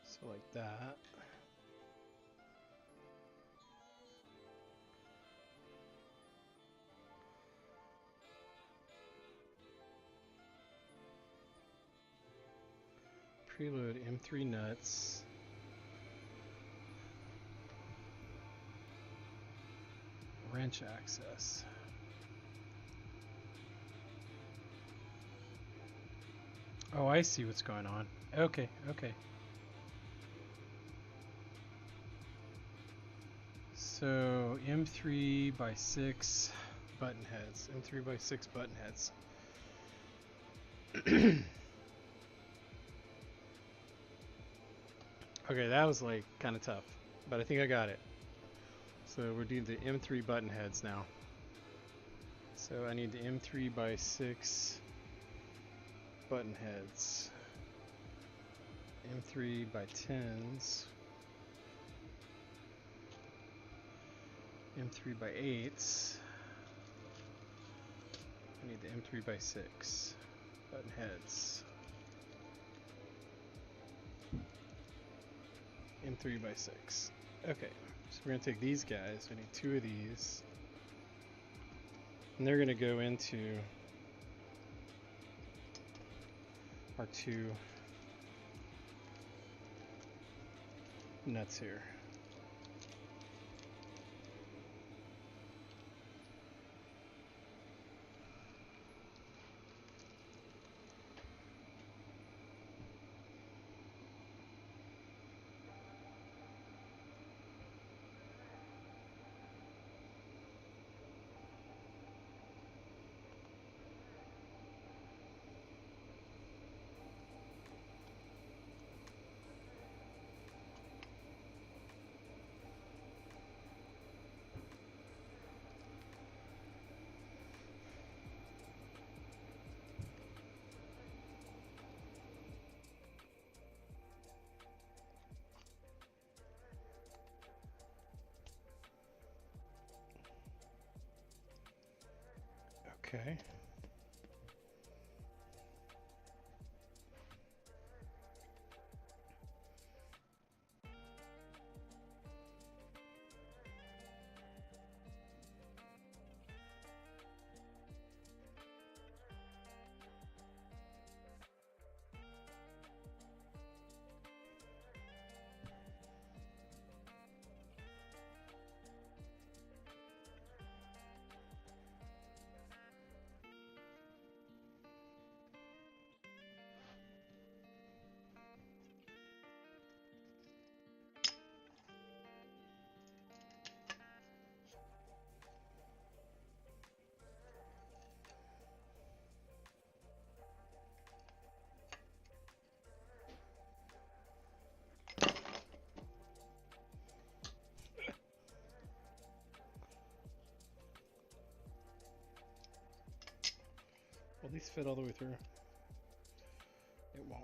So like that. Preload M3 nuts. wrench access. Oh, I see what's going on. Okay, okay. So M3 by 6 button heads. M3 by 6 button heads. Okay, that was like kind of tough, but I think I got it. So we're doing the M3 button heads now. So I need the M3 by 6 button heads. M3 by 10s. M3 by 8s. I need the M3 by 6 button heads. M3 by 6. Okay, so we're going to take these guys. We need 2 of these. And they're going to go into our 2 nuts here. Okay. Will these fit all the way through? It won't.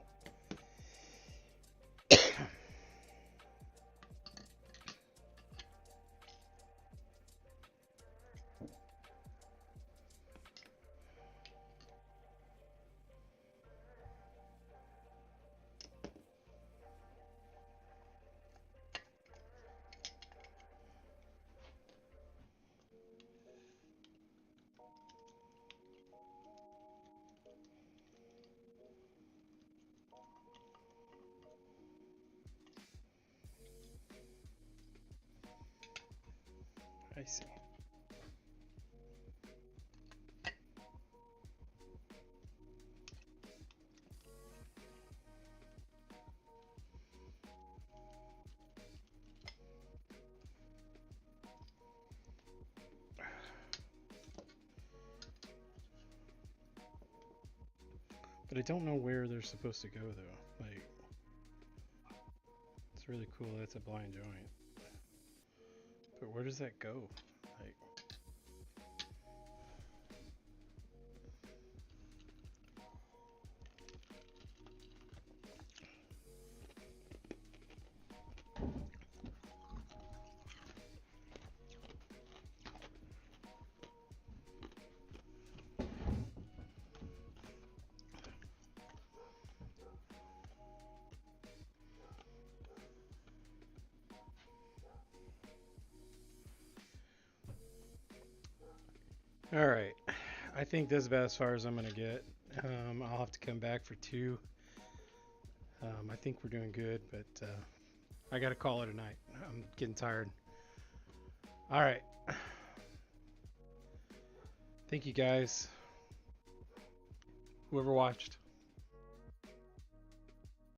I see. But I don't know where they're supposed to go though. Like, it's really cool. That's a blind joint. But where does that go? Like, all right. I think this is about as far as I'm gonna get. I'll have to come back for 2. I think we're doing good, but I gotta call it a night. I'm getting tired. All right. Thank you guys. Whoever watched.